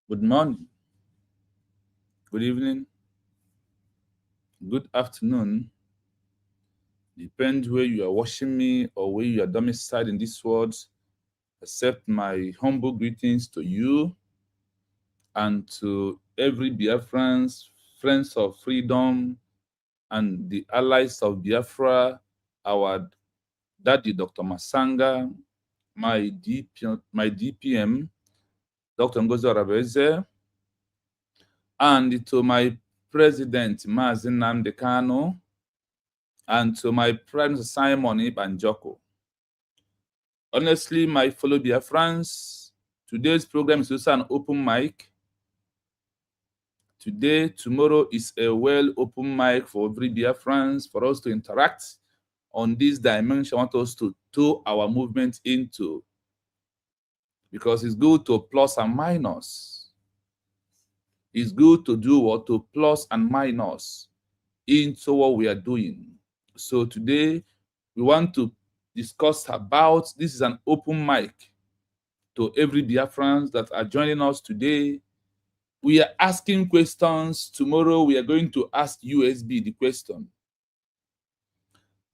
Good morning, good evening, good afternoon. Depends where you are watching me or where you are domiciled in this world. Accept my humble greetings to you and to every Biafrans, friends of freedom, and the allies of Biafra, our daddy, Dr. Masanga, my DPM, Dr. Ngozi Orabeze, and to my president, Mazi Nnamdi Kanu, and to my friend Simon NJOKU. Honestly, my fellow Biafrans, today's program is also an open mic. Today, tomorrow is a well open mic for every Biafrans for us to interact on this dimension I want us to tow our movement into. Because it's good to plus and minus. It's good to do what? To plus and minus into what we are doing. So today, we want to discuss about, this is an open mic to every Biafrans that are joining us today. We are asking questions. Tomorrow, we are going to ask USB the question.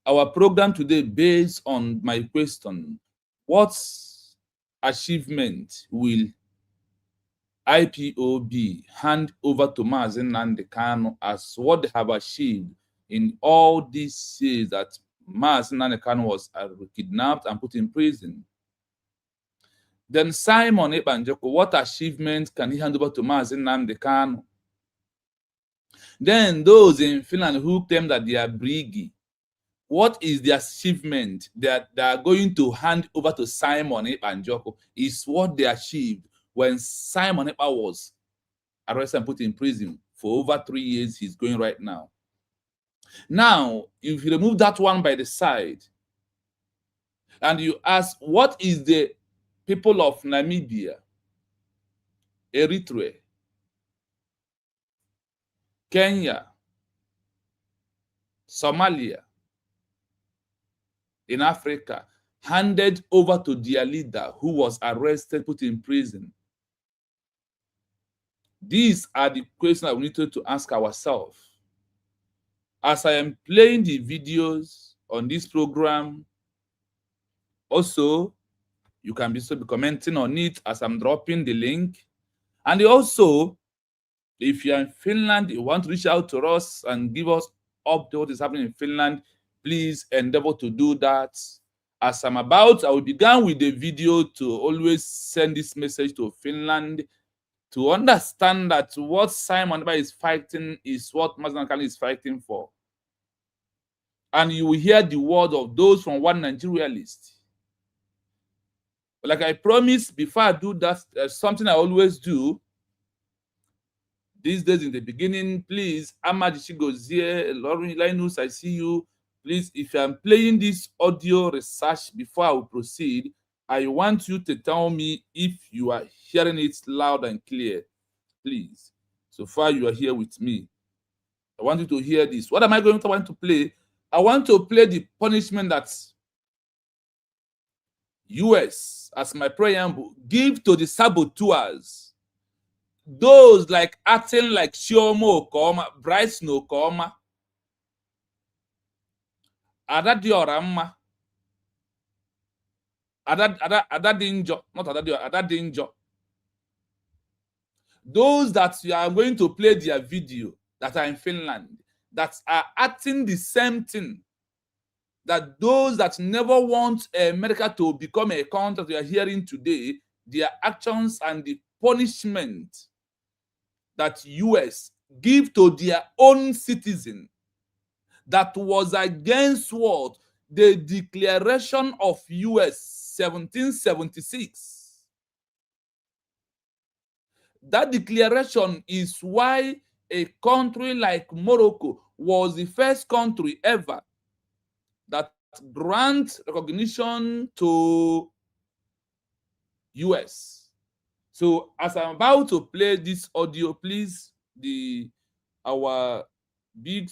Our program today based on my question, what achievement will IPOB hand over to Mazi Nnamdi Kanu as what they have achieved in all these years that Mazi Nnamdi Kanu was kidnapped and put in prison? Then Simon Ekpa, what achievement can he hand over to Mazi Nnamdi Kanu? Then those in Finland who claim that they are Brgie, what is the achievement that they are going to hand over to Simon Ekpa is what they achieved when Simon Ekpa was arrested and put in prison for over 3 years. He's going right now. Now, if you remove that one by the side and you ask, what is the people of Namibia, Eritrea, Kenya, Somalia, in Africa, handed over to their leader who was arrested, put in prison? These are the questions that we need to ask ourselves. As I am playing the videos on this program, also, you can be commenting on it as I'm dropping the link. And also, if you're in Finland, you want to reach out to us and give us update what is happening in Finland, please endeavor to do that. As I'm about, I will begin with the video to always send this message to Finland to understand that what Simon Ekpa is fighting is what Mazi Nnamdi Kanu is fighting for. And you will hear the word of those from One Nigeria list. But like I promised, before I do that, something I always do these days in the beginning, please, Ahmad Chigozie, Lauren Linus, I see you. Please, if I'm playing this audio research before I will proceed, I want you to tell me if you are hearing it loud and clear, please. So far, you are here with me. I want you to hear this. What am I going to want to play? I want to play the punishment that US, as my preamble, give to the saboteurs. Those like acting like Chioma Okeoma, Bryce Okeoma, Adadioramma, Adadinjo, not Adadinjo. Those that you are going to play their video that are in Finland, that are acting the same thing, that those that never want America to become a country that we are hearing today, their actions and the punishment that US give to their own citizen, that was against what? The Declaration of US 1776. That declaration is why a country like Morocco was the first country ever that grants recognition to US. So as I'm about to play this audio, please, our big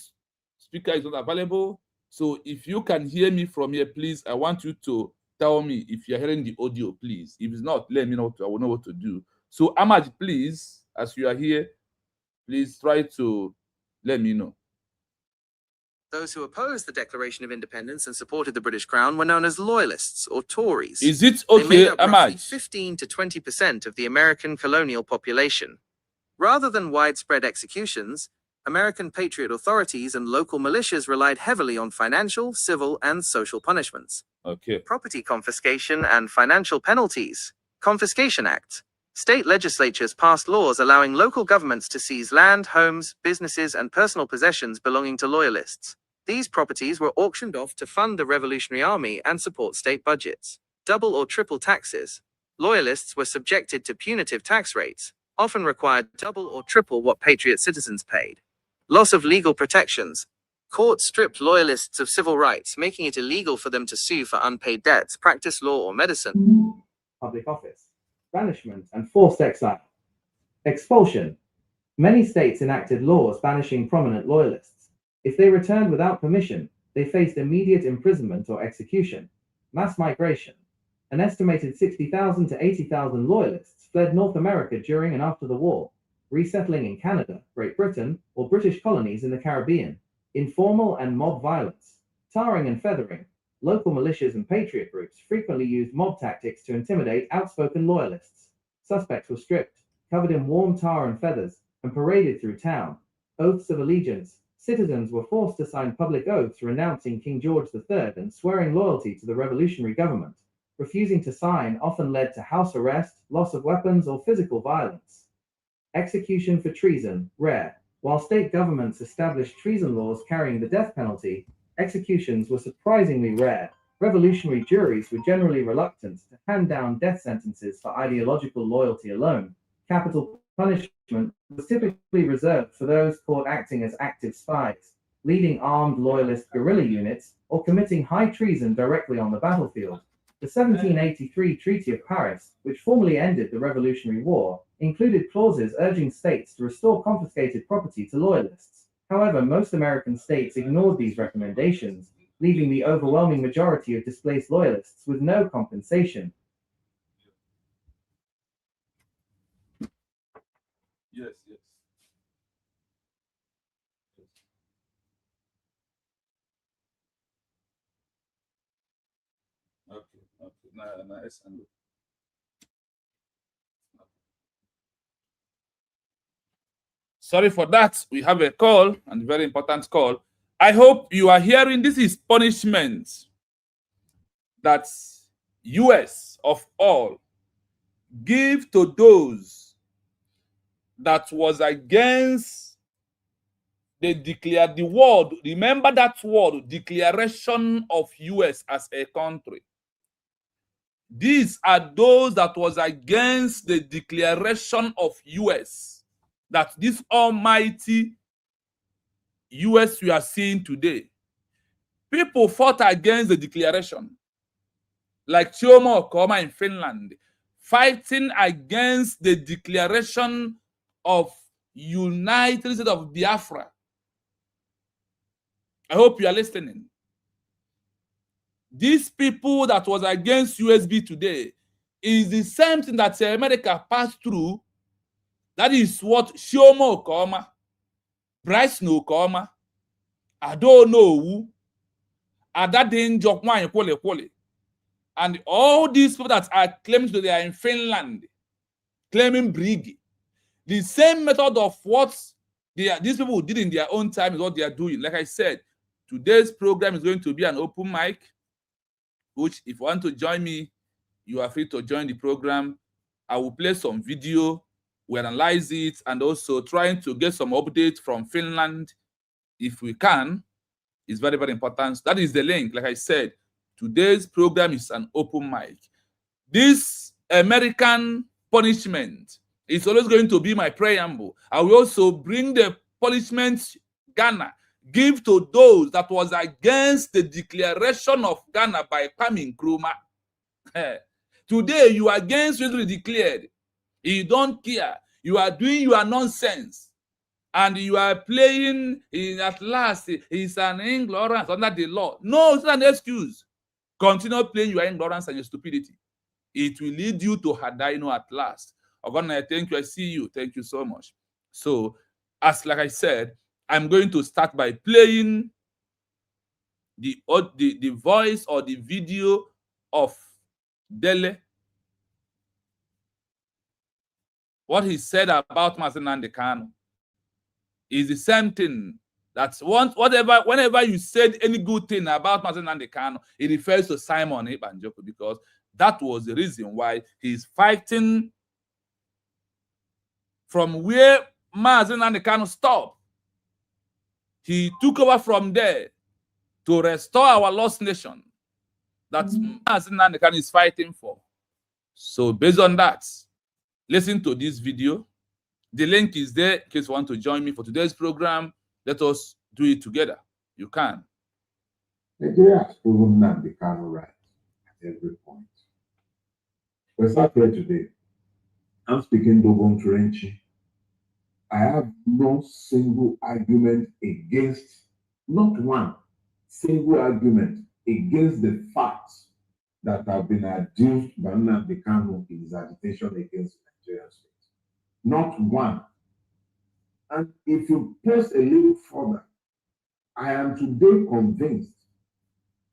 speaker is not available. So if you can hear me from here, please, I want you to tell me if you're hearing the audio, please. If it's not, let me know. I will know what to do. So, Ahmad, please, as you are here, please try to let me know. Those who opposed the Declaration of Independence and supported the British Crown were known as Loyalists or Tories. Is it They made okay, up roughly Ahmad? 15 to 20% of the American colonial population. Rather than widespread executions, American patriot authorities and local militias relied heavily on financial, civil, and social punishments. Okay. Property confiscation and financial penalties. Confiscation Act. State legislatures passed laws allowing local governments to seize land, homes, businesses, and personal possessions belonging to Loyalists. These properties were auctioned off to fund the Revolutionary Army and support state budgets. Double or triple taxes. Loyalists were subjected to punitive tax rates, often required double or triple what patriot citizens paid. Loss of legal protections. Courts stripped Loyalists of civil rights, making it illegal for them to sue for unpaid debts, practice law, or medicine. Public office. Banishment and forced exile. Expulsion. Many states enacted laws banishing prominent Loyalists. If they returned without permission, they faced immediate imprisonment or execution. Mass migration. An estimated 60,000 to 80,000 Loyalists fled North America during and after the war, resettling in Canada, Great Britain, or British colonies in the Caribbean. Informal and mob violence. Tarring and feathering. Local militias and patriot groups frequently used mob tactics to intimidate outspoken Loyalists. Suspects were stripped, covered in warm tar and feathers, and paraded through town. Oaths of allegiance. Citizens were forced to sign public oaths renouncing King George III and swearing loyalty to the revolutionary government. Refusing to sign often led to house arrest, loss of weapons, or physical violence. Execution for treason, rare. While state governments established treason laws carrying the death penalty, executions were surprisingly rare. Revolutionary juries were generally reluctant to hand down death sentences for ideological loyalty alone. Capital punishment was typically reserved for those caught acting as active spies, leading armed Loyalist guerrilla units, or committing high treason directly on the battlefield. The 1783 Treaty of Paris, which formally ended the Revolutionary War, included clauses urging states to restore confiscated property to Loyalists. However, most American states ignored these recommendations, leaving the overwhelming majority of displaced Loyalists with no compensation. Yes. Okay. Nice. Sorry for that. We have a call, and a very important call. I hope you are hearing. This is punishment that US of all give to those that was against the word. Remember that word, declaration of US as a country. These are those that was against the declaration of US, that this almighty US we are seeing today. People fought against the declaration, like Chioma Okeoma in Finland, fighting against the declaration of United States of Biafra. I hope you are listening. These people that was against USB today is the same thing that America passed through. That is what Chioma Okeoma, Bryce Okeoma, I don't know who, NJOKU, and all these people that are claiming that they are in Finland, claiming Brgie. The same method of what these people did in their own time is what they are doing. Like I said, today's program is going to be an open mic, which if you want to join me, you are free to join the program. I will play some video, we analyze it, and also trying to get some updates from Finland if we can. It's very, very important. That is the link. Like I said, today's program is an open mic. This American punishment is always going to be my preamble. I will also bring the punishment Ghana give to those that was against the declaration of Ghana by Kwame Nkrumah. Today, you are against what we declared. You don't care. You are doing your nonsense. And you are playing at last. It's an ignorance under the law. No, it's not an excuse. Continue playing your ignorance and your stupidity. It will lead you to Hadaino at last. Ogonna, thank you. I see you. Thank you so much. So, like I said, I'm going to start by playing the voice or the video of Dele. What he said about Mazi Nnamdi Kanu is the same thing. That's whenever you said any good thing about Mazi Nnamdi Kanu, it refers to Simon Ekpa NJOKU, because that was the reason why he's fighting from where Mazi Nnamdi Kanu stopped. He took over from there to restore our lost nation that Mazi Nnamdi Kanu is fighting for. So based on that, listen to this video. The link is there in case you want to join me for today's program. Let us do it together. You can. Nigeria has proven Nnamdi Kanu right at every point. We're sat here today. I'm speaking Dogon Turenchi. I have no single argument against, not one single argument against the facts that have been adduced by Nnamdi Kanu in his agitation against the Nigerian state. Not one. And if you press a little further, I am today convinced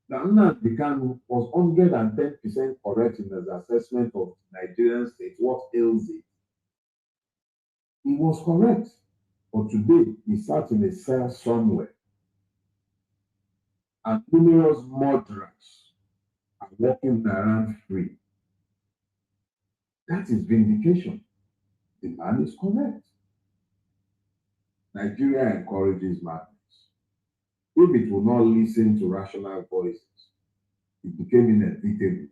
that Nnamdi Kanu was 110% correct in his assessment of Nigerian state, what ails it. He was correct. But today, he sat in a cell somewhere, and numerous murderers are walking around free. That is vindication. The man is correct. Nigeria encourages madness. If it will not listen to rational voices, it became inevitable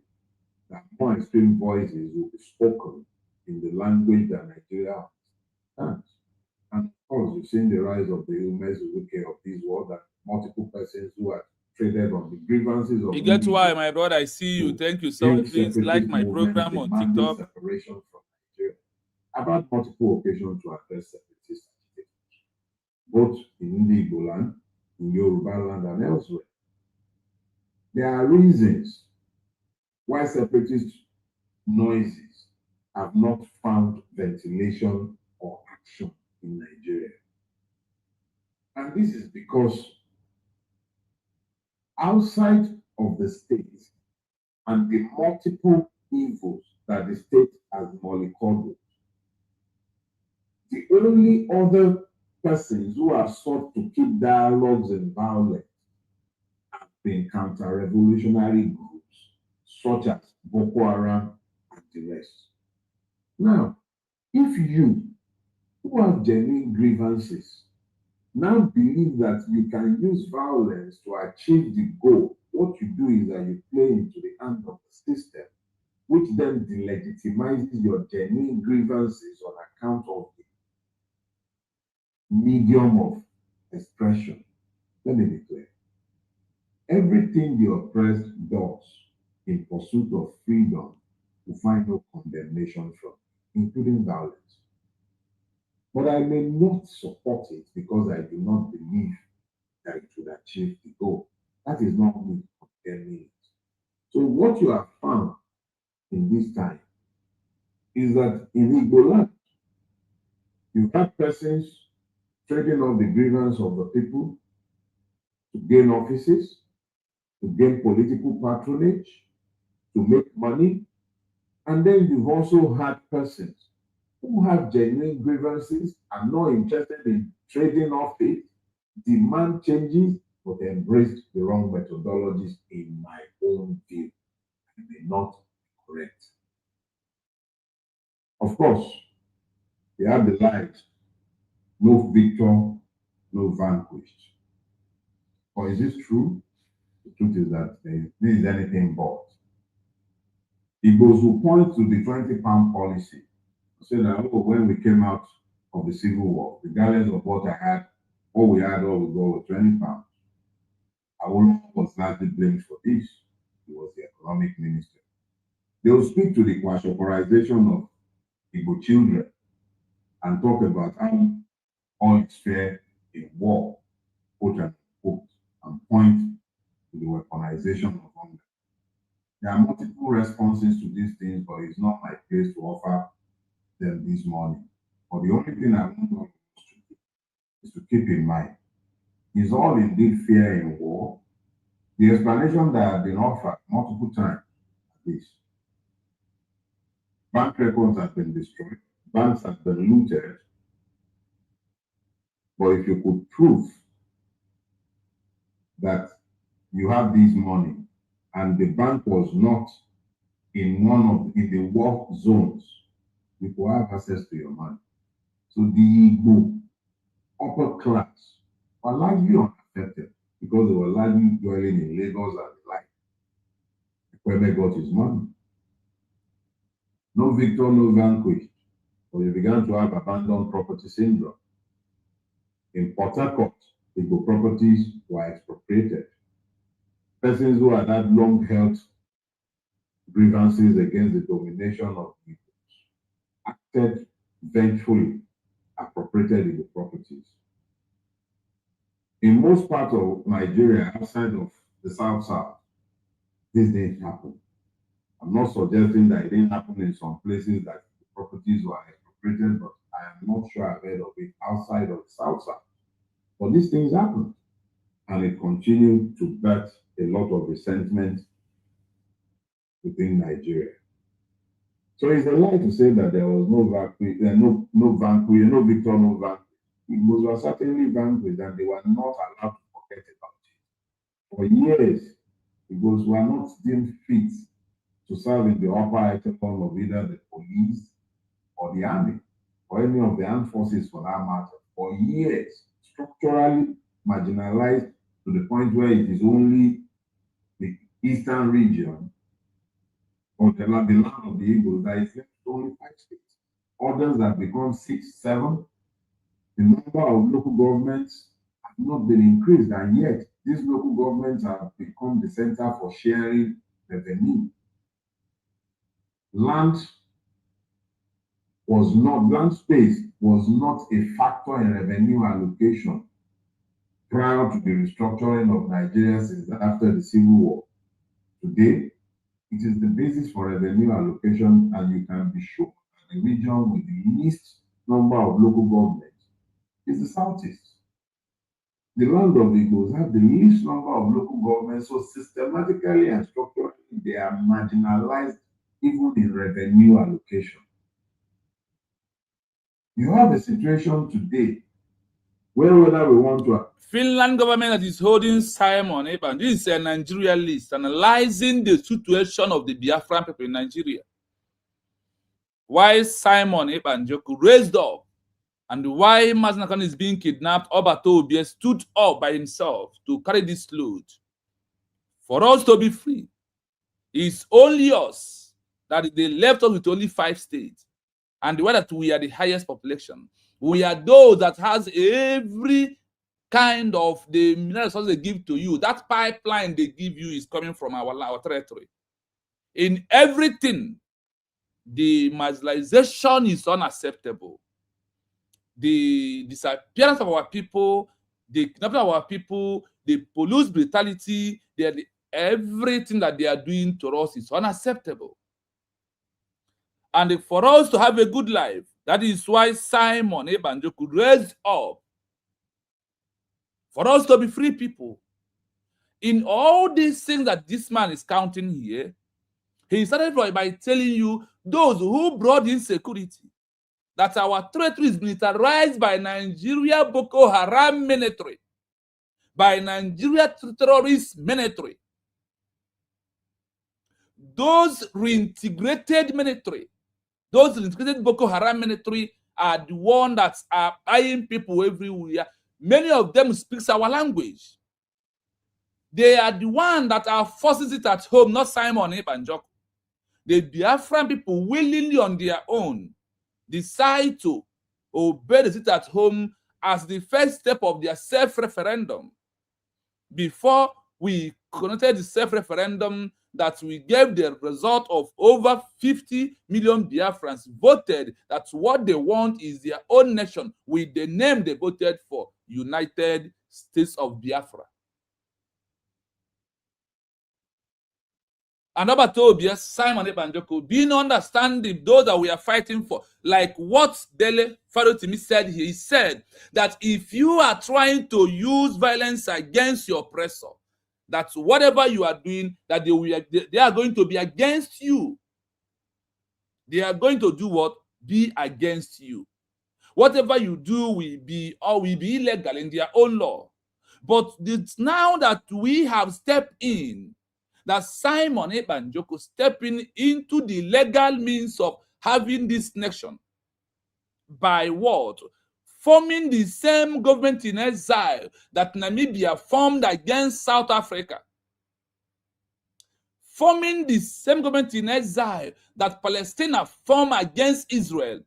that more extreme voices will be spoken in the language that Nigeria understands. And of course, you've seen the rise of the Umezuke of this world, that multiple persons who are traded on the grievances of. You get why, my brother. I see you. Thank you so much. Please like my program on TikTok. Separation from Nigeria. About multiple occasions to address separatist agitators, both in the Igbo land, in Yoruba land, and elsewhere. There are reasons why separatist noises have not found ventilation or action in Nigeria. And this is because outside of the state and the multiple evils that the state has mollycoddled, the only other persons who have sought to keep dialogues and violence have been counter-revolutionary groups such as Boko Haram and the rest. Now, if you who have genuine grievances now believe that you can use violence to achieve the goal, what you do is that you play into the hand of the system, which then delegitimizes your genuine grievances on account of the medium of expression. Let me be clear. Everything the oppressed does in pursuit of freedom will find no condemnation from, including violence. But I may not support it because I do not believe that it would achieve the goal. That is not me condemning it. So what you have found in this time is that in Igbo land, you've had persons trading on the grievance of the people to gain offices, to gain political patronage, to make money. And then you've also had persons who have genuine grievances, are not interested in trading off it, demand changes, but embrace the wrong methodologies in my own view, and may not be correct. Of course, we have the light, no victor, no vanquished. Or is this true? The truth is that this is anything but. Igbos who point to the 20-pound policy, say that, oh, when we came out of the Civil War, regardless of what I had, all we got was 20 pounds. Awolowo was largely blamed for this. He was the economic minister. They will speak to the kwashiorkoroization of Igbo children and talk about how all is fair in war, quote unquote, and point to the weaponization of hunger. There are multiple responses to these things, but it's not my place to offer them this morning. But the only thing I want all of us to do is to keep in mind, is all indeed fair in war? The explanation that has been offered multiple times at least. Bank records have been destroyed, banks have been looted. But if you could prove that you have this money and the bank was not in the war zones, you could have access to your money. So the Igbo upper class were largely unaffected because they were largely dwelling in Lagos and the like. Ipob got his money. No victor, no vanquished. But you began to have abandoned property syndrome. In Port Harcourt, Igbo properties were expropriated. Persons who had had long-held grievances against the domination of the Igbos acted vengefully, appropriated Igbo properties. In most parts of Nigeria, outside of the South, this didn't happen. I'm not suggesting that it didn't happen in some places that the properties were expropriated, but I am not sure I've heard of it outside of the South. But these things happened, and it continued to birth a lot of resentment within Nigeria. So it's a lie to say that there was no vanquish, no victor, no vanquish. Igbos were certainly vanquished, and they were not allowed to forget about it. For years, Igbos were not deemed fit to serve in the upper echelon of either the police or the army, or any of the armed forces for that matter. For years, structurally marginalized to the point where it is only the eastern region or the land of the Igbos that is left to only 5 states. Others have become 6, 7. The number of local governments have not been increased, and yet these local governments have become the center for sharing revenue. Land space was not a factor in revenue allocation prior to the restructuring of Nigeria since after the Civil War. Today, it is the basis for revenue allocation, and you can be sure that the region with the least number of local governments is the Southeast. The land of the Igbos have the least number of local governments, so systematically and structurally they are marginalized even in revenue allocation. You have a situation today where whether we want to... Finland government that is holding Simon Ekpa. This is a Nigeria list analyzing the situation of the Biafran people in Nigeria. Why Simon Ekpa NJOKU raised up, and why Mazinakon is being kidnapped, Obato Obie stood up by himself to carry this load. For us to be free, it's only us that they left us with only 5 states. And the way that we are the highest population, we are those that has every kind of the mineral resources they give to you. That pipeline they give you is coming from our territory. In everything, the marginalization is unacceptable. The disappearance of our people, the kidnapping of our people, the police brutality, everything that they are doing to us is unacceptable. And for us to have a good life, that is why Simon Ekpa NJOKU raised up for us to be free people. In all these things that this man is counting here, he started by telling you those who brought insecurity, that our territory is militarized by Nigeria Boko Haram military, by Nigeria terrorist military. Those reintegrated military, those reintegrated Boko Haram military are the ones that are buying people everywhere. Many of them speak our language. They are the ones that are forcing it at home, not Simon Ekpa NJOKU. The Biafran people willingly on their own decide to obey the sit at home as the first step of their self-referendum. Before we conducted the self-referendum, that we gave the result of over 50 million Biafrans voted that what they want is their own nation with the name they voted for, United States of Biafra. And Robert Tobias, Simon Ekpa, being understanding those that we are fighting for, like what Dele Farotimi said here. He said that if you are trying to use violence against your oppressor, that whatever you are doing, that they are going to be against you. They are going to do what? Be against you. Whatever you do will be illegal in their own law. But it's now that we have stepped in, that Simon Ekpa stepping into the legal means of having this nation. By what? Forming the same government in exile that Namibia formed against South Africa. Forming the same government in exile that Palestine formed against Israel.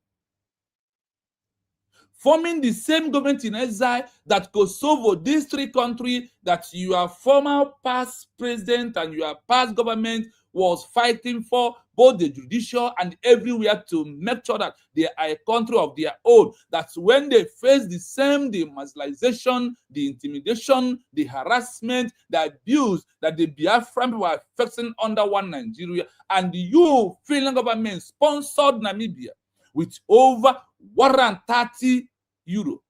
Forming the same government in exile that Kosovo, these three countries that your former past president and your past government was fighting for, both the judicial and everywhere, to make sure that they are a country of their own. That's when they face the same, the marginalization, the intimidation, the harassment, the abuse that the Biafran people are facing under one Nigeria. And you, Finland government, sponsored Namibia with over 130 euro.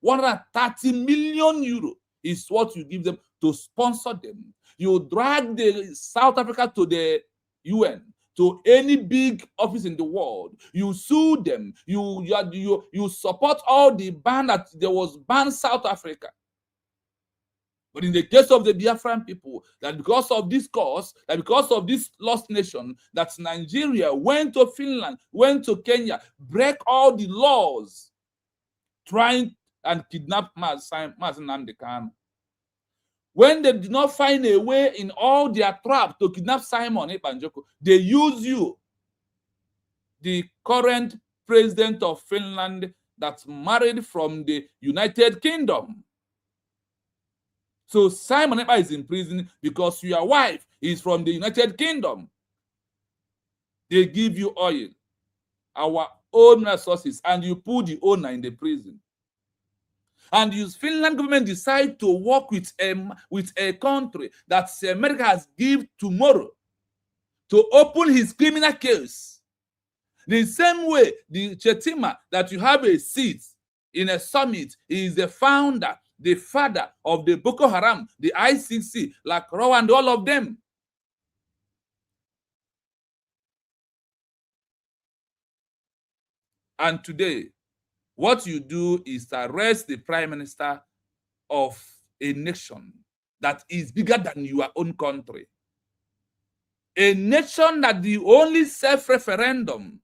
130 million euro is what you give them to sponsor them. You drag the South Africa to the UN, to any big office in the world. You sue them. You support all the ban that there was banned South Africa. But in the case of the Biafran people, that because of this cause, that because of this lost nation, that Nigeria went to Finland, went to Kenya, break all the laws, trying and kidnap Mazen Nnamdi Kanu. When they did not find a way in all their trap to kidnap Simon Ekpa, they use you, the current president of Finland, that's married from the United Kingdom. So Simon Ekpa is in prison because your wife is from the United Kingdom. They give you oil, our own resources, and you put the owner in the prison. And the Finland government decide to work with a country that America has given tomorrow to open his criminal case. The same way the Chetima, that you have a seat in a summit, is the founder, the father of the Boko Haram, the ICC, like Raw and all of them. And today, what you do is arrest the prime minister of a nation that is bigger than your own country. A nation that the only self-referendum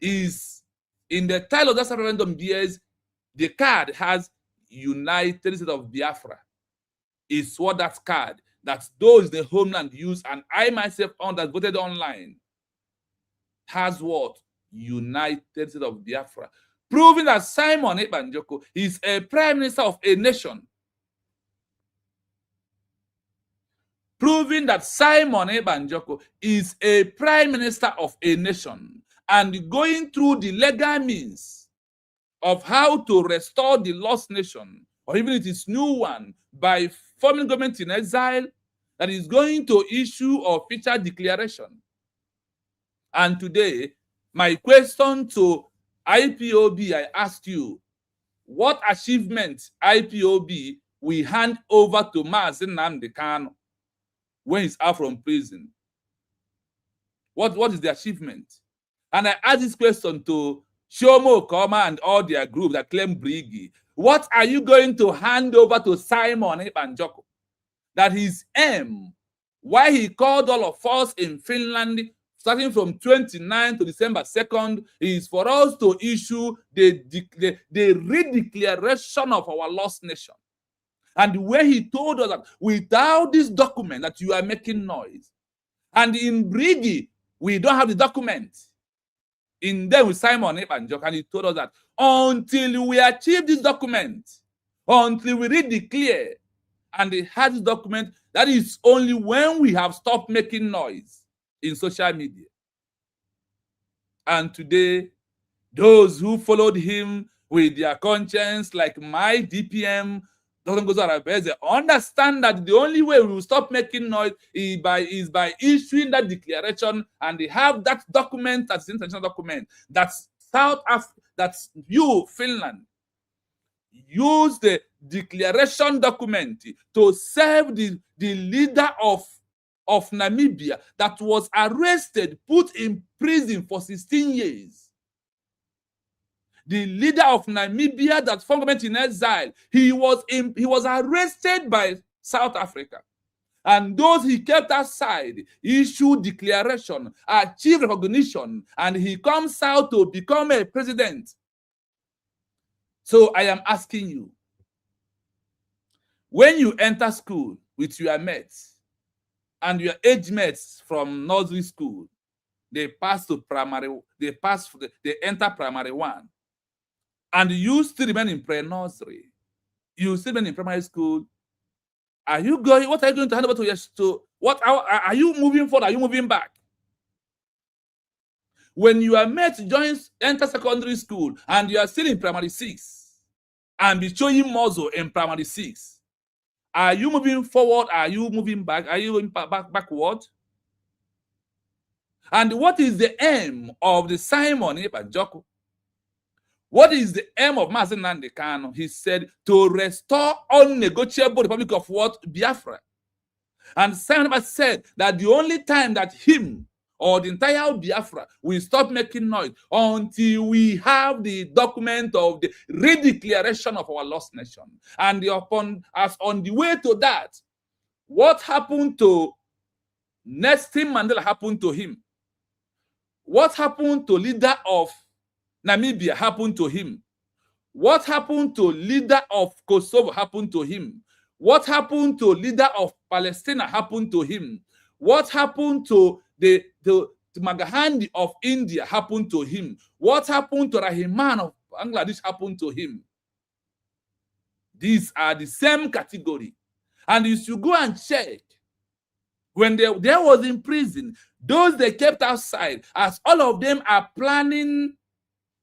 is, in the title of that self-referendum bears, the card has United States of Biafra. Is what that card, that those the homeland use, and I myself on that voted online, has what? United States of Biafra. Proving that Simon Ekpa is a prime minister of a nation. Proving that Simon Ekpa is a prime minister of a nation, and going through the legal means of how to restore the lost nation, or even its new one, by forming government in exile that is going to issue official declaration. And today, my question to IPOB, I asked you, what achievement IPOB will hand over to Mazen Nnamdi Kanu when he's out from prison? What is the achievement? And I asked this question to Chioma Okeoma and all their groups that claim Brgie. What are you going to hand over to Simon Ekpa? That his aim, why he called all of us in Finland, starting from 29 to December 2nd, is for us to issue the redeclaration of our lost nation. And where he told us that without this document that you are making noise, and in Brigi, we don't have the document. In there with Simon Ekpa, and he told us that until we achieve this document, until we redeclare, and they had this document, that is only when we have stopped making noise in social media. And today, those who followed him with their conscience, like my DPM, understand that the only way we will stop making noise is by issuing that declaration, and they have that document, that's international document, that's that's you, Finland, use the declaration document to serve the leader of Namibia that was arrested, put in prison for 16 years. The leader of Namibia that formed government in exile, he was arrested by South Africa. And those he kept aside issued declaration, achieved recognition, and he comes out to become a president. So I am asking you, when you enter school with your mates and your age mates from nursery school, they pass to primary, they enter primary 1. And you still remain in pre-nursery, you still remain in primary school. What are you going to hand over to what are you moving forward? Are you moving back? When your mate enter secondary school and you are still in primary 6 and be showing muscle in primary 6, are you moving forward? Are you moving back? Are you going backward? And what is the aim of the Simon NJOKU? What is the aim of Mazi Nnamdi Kanu? He said to restore unnegotiable Republic of what? Biafra. And Simon said that the only time that him or the entire Biafra will stop making noise until we have the document of the redeclaration of our lost nation. And as on the way to that, what happened to Nelson Mandela happened to him. What happened to leader of Namibia happened to him. What happened to leader of Kosovo happened to him. What happened to leader of Palestine happened to him. What happened to the Magahandi of India happened to him. What happened to Rahman of Bangladesh happened to him. These are the same category. And you should go and check. When they was in prison, those they kept outside, as all of them are planning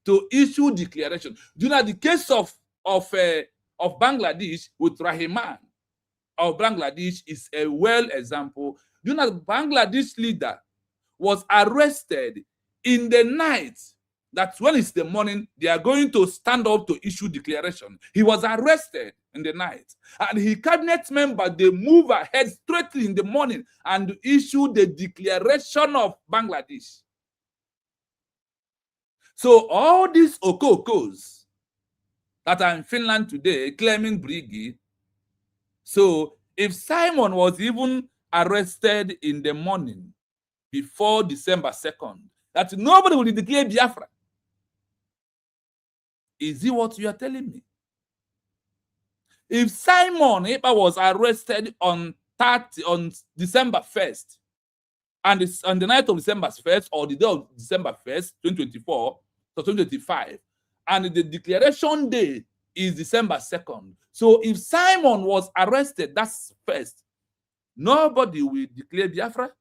to issue declaration. Do you know the case of Bangladesh with Rahman of Bangladesh is a well example. Do you know the Bangladesh leader was arrested in the night? That's when it's the morning, they are going to stand up to issue declaration. He was arrested in the night. And his cabinet member, they move ahead straightly in the morning and issue the declaration of Bangladesh. So all these Okokos that are in Finland today claiming Brgie. So if Simon was even arrested in the morning before December 2nd, that nobody will declare Biafra. Is it what you are telling me? If Simon Ekpa was arrested on December 1st, and it's on the night of December 1st or the day of December 1st, 2024, so 2025, and the declaration day is December 2nd. So if Simon was arrested, that's first, nobody will declare Biafra.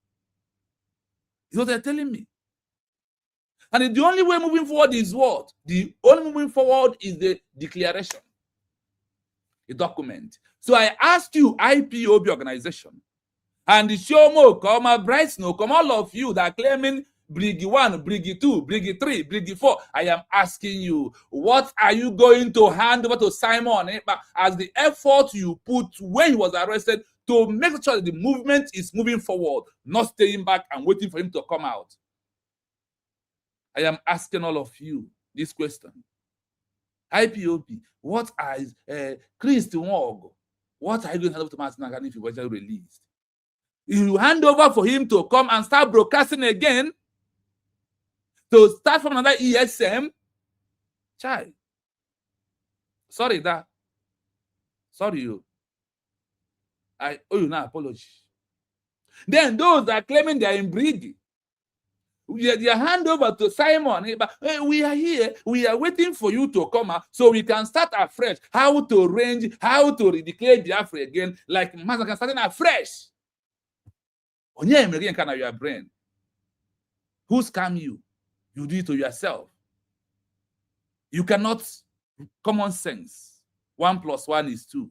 Is what they're telling me. And the only way moving forward is what? The only moving forward is the declaration, a document. So I asked you, IPOB organization, and the Chioma Okeoma Brgie, all of you that are claiming Brgie 1, Brgie 2, Brgie 3, Brgie 4, I am asking you, what are you going to hand over to Simon as the effort you put when he was arrested to make sure that the movement is moving forward, not staying back and waiting for him to come out? I am asking all of you this question. IPOB, what is Chris Nwog? What are you going to hand over to Mazi Nnamdi Kanu if he was released? You hand over for him to come and start broadcasting again, to start from another ESM? Child. Sorry that. Sorry you. I owe you no apology. Then those that are claiming they are in Brgie, their hand over to Simon. Hey, we are here. We are waiting for you to come out so we can start afresh. How to arrange, how to declare Biafra again, like Mazi can start afresh. On your kind of your brain. Who scam you? You do it to yourself. You cannot common sense. 1 + 1 is 2.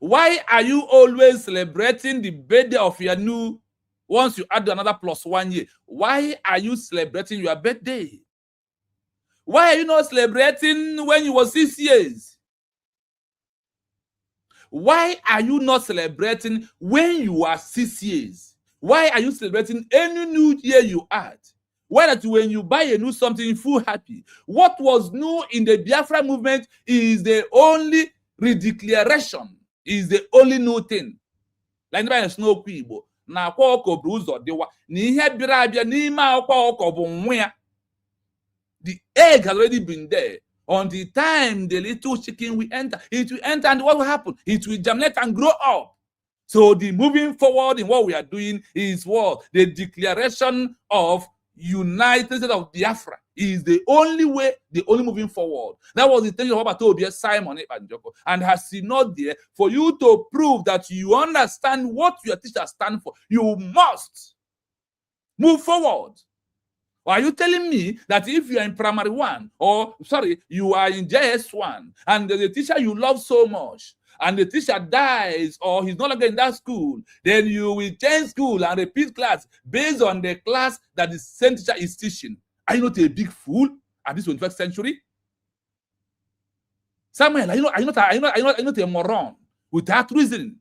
Why are you always celebrating the birthday of your new, once you add another +1 year? Why are you celebrating your birthday? Why are you not celebrating when you were 6 years? Why are you not celebrating when you are 6 years? Why are you celebrating any new year you add? Why that when you buy a new something, you feel happy? What was new in the Biafra movement is the only redeclaration, is the only new thing. Like NJOKU Igbo, na akwa ọkọ bụ ụzọ dịwa, na ihe bịara abịa n'ime akwa ọkọ bụ nwa ya. The egg has already been there. On the time the little chicken will enter, it will enter, and what will happen? It will germinate and grow up. So the moving forward in what we are doing is what? The declaration of United States of Biafra is the only way, the only moving forward. That was the thing of Obatobi, Simon Ebanjoko, and has he not there for you to prove that you understand what your teachers stand for. You must move forward. Or are you telling me that if you are in primary 1, or sorry, you are in JS1, and the teacher you love so much, and the teacher dies, or he's no longer in that school, then you will change school and repeat class based on the class that the same teacher is teaching? Are you not a big fool at this 21st century? Samuel, are you not a moron without reasoning?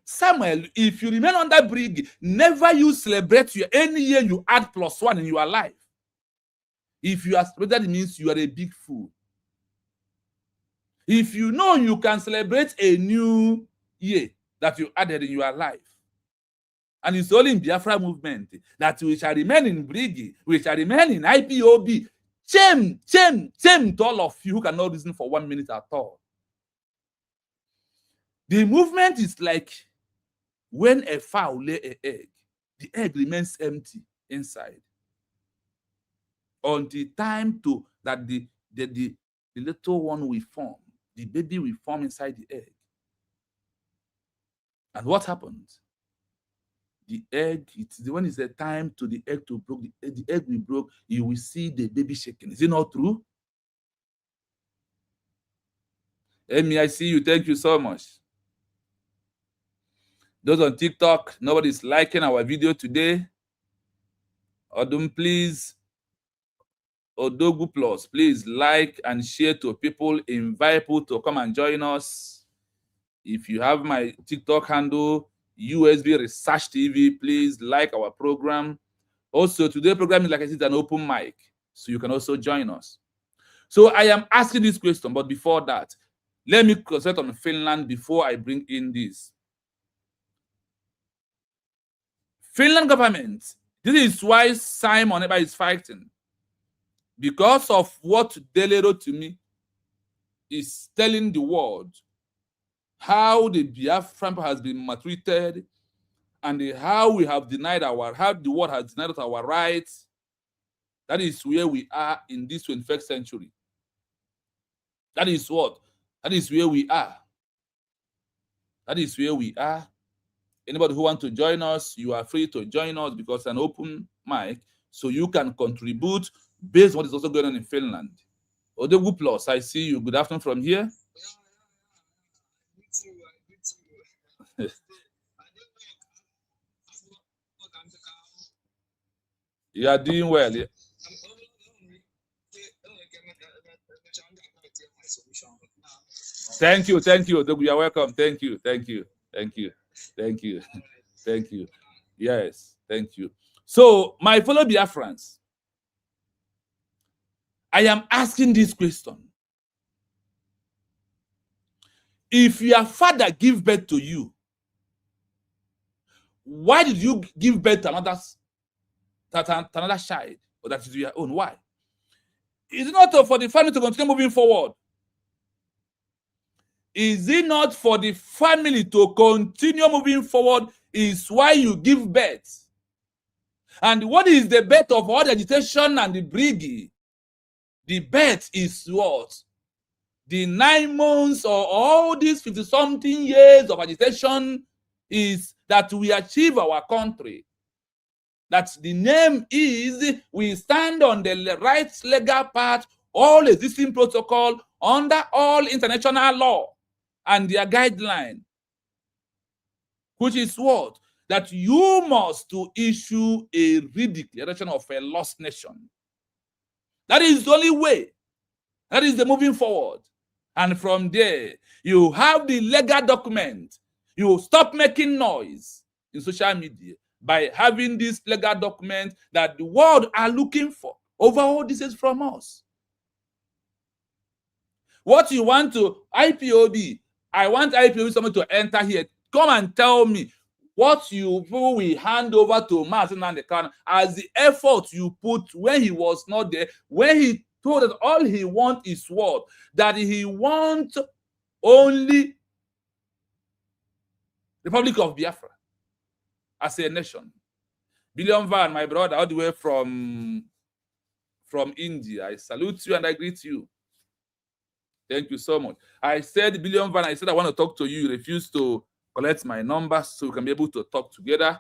Samuel, if you remain under Brgie, never you celebrate any year you add +1 in your life. If you are celebrated, it means you are a big fool. If you know you can celebrate a new year that you added in your life, and it's only in Biafra movement that we shall remain in Brgie, we shall remain in IPOB, shame to all of you who cannot reason for 1 minute at all. The movement is like when a fowl lay an egg, the egg remains empty inside until time to that the little one will form, the baby will form inside the egg. And what happens? The egg, when it's the time to the egg to break, the egg will break, you will see the baby shaking. Is it not true? Amy, I see you. Thank you so much. Those on TikTok, nobody's liking our video today. Odum, please. Odogu Plus, please like and share to people. Invite people to come and join us. If you have my TikTok handle, USB Research TV, please like our program. Also, today's program is, like I said, an open mic, so you can also join us. So I am asking this question, but before that, let me concentrate on Finland before I bring in this. Finland government, this is why Simon Eba is fighting. Because of what Dele wrote to me, is telling the world how the Biafran has been maltreated, and how we have denied how the world has denied our rights. That is where we are in this 21st century. That is what? That is where we are. That is where we are. Anybody who wants to join us, you are free to join us because it's an open mic, so you can contribute based on what is also going on in Finland. Odogu Plus, I see you. Good afternoon from here. You are doing well. Yeah. Thank you, Odogu. You are welcome. Thank you. Yes, thank you. So, my fellow Biafrans, I am asking this question. If your father gave birth to you, why did you give birth to another child, or that is your own? Why? Is it not for the family to continue moving forward? Is it not for the family to continue moving forward? Is why you give birth. And what is the birth of all the agitation and the Brgie? The birth is what? The 9 months or all these 50-something years of agitation is that we achieve our country. That the name is we stand on the right legal path all existing protocol under all international law and their guideline, which is what? That you must to issue a redeclaration of a lost nation. That is the only way. That is the moving forward. And from there, you have the legal document. You stop making noise in social media by having this legal document that the world are looking for. Overall, this is from us. What you want to IPOB, I want IPOB someone to enter here. Come and tell me what you will hand over to Martin and the Khan as the effort you put when he was not there, when he told that all he wants is what? That he wants only the Republic of Biafra as a nation. Billion Van, my brother, all the way from India, I salute you and I greet you. Thank you so much. I said, Billion Van, I said I want to talk to you. You refused to collect my number so we can be able to talk together.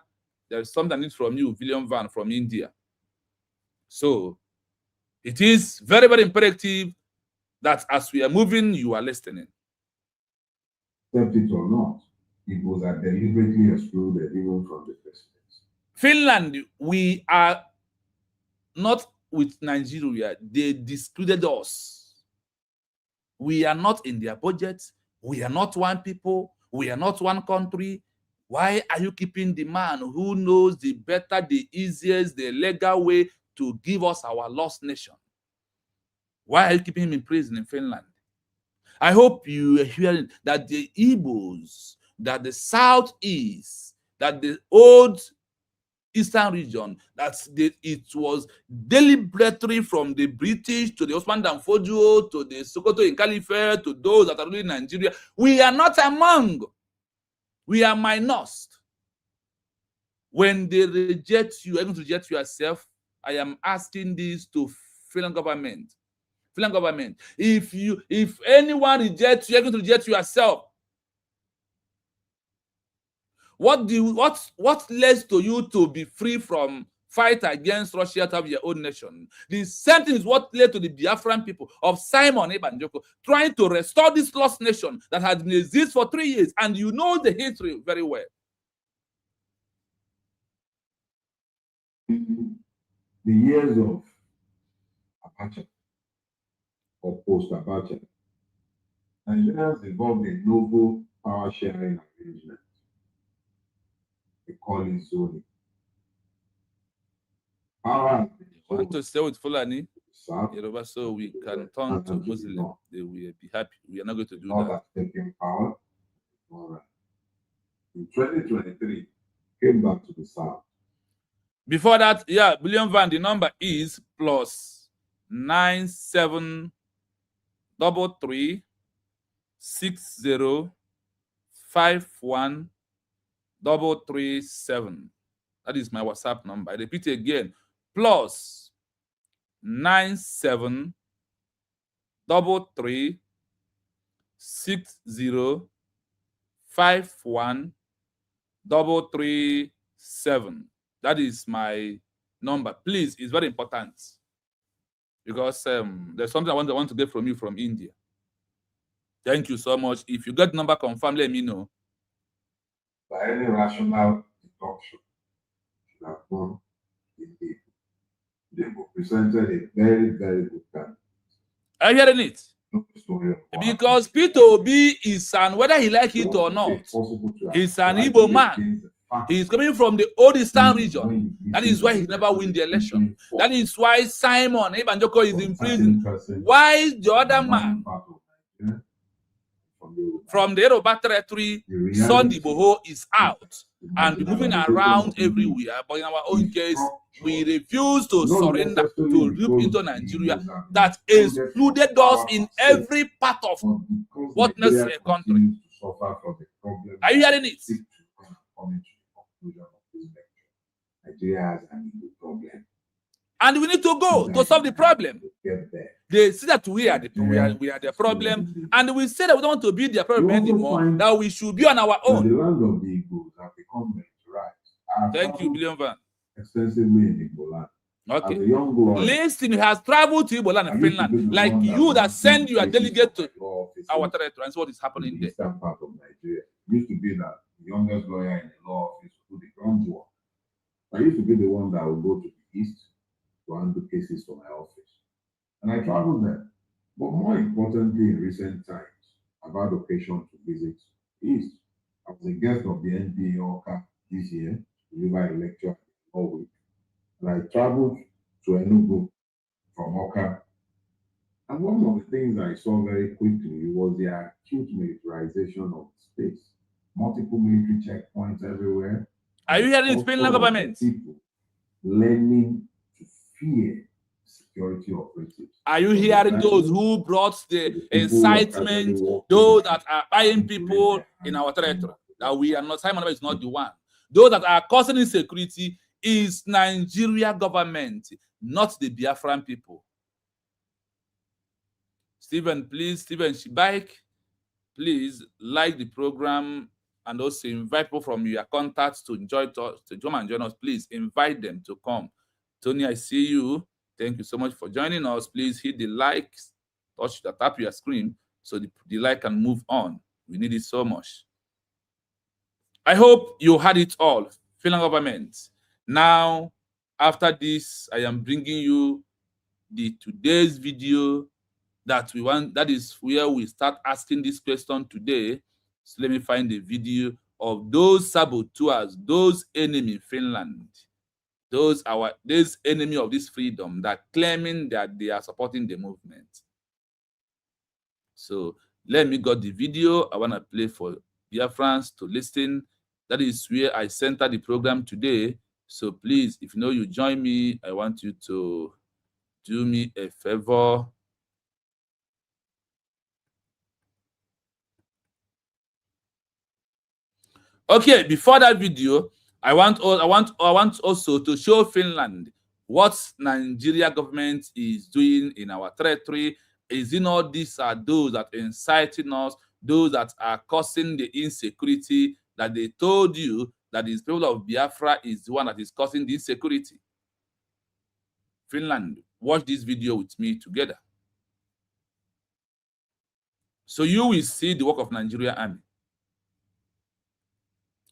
There is something I need from you, Billion Van from India. So it is very, very imperative that as we are moving, you are listening. Accept it or not, Igbos are deliberately excluded even from the first place. Finland, we are not with Nigeria. They excluded us. We are not in their budget. We are not one people. We are not one country. Why are you keeping the man who knows the better, the easiest, the legal way to give us our lost nation? Why are you keeping him in prison in Finland? I hope you are hearing that the Igbos, that the Southeast, that the old Eastern region, that it was deliberately from the British to the Osman Danfodio to the Sokoto in Caliphate to those that are ruling Nigeria. We are not among. We are minus. When they reject you, even to reject yourself, I am asking this to Finland government. Finland government, if anyone rejects you, you're going to reject yourself. What leads to you to be free from fight against Russia to have your own nation? The same thing is what led to the Biafran people of Simon Ekpa NJOKU trying to restore this lost nation that has been exist for 3 years, and you know the history very well. The years of Abacha or post-Abacha, Nigerians involved in noble power sharing arrangement. They call it zoning. Power. Want to stay with Fulani, South, Yoruba, so we can turn to Muslim. They will be happy. We are not going to do not that. taking power. All right. In 2023, came back to the South. Before that, yeah, Billion Van, the number is +9733 6051 337. That is my WhatsApp number. I repeat it again. +9733 6051 337. That is my number. Please, it's very important because there's something I want to get from you from India. Thank you so much. If you got number confirmed, let me know. By any rational deduction, should have gone in deep. They presented a very, very good candidate. Are you hearing it? No story of Because P2B is, and whether he like it or not, he's an Igbo man. He's coming from the old Eastern region. That is why he never win the election. That is why Simon Ekpa NJOKU is in prison. Why the other man from the Yoruba territory, Sunday Boho, is out and moving around everywhere? But in our own case, we refuse to surrender to loop into Nigeria that excluded us in every part of what necessary a country. Are you hearing it? Nigeria has an issue problem. And we need to go to solve the problem. They see that we are the problem, and we say that we don't want to be their problem anymore, that we should be on our own. The land of the Igbos have become militarized. Thank you, Billion Van. Extensively in Igbo land. Okay. As a young lawyer, Listen, he has traveled to Igbo land in Finland, like you that send your delegate to our territory, and so what is happening in the there. eastern part of Nigeria. It used to be that the youngest lawyer in the law office would do the groundwork. I used to be the one that would go to the east to handle cases for my office. And I traveled there. But more importantly, in recent times, I've had occasion to visit east. I was a guest of the NJOKU this year to deliver a lecture at the Law Week. And I traveled to Enugu from Oka. And one of the things I saw very quickly was the acute militarization of space. Multiple military checkpoints everywhere. Are you hearing it, Finland government? People learning to fear security operatives. Are you hearing those who brought the incitement, those that are buying people in our territory? That we are not, Simon is not the one. Those that are causing insecurity is Nigeria government, not the Biafran people. Stephen Shibike, please like the program and also invite people from your contacts to come and join us. Please invite them to come. Tony, I see you. Thank you so much for joining us. Please hit the like, tap your screen so the like can move on. We need it so much. I hope you had it all. Finland government. Now, after this, I am bringing you today's video that we want. That is where we start asking this question today. So let me find the video of those saboteurs, those enemy in Finland. This enemy of this freedom that claiming that they are supporting the movement. So let me get the video. I want to play for Biafrans to listen. That is where I center the program today. So please, if you know you join me, I want you to do me a favor. Okay, before that video, I want also to show Finland what Nigeria government is doing in our territory. Is in all these are those that are inciting us, those that are causing the insecurity that they told you that the people of Biafra is the one that is causing the insecurity. Finland, watch this video with me together. So you will see the work of Nigeria Army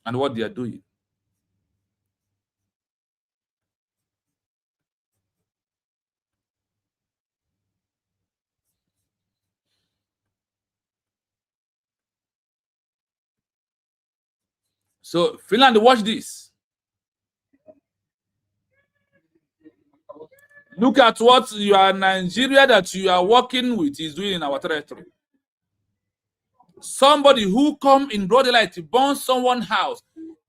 and what they are doing. So Finland, watch this. Look at what your Nigeria that you are working with is doing in our territory. Somebody who come in broad daylight to burn someone's house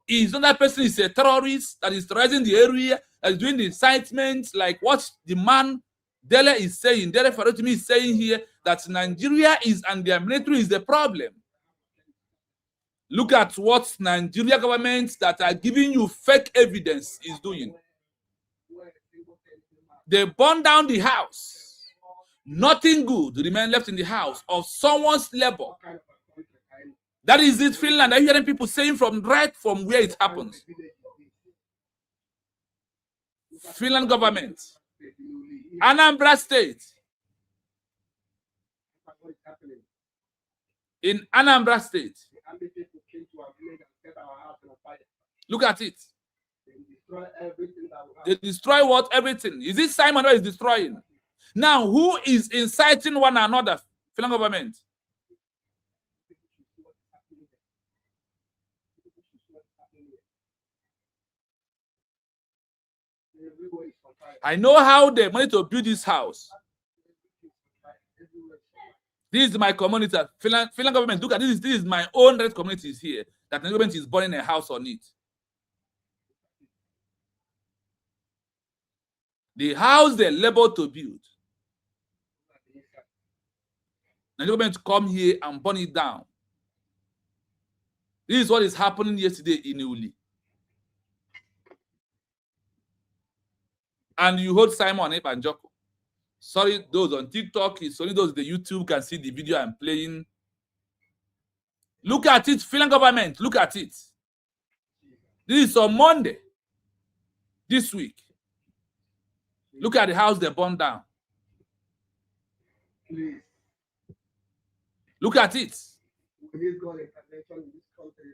is not that person is a terrorist that is terrorizing the area, that is doing the incitement, like what the man Dele is saying. Dele Farotimi is saying here that Nigeria is and their military is the problem. Look at what Nigeria governments that are giving you fake evidence is doing. They burn down the house. Nothing good remain left in the house of someone's labor. That is it, Finland. I'm hearing people saying from where it happens. Finland government. Anambra State. In Anambra State. Look at it. They destroy what? Everything. Is it Simon who is destroying? Now, who is inciting one another? Finland government. I know how they managed to build this house. This is my community. Finland government, look at this. This is my own red communities here. That the government is burning a house on it. The house they labor to build. The government come here and burn it down. This is what is happening yesterday in Uli. And you heard Simon and NJOKU. Sorry, those on TikTok, it's only those on the YouTube can see the video I'm playing. Look at it, Finland government, look at it. This is on Monday, this week. Look at the house they burned down. Please. Look at it. We need God intervention in this country.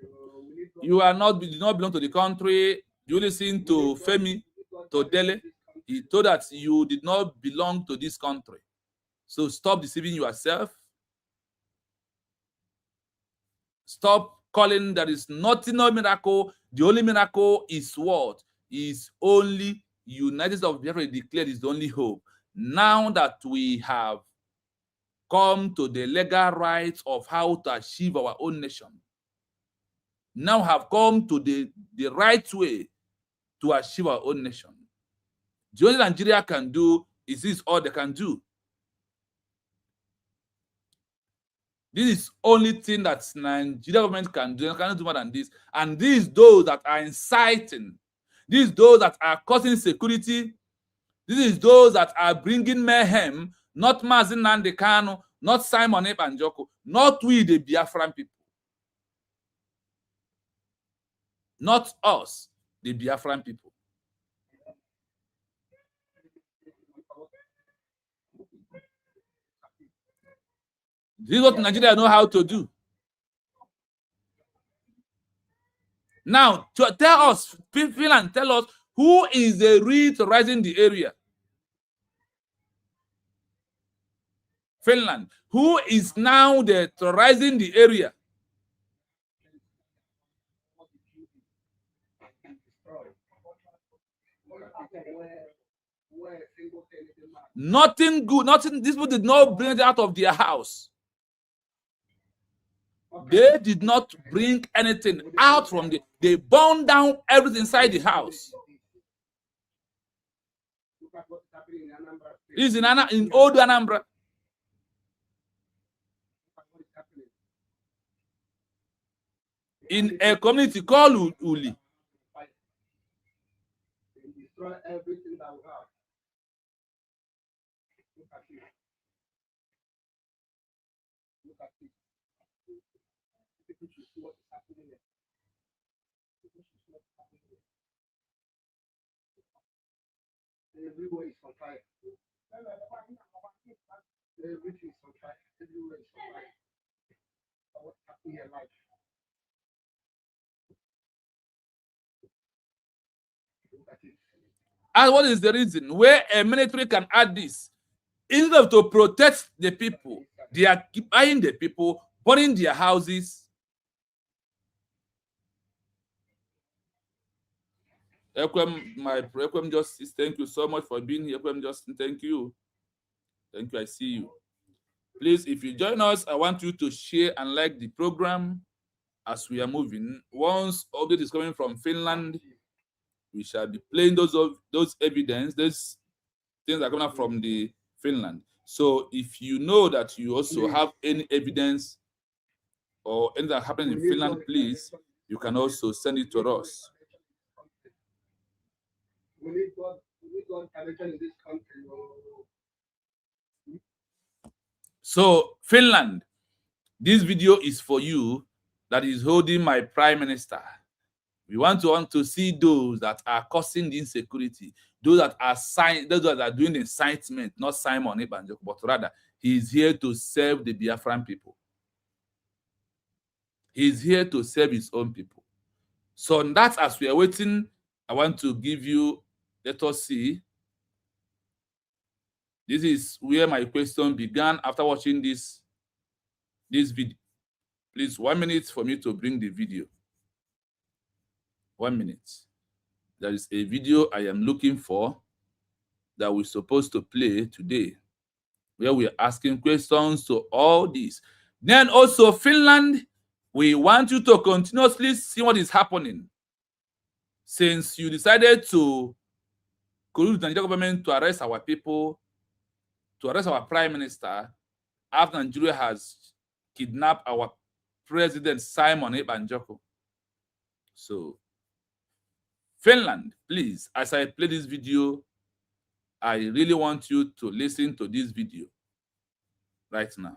We need God. You are not, do not belong to the country. You listen to Femi, to Dele. He told that you did not belong to this country. So stop deceiving yourself. Stop calling there is nothing, no miracle. The only miracle is what? Is only United States of Biafra declared is the only hope. Now that we have come to the legal rights of how to achieve our own nation, now have come to the right way to achieve our own nation. The only Nigeria can do is this all they can do. This is only thing that Nigeria government can do. They cannot do more than this. And these those that are inciting, these those that are causing security, this is those that are bringing mayhem, not Mazin Nnamdi Kanu, not Simon Ekpa NJOKU, not we the Biafran people. Not us, the Biafran people. This is what Nigeria know how to do. Now, to tell us, Finland, tell us who is the real terrorizing the area. Finland, who is now the terrorizing the area? Nothing good, nothing. These people did not bring it out of their house. They did not bring anything out from the. They burned down everything inside the house. This is in old Anambra. In a community called Uli. Destroy everything that we have. Look at it. Look at it. People should see what is happening there. People should see what is happening there. Everywhere is on fire. Everything is on fire. Everywhere is on fire. What's happening in life? Look at it. And what is the reason? Where a military can add this? Instead of to protect the people, they are buying the people, burning their houses. Ekwem, my Ekwem Justice, thank you so much for being here. Ekwem Justice, thank you. Thank you, I see you. Please, if you join us, I want you to share and like the program as we are moving. Once update is coming from Finland, we shall be playing those evidence, those things that are coming up from the Finland. So if you know that you also have any evidence or anything that happened in Finland, please, you can also send it to us. We need God intervention in this country. So Finland, this video is for you that is holding my prime minister. We want to see those that are causing the insecurity, those that are doing the incitement, not Simon Ekpa NJOKU, but rather he is here to serve the Biafran people. He is here to serve his own people. So that's as we are waiting, I want to give you, let us see. This is where my question began after watching this video. Please, 1 minute for me to bring the video. 1 minute. There is a video I am looking for that we're supposed to play today, where we are asking questions to all this. Then also Finland, we want you to continuously see what is happening. Since you decided to collude with the Nigerian government to arrest our people, to arrest our prime minister, after Nigeria has kidnapped our president Simon Ekpa NJOKU. So, Finland, please, as I play this video, I really want you to listen to this video right now.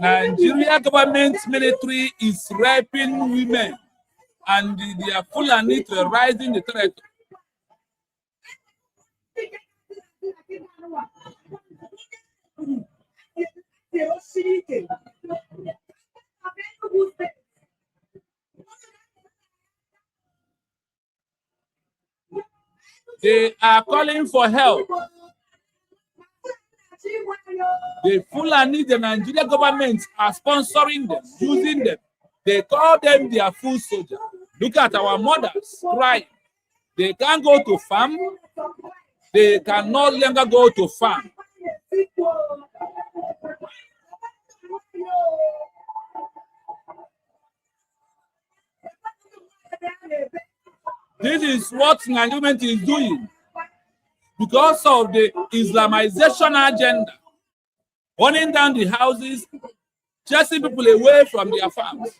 Nigeria government military is raping women, and they are Fulani terrorizing the territory. They are calling for help. The Fulani, the Nigerian government are sponsoring them, using them. They call them their food soldiers. Look at our mothers crying. They can't go to farm. They can no longer go to farm. This is what Nigerian government is doing because of the Islamization agenda, burning down the houses, chasing people away from their farms.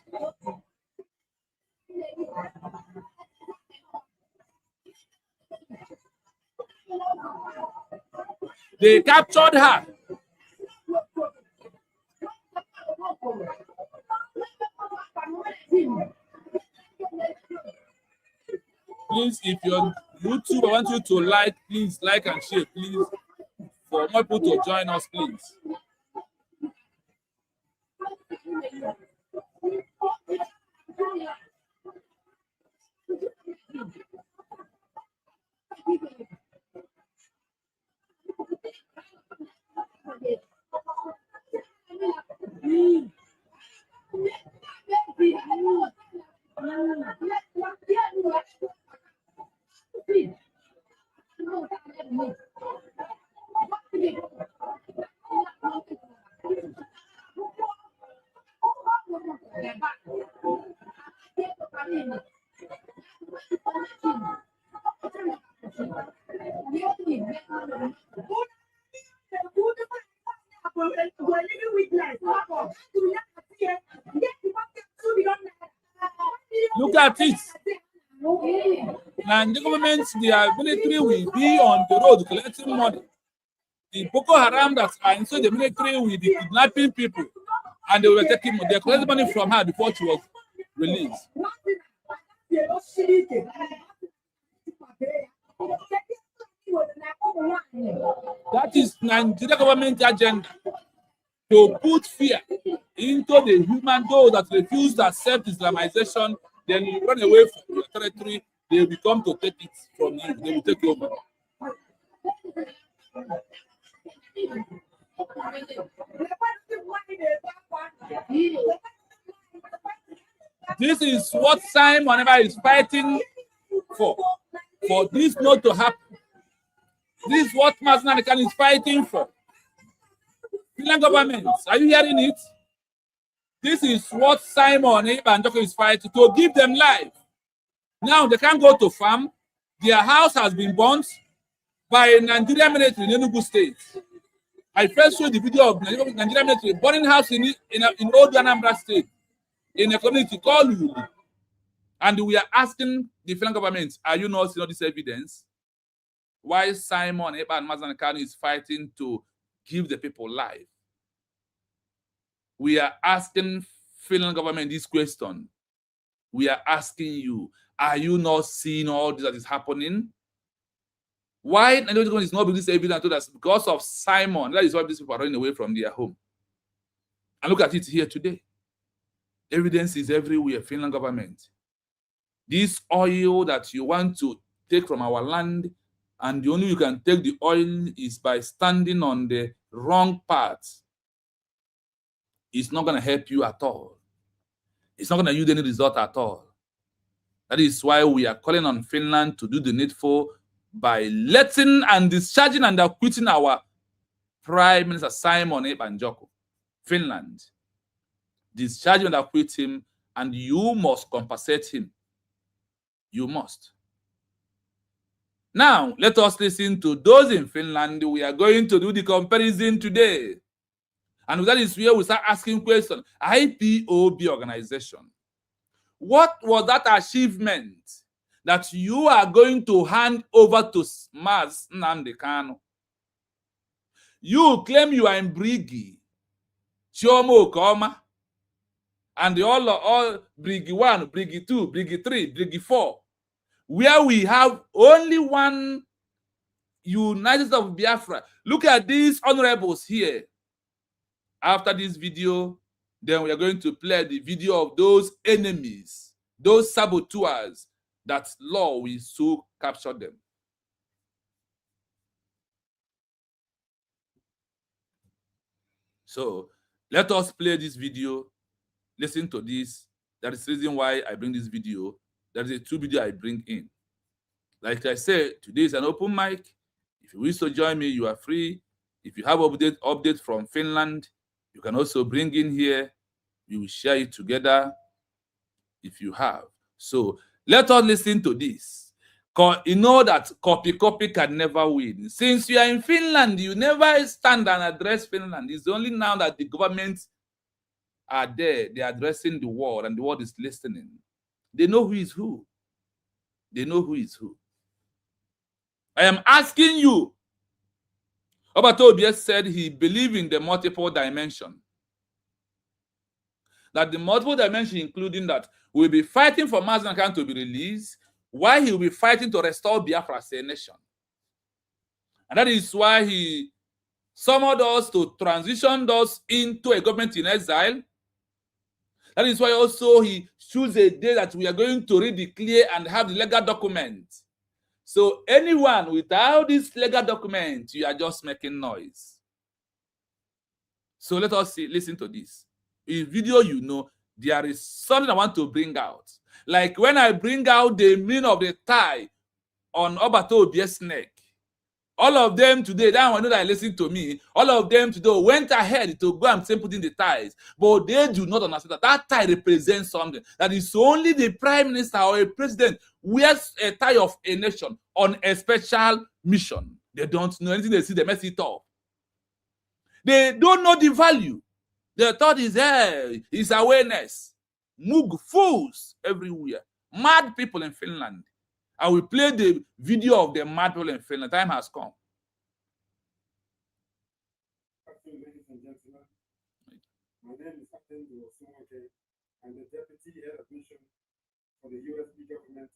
They captured her. Please, if you're on YouTube, I want you to like, please, like and share, please, for more people to join us, please. Look at it. And the government, their military will be on the road collecting money. The Boko Haram that are inside the military will be kidnapping people, and they were taking they collected money from her before she was released. That is Nigeria government agenda to put fear into the human those that refuse to accept Islamization. Then you run away from your territory, they will come to take it from you. They will take over. This is what Simon Ever is fighting for this not to happen. This is what Masnanikan is fighting for. Finland government, are you hearing it? This is what Simon Ever and NJOKU is fighting to give them life. Now they can't go to farm. Their house has been burnt by a Nigerian military in Enugu State. I first showed the video of Nigerian military burning house in Old Anambra State in a community called Uli. And we are asking the Finland government, are you not seeing this evidence? Why Simon Ever and Mazanakano is fighting to give the people life? We are asking Finland government this question. We are asking you, are you not seeing all this that is happening? Why Nigerian government is not bringing this evidence to us? Because of Simon. That is why these people are running away from their home. And look at it here today. Evidence is everywhere, Finland government. This oil that you want to take from our land, and the only way you can take the oil is by standing on the wrong path. It's not going to help you at all. It's not going to yield any result at all. That is why we are calling on Finland to do the needful by letting and discharging and acquitting our Prime Minister Simon Eber NJOKU. Finland. Discharge and acquit him, and you must compensate him. You must. Now, let us listen to those in Finland. We are going to do the comparison today. And that is where we start asking questions. Ipob organization. What was that achievement that you are going to hand over to Maz Nnamdi Kanu. You claim you are in Brgie, Chioma Okeoma, and all Brgie 1, Brgie 2, Brgie 3, Brgie 4, where we have only one United States of Biafra. Look at these honorables here. After this video, then we are going to play the video of those enemies, those saboteurs that law will so capture them. So let us play this video. Listen to this. That is the reason why I bring this video. That is a 2 video I bring in. Like I said, today is an open mic. If you wish to join me, you are free. If you have update from Finland, you can also bring in here. We will share it together if you have. So let us listen to this. You know that copy can never win. Since you are in Finland, you never stand and address Finland. It's only now that the government are there, they are addressing the world, and the world is listening. They know who is who. They know who is who. I am asking you. Obatobie said he believed in the multiple dimension. That the multiple dimension, including that we'll be fighting for Mazi Nnamdi Kanu to be released, while he will be fighting to restore Biafra as a nation. And that is why he summoned us to transition us into a government in exile. That is why also he chose a day that we are going to redeclare and have the legal document. So anyone without this legal document, you are just making noise. So let us listen to this. In video, you know, there is something I want to bring out. Like when I bring out the meaning of the tie on Obatobie's neck, all of them today, that one know that listen to me, all of them today went ahead to go and put in the ties, but they do not understand that tie represents something. That is only the prime minister or a president wears a tie of a nation on a special mission. They don't know anything, they see, they mess it up. They don't know the value. Their thought is, hey, it's awareness. Moog fools everywhere. Mad people in Finland. I will play the video of the mad people in Finland. Time has come. Ladies and gentlemen, my name is Chioma Okeoma Brgie. I'm the Deputy Head of Mission for the USB government.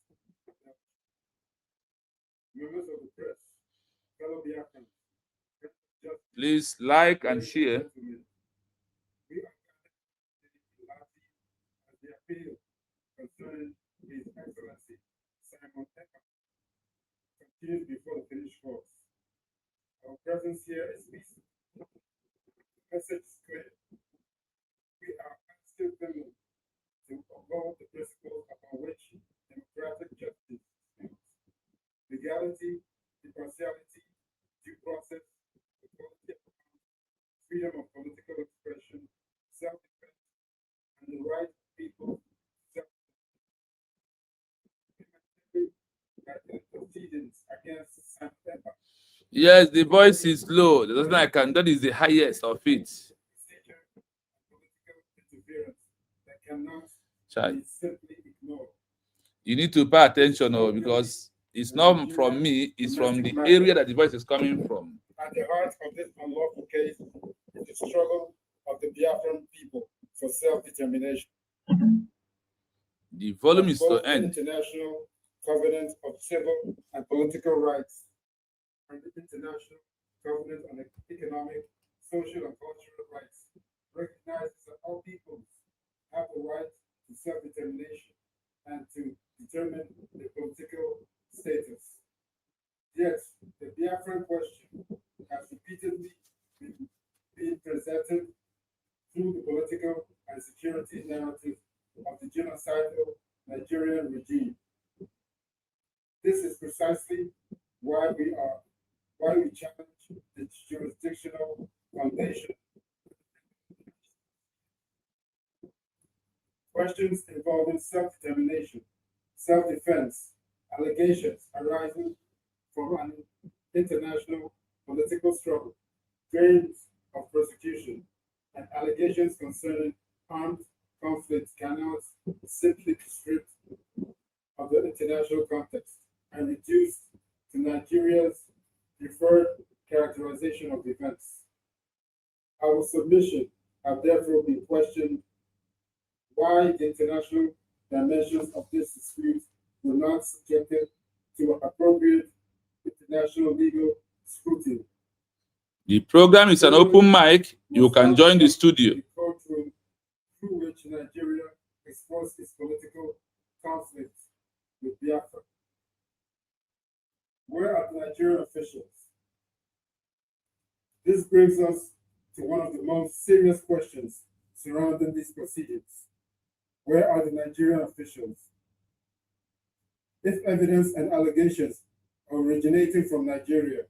Members of the press, fellow Biafrans, please like and share. We are as the appeal concerning His Excellency Simon Ekpa continues before the finished course. Our presence here is peaceful. The message is clear. We are still determined to uphold the principles upon which democratic justice stands. Legality, impartiality, due process, equality of account, freedom of political expression, self-defense, and the right of people to proceedings against Simon Ekpa. Yes, the voice is low. That is the highest of it. Procedure and political interference that cannot Child, be simply ignored. you need to pay attention, because it's not from me, it's from the area that the voice is coming from. At the heart of this unlawful case is the struggle of the Biafran people for self-determination. The volume is to Both the end. International Covenant of Civil and Political Rights and the International Covenant on Economic, Social, and Cultural Rights recognizes that all peoples have the right to self-determination and to determine their political status. Yet, the Biafran question has repeatedly been presented through the political and security narrative of the genocidal Nigerian regime. This is precisely why we challenge the jurisdictional foundation. Questions involving self-determination, self-defense, allegations arising from an international political struggle, claims of persecution, and allegations concerning armed conflicts cannot simply be stripped of the international context and reduced to Nigeria's preferred characterization of events. Our submission have therefore been questioned why the international dimensions of this dispute were not subjected to appropriate international legal scrutiny. The program is an open mic. You can join the studio. The courtroom through which Nigeria exposed its political conflict with Biafra. Where are the Nigerian officials? This brings us to one of the most serious questions surrounding these proceedings. Where are the Nigerian officials? If evidence and allegations originating from Nigeria,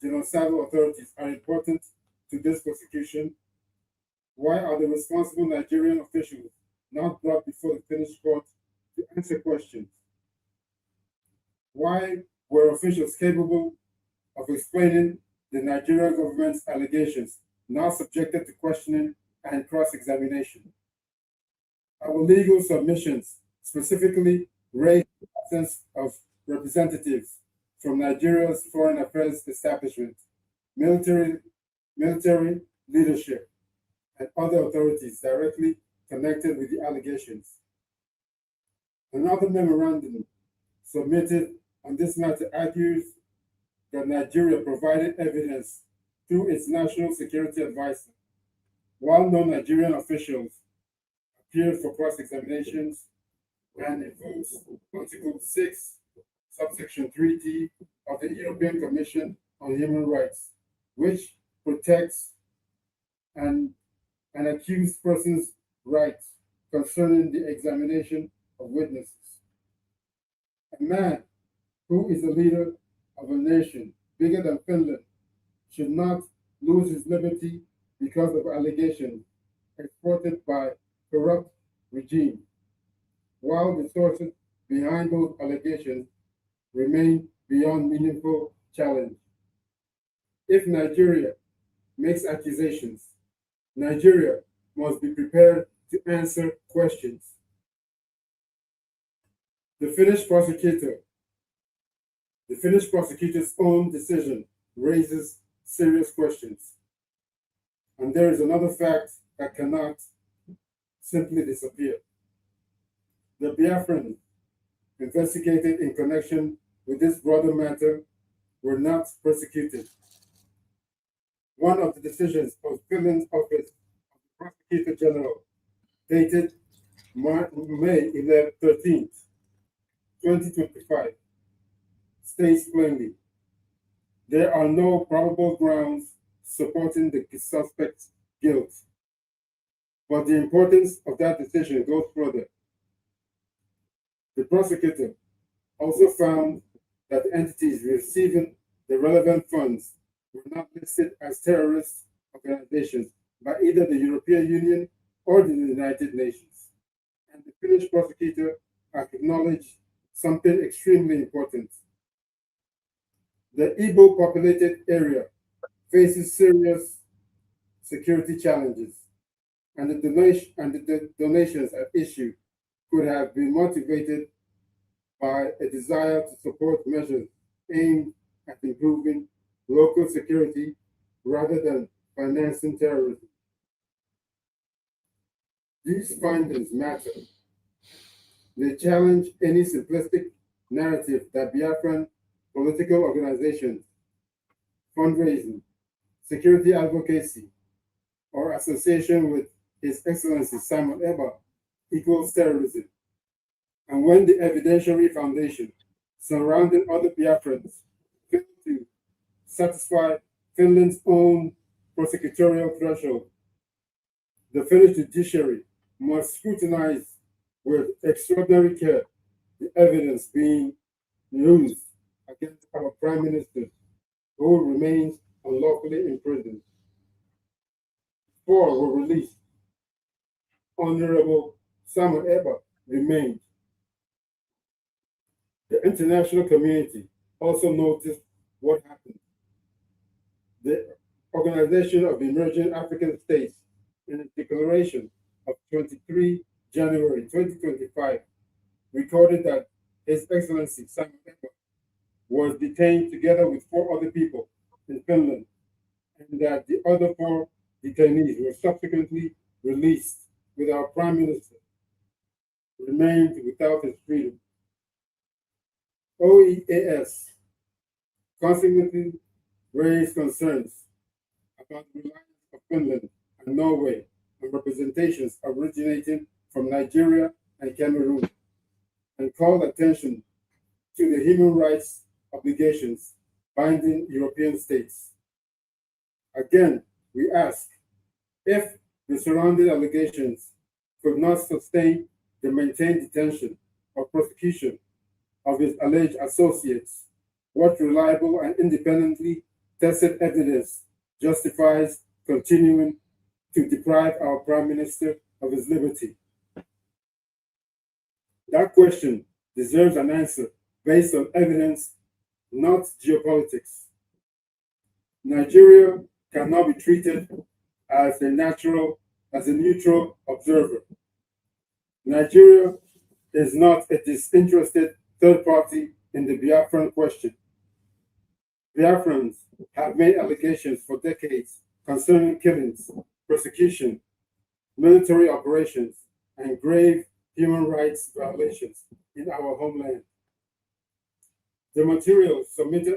genocidal authorities are important to this prosecution, why are the responsible Nigerian officials not brought before the Finnish court to answer questions? Why were officials capable of explaining the Nigerian government's allegations not subjected to questioning and cross-examination? Our legal submissions specifically raise the absence of representatives from Nigeria's foreign affairs establishment, military leadership, and other authorities directly connected with the allegations. Another memorandum submitted on this matter argues that Nigeria provided evidence through its national security advisor, while non-Nigerian officials appeared for cross-examinations and invokes Article 6, subsection 3D of the European Commission on Human Rights, which protects an accused person's rights concerning the examination of witnesses. A man who is a leader of a nation bigger than Finland should not lose his liberty because of allegations exported by corrupt regime, while the sources behind those allegations remain beyond meaningful challenge. If Nigeria makes accusations, Nigeria must be prepared to answer questions. The Finnish prosecutor's own decision raises serious questions. And there is another fact that cannot simply disappear. The Biafrans investigated in connection with this broader matter were not persecuted. One of the decisions of Finland's office of the Prosecutor General, dated May 13th, 2025, states plainly, there are no probable grounds supporting the suspect's guilt. But the importance of that decision goes further. The prosecutor also found that entities receiving the relevant funds were not listed as terrorist organizations by either the European Union or the United Nations. And the Finnish prosecutor acknowledged something extremely important. The Ipob populated area faces serious security challenges, and the donations at issue could have been motivated by a desire to support measures aimed at improving local security rather than financing terrorism. These findings matter. They challenge any simplistic narrative that Biafran political organizations, fundraising, security advocacy, or association with His Excellency Simon Ekpa equals terrorism. And when the evidentiary foundation surrounding other Biafrans fail to satisfy Finland's own prosecutorial threshold, the Finnish judiciary must scrutinize with extraordinary care the evidence being used against our Prime Minister, who remains unlawfully imprisoned. 4 were released. Honorable Simon Ekpa remained. The international community also noticed what happened. The Organization of Emerging African States, in its declaration of 23 January 2025, recorded that His Excellency Simon Ekpa was detained together with 4 other people in Finland, and that the other 4 detainees were subsequently released, with our Prime Minister remained without his freedom. OEAS consequently raised concerns about the reliance of Finland and Norway on representations originating from Nigeria and Cameroon, and called attention to the human rights obligations binding European states. Again, we ask if the surrounding allegations could not sustain the maintained detention or prosecution of his alleged associates, what reliable and independently tested evidence justifies continuing to deprive our Prime Minister of his liberty? That question deserves an answer based on evidence, not geopolitics. Nigeria cannot be treated as a neutral observer. Nigeria is not a disinterested third party in the Biafran question. Biafrans have made allegations for decades concerning killings, persecution, military operations, and grave human rights violations in our homeland. The materials submitted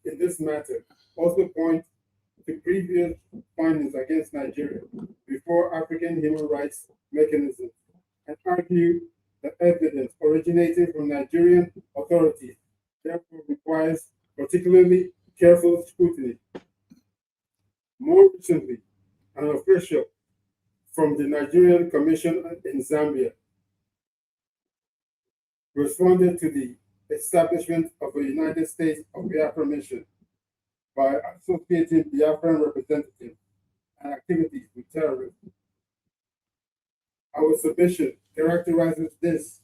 in this matter also point to previous findings against Nigeria before African human rights mechanisms, and argue that evidence originating from Nigerian authorities therefore requires particularly careful scrutiny. More recently, an official from the Nigerian Commission in Zambia responded to the establishment of a United States of Biafra mission by associating Biafran representatives and activities with terrorism. Our submission characterizes this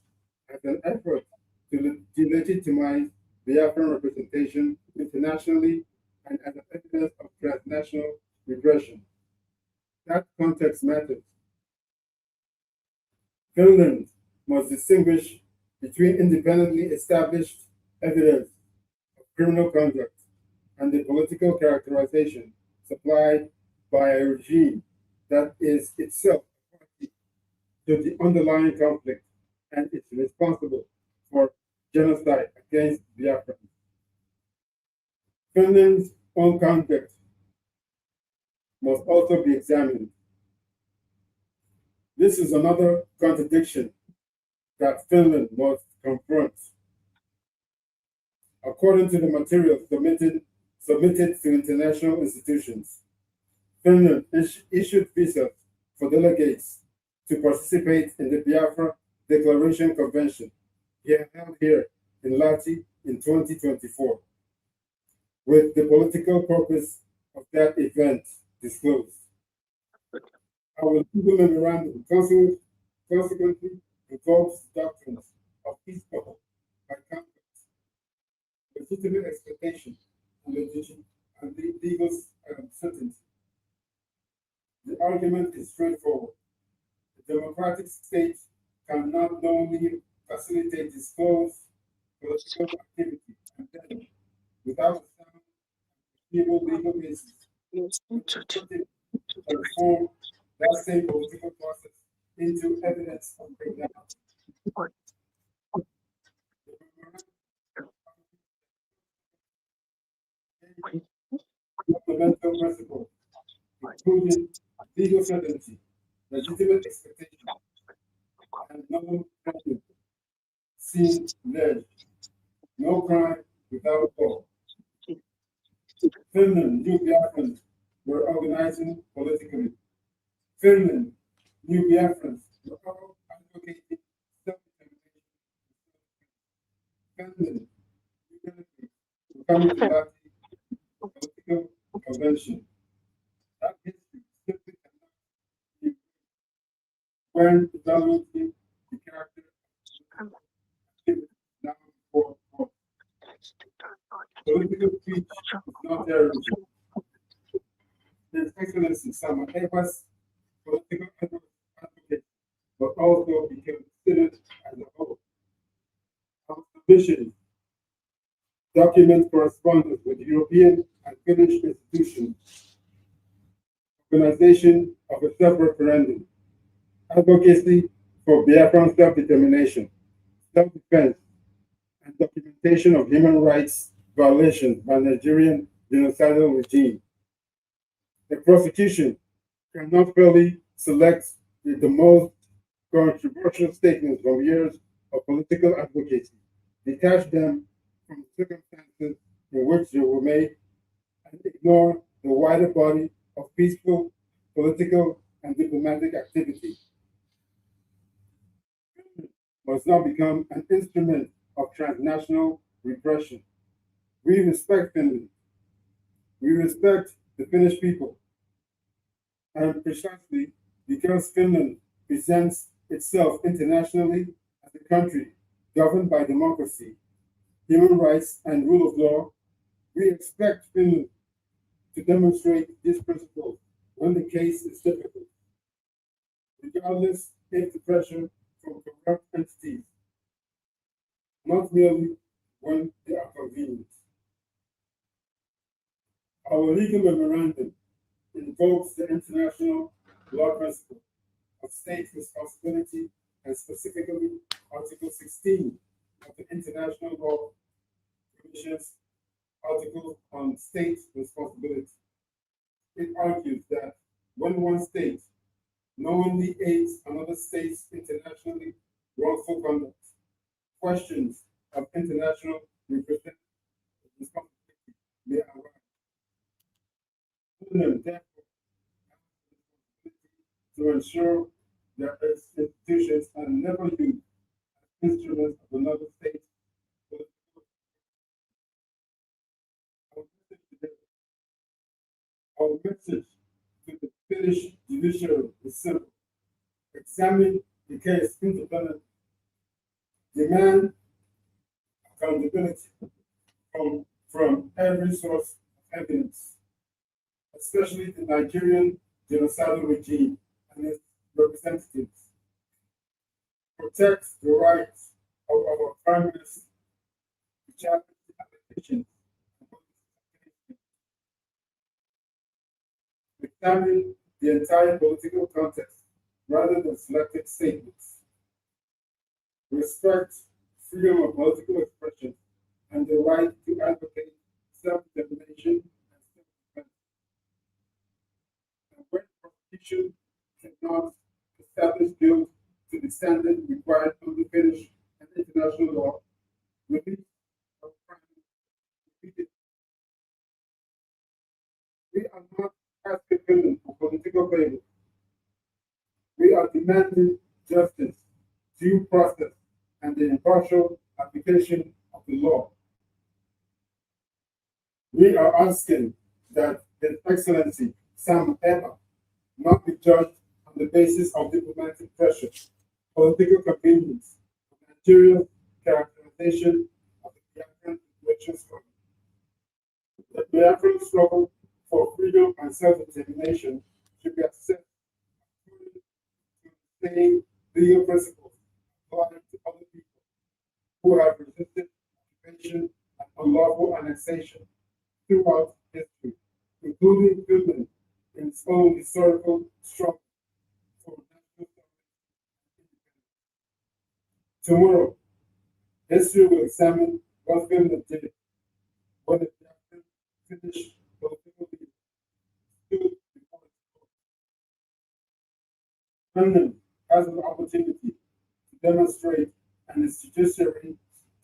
as an effort to delegitimize Biafran representation internationally and as an evidence of transnational regression. That context matters. Finland must distinguish between independently established evidence of criminal conduct and the political characterization supplied by a regime that is itself party to the underlying conflict and is responsible for genocide against Biafrans. Finland's own conduct must also be examined. This is another contradiction that Finland must confront. According to the materials submitted to international institutions, Finland issued visas for delegates to participate in the Biafra Declaration Convention held here in Lahti in 2024, with the political purpose of that event disclosed. Our legal memorandum consequently invokes doctrines of Ipob by contrast, legitimate expectation, and legal certainty. The argument is straightforward. The democratic state cannot knowingly facilitate disclosed political activity and then, without a sound legal basis, transform that same political process into evidence of criminality. Fundamental principles, including legal certainty, legitimate expectation, and no punishment, seem led. No crime without law. Finland knew Biafrans were organizing politically. Finland knew Biafrans were all advocating self-determination. Finland were coming to that political convention. That history simply cannot be when evaluating the character of now before court. Political speech is not terrorism. His Excellency Simon Ekpa's political advocate, but also be considered as a whole. Our submissions, document correspondence with European and Finnish institutions, organization of a self-referendum, advocacy for Biafran self-determination, self-defense, and documentation of human rights violations by Nigerian genocidal regime. The prosecution cannot fairly select the most controversial statements from years of political advocacy, detach them from the circumstances in which they were made, and ignore the wider body of peaceful, political, and diplomatic activity. Must now become an instrument of transnational repression. We respect Finland. We respect the Finnish people. And precisely because Finland presents itself internationally as a country governed by democracy, human rights, and rule of law, we expect Finland to demonstrate these principles when the case is difficult, regardless if the pressure from corrupt entities, not merely when they are convenient. Our legal memorandum invokes the international law principle of state responsibility and specifically Article 16 of the International Law Commission's article on state responsibility. It argues that when one state knowingly aids another state's internationally wrongful conduct, questions of international responsibility may arise. Finland therefore has to ensure that its institutions are never used as instruments of another state's political. Our message to the Finnish judiciary is simple. Examine the case independently. Demand accountability from every source of evidence, especially the Nigerian genocidal regime and its representatives. Protect the rights of our prime minister to challenge the allegations. Examine the entire political context rather than selected statements. Respect freedom of political expression and the right to advocate self-determination and self-defense. And when prosecution cannot establish guilt to the standard required under Finnish and international law, release of crimes repeated. We are not asking Finland for political favor. We are demanding justice, due process, and the impartial application of the law. We are asking that His Excellency Sam Eba not be judged on the basis of diplomatic pressure, political convenience, Nigeria's characterization of the Biafran liberation struggle. The Biafran struggle for freedom and self-determination should be assessed according to the same legal principles applied to other people who have resisted occupation and unlawful annexation throughout history, including Finland in its own historical struggle for national independence. Tomorrow, history will examine what Finland did when it finished political leaders stood before its court. Finland has an opportunity to demonstrate and its judiciary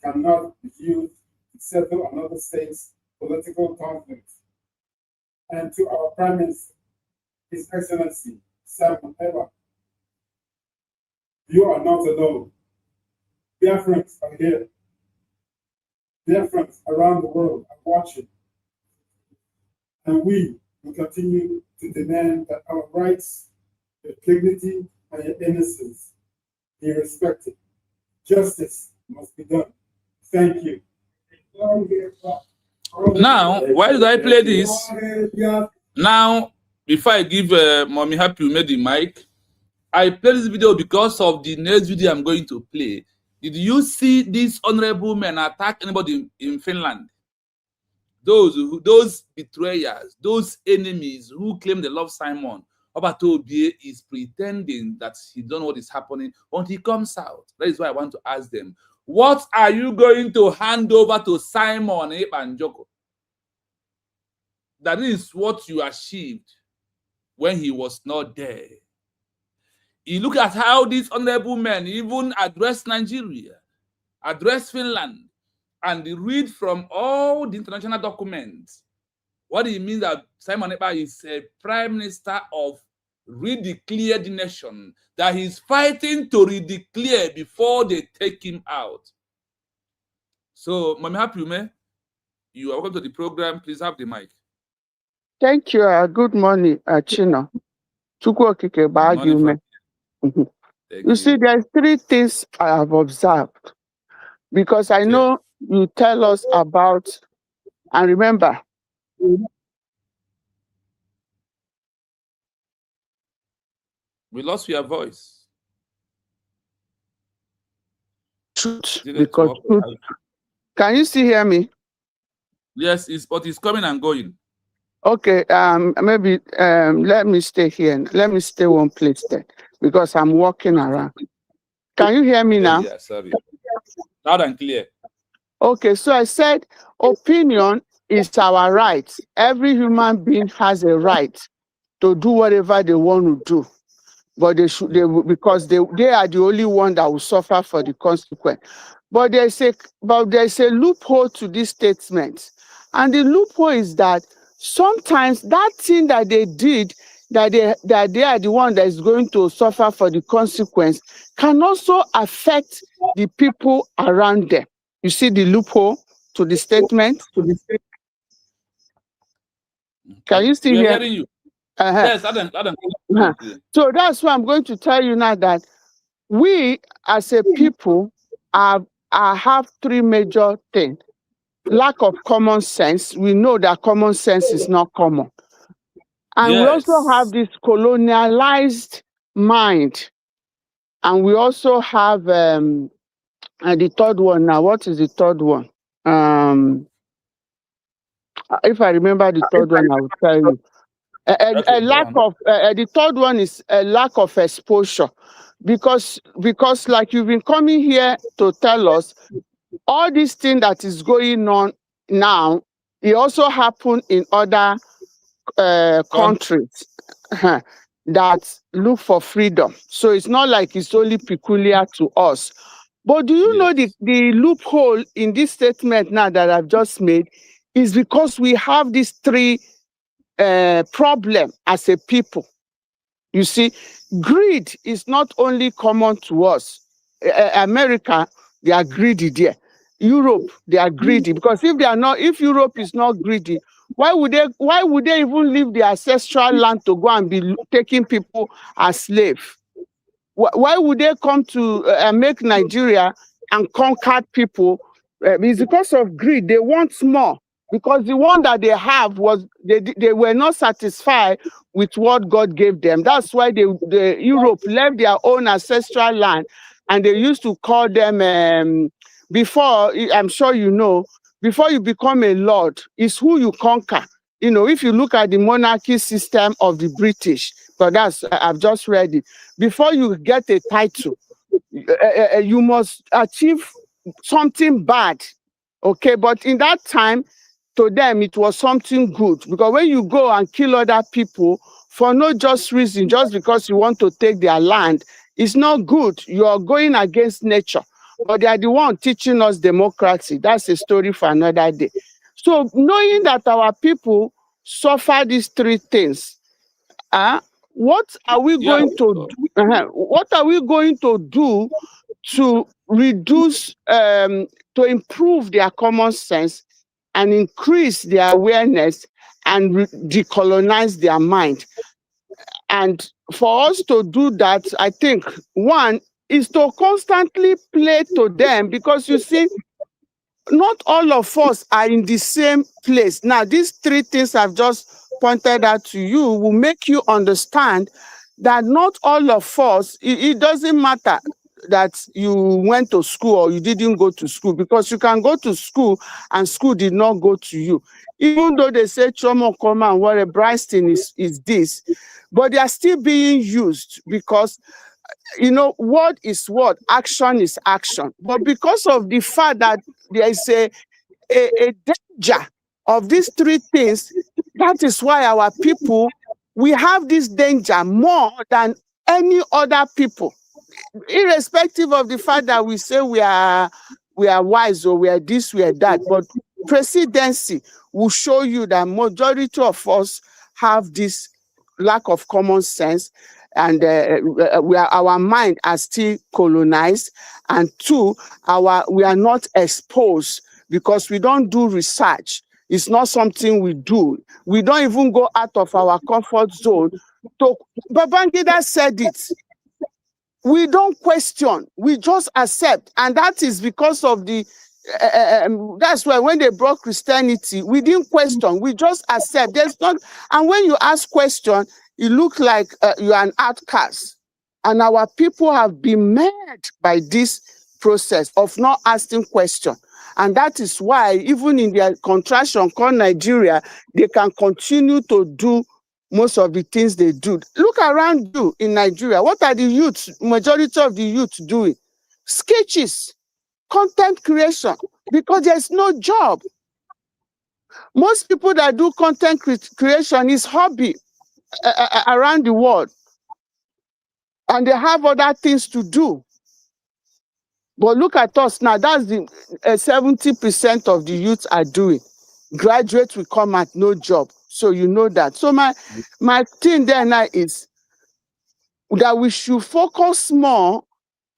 cannot be used to settle another state's political conflicts. And to our Prime Minister, His Excellency Sam Eba, you are not alone. Biafrans are here. Biafrans around the world are watching. And we will continue to demand that our rights, your dignity, and your innocence be respected. Justice must be done. Thank you. Now, why did I play this? Now, before I give Mommy Happy made the mic, I play this video because of the next video I'm going to play. Did you see these honorable men attack anybody in Finland? Those betrayers, those enemies who claim they love Simon. Obatobie is pretending that he don't know what is happening until he comes out. That is why I want to ask them, what are you going to hand over to Simon NJOKU? That is what you achieved when he was not there. You look at how these honorable men even address Nigeria, address Finland, and they read from all the international documents. What it means that Simon Ekpa is a prime minister of redeclared nation, that he's fighting to redeclare before they take him out. So, Mami Hapume, you are welcome to the program. Please have the mic. Thank you. Good morning, Chino. You see, there's three things I have observed, because I know you tell us about, and remember, we lost your voice. Truth, because truth. Can you still hear me? Yes, but it's coming and going. Okay, maybe let me stay here. Let me stay one place then, because I'm walking around. Can you hear me now? Yeah, sorry. Loud and clear. Okay, so I said opinion is our right. Every human being has a right to do whatever they want to do, but because they are the only one that will suffer for the consequence. But there's a loophole to this statement, and the loophole is that sometimes that thing that they did, that they are the one that is going to suffer for the consequence, can also affect the people around them. You see the loophole to the statement? Can you still hear? Hearing you. Yes, Adam. So that's why I'm going to tell you now that we as a people have three major things. Lack of common sense. We know that common sense is not common. And we also have this colonialized mind. And we also have the third one now. What is the third one? If I remember the third one, I will tell you. The third one is a lack of exposure. Because like you've been coming here to tell us, all this thing that is going on now, it also happened in other countries that look for freedom. So it's not like it's only peculiar to us. But do you know the loophole in this statement now that I've just made is because we have these three problems as a people. You see, greed is not only common to us. America, they are greedy there. Europe, they are greedy, because if Europe is not greedy, why would they even leave their ancestral land to go and be taking people as slaves? Why would they come to make Nigeria and conquer people? It's because of greed. They want more, because the one that they have was they were not satisfied with what God gave them. That's why Europe left their own ancestral land, and they used to call them before. I'm sure you know, before you become a lord, is who you conquer. You know, if you look at the monarchy system of the British, but I've just read it. Before you get a title, you must achieve something bad. Okay, but in that time, to them, it was something good, because when you go and kill other people for no just reason, just because you want to take their land, it's not good. You are going against nature. But they are the one teaching us democracy. That's a story for another day. So knowing that our people suffer these three things, what are we going to do? What are we going to do to reduce, to improve their common sense and increase their awareness and decolonize their mind? And for us to do that, I think one is to constantly play to them, because you see, not all of us are in the same place. Now, these three things I've just pointed out to you will make you understand that not all of us, it doesn't matter. that you went to school or you didn't go to school, because you can go to school and school did not go to you. Even though they say Chioma Okeoma and what Bryston is this, but they are still being used because, you know, word is word, action is action. But because of the fact that there is a danger of these three things, that is why our people, we have this danger more than any other people, irrespective of the fact that we say we are wise or we are this, we are that. But presidency will show you that majority of us have this lack of common sense, and our mind are still colonized, and two, we are not exposed because we don't do research. It's not something we do. We don't even go out of our comfort zone. Babangida said it. We don't question, we just accept. And that is because of the, that's why when they brought Christianity, we didn't question, we just accept. There's not, and when you ask question, it looks like you are an outcast. And our people have been made by this process of not asking question. And that is why even in their contraction called Nigeria, they can continue to do most of the things they do. Look around you in Nigeria. What are the youth, majority of the youth doing? Sketches, content creation, because there's no job. Most people that do content creation is hobby around the world. And they have other things to do. But look at us now, that's the 70% of the youth are doing. Graduates will come at no job. So you know that. So my thing there now is that we should focus more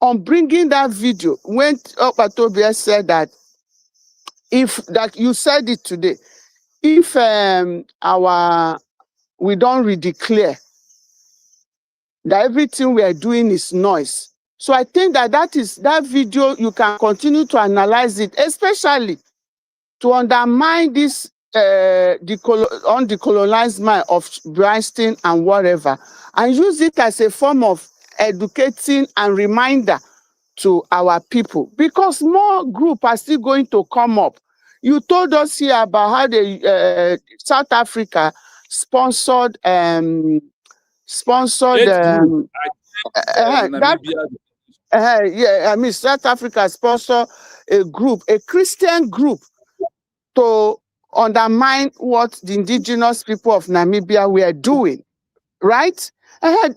on bringing that video. When Opatobia said that, if that you said it today, if we don't redeclare, that everything we are doing is noise. So I think that video, you can continue to analyze it, especially to undermine this undecolonized mind of Bryston and whatever, and use it as a form of educating and reminder to our people, because more groups are still going to come up. You told us here about how the South Africa sponsored yeah, I mean, South Africa sponsored a group, a Christian group, to undermine what the indigenous people of Namibia were doing, right?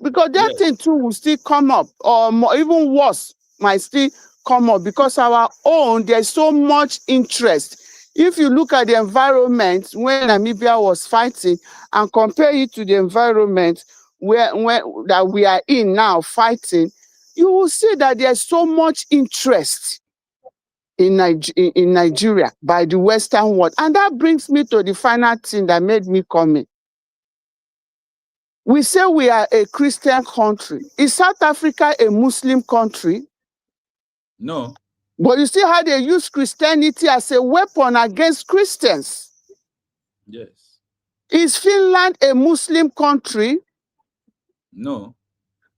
Because that thing too will still come up, or more, even worse, might still come up, because our own, there's so much interest. If you look at the environment when Namibia was fighting and compare it to the environment that we are in now fighting, you will see that there's so much interest in Nigeria by the Western world. And that brings me to the final thing that made me come in. We say we are a Christian country. Is South Africa a Muslim country? No. But you see how they use Christianity as a weapon against Christians. Yes. Is Finland a Muslim country? No.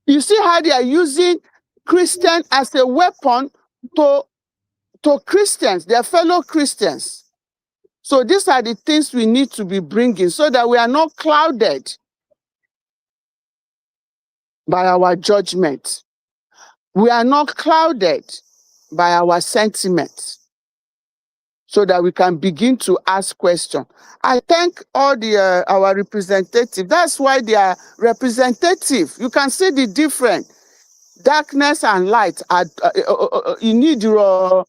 You see how they are using Christian as a weapon to Christians, their fellow Christians. So these are the things we need to be bringing so that we are not clouded by our judgment. We are not clouded by our sentiments, so that we can begin to ask questions. I thank all our representatives. That's why they are representative. You can see the difference. Darkness and light. You need your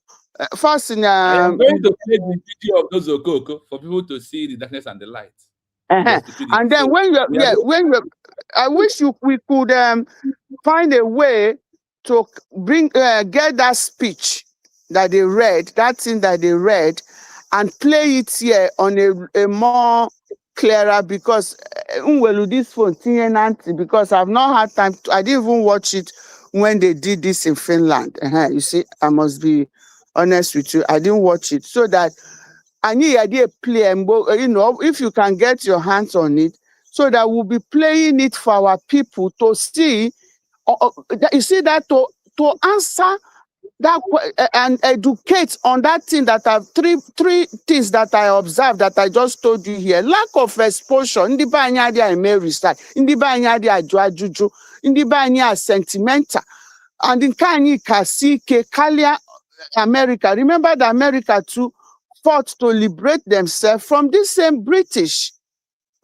first in. I am going to play the video of those Okoko for people to see the darkness and the light. And then I wish we could find a way to bring get that speech that they read, that thing that they read, and play it here on a more clearer, because this phone because I've not had time I didn't even watch it when they did this in Finland. You see, I must be honest with you, I didn't watch it, so that I need idea play, you know, if you can get your hands on it, so that we'll be playing it for our people to see. You see that to to answer that and educate on that thing that I've three things that I observed that I just told you here. Lack of exposure. Ndị be anyị adịghị eme research. Ndị be anyị adịghị ajụ ajụjụ. Ndị be anyị are sentimental. And nke anyị ka si ike karịa America. Remember that America too fought to liberate themselves from this same British.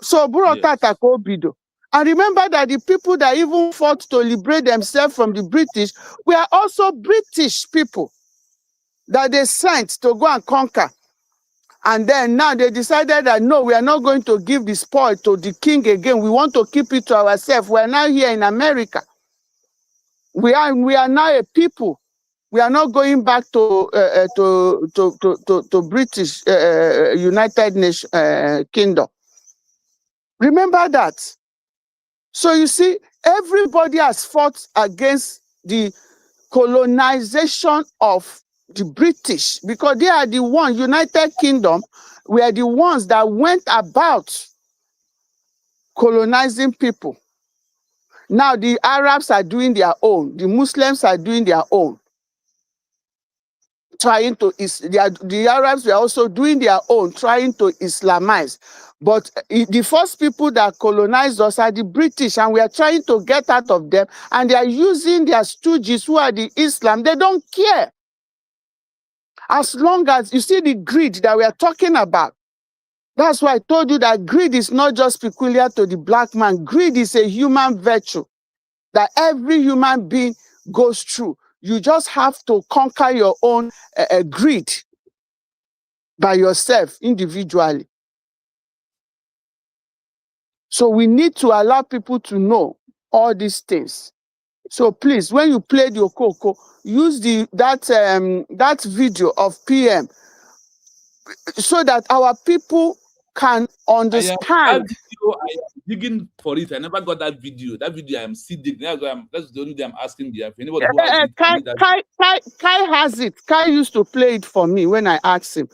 So Burotata Kobido. And remember that the people that even fought to liberate themselves from the British were also British people that they sent to go and conquer. And then now they decided that no, we are not going to give the spoil to the king again. We want to keep it to ourselves. We are now here in America. We are now a people. We are not going back to British United Nation Kingdom. Remember that. So you see, everybody has fought against the colonization of the British because they are the ones, United Kingdom, were the ones that went about colonizing people. Now the Arabs are doing their own, the Muslims are doing their own. Trying to, the Arabs were also doing their own, trying to Islamize. But the first people that colonized us are the British, and we are trying to get out of them. And they are using their stooges who are the Islam. They don't care. As long as you see the greed that we are talking about. That's why I told you that greed is not just peculiar to the black man. Greed is a human virtue that every human being goes through. You just have to conquer your own greed by yourself individually. So we need to allow people to know all these things. So please, when you play the Okoko, use that video of PM so that our people can understand. I am digging for it. I never got that video. That video I am still digging. That's the only thing I'm asking there. If anybody who has it, Kai has it. Kai used to play it for me when I asked him.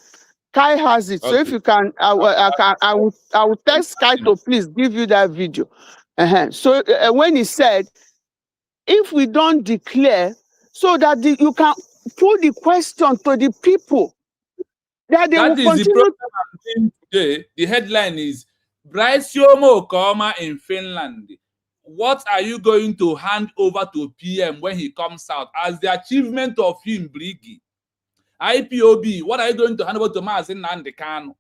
Kai has it. Okay. So if you can, I will text Kai to please give you that video. So when he said, if we don't declare, so that you can put the question to the people, that they will continue. The program I'm doing today. The headline is Chioma Okeoma in Finland. What are you going to hand over to PM when he comes out as the achievement of him, Brgie? IPOB, what are you going to hand over to Mazen Nandekano?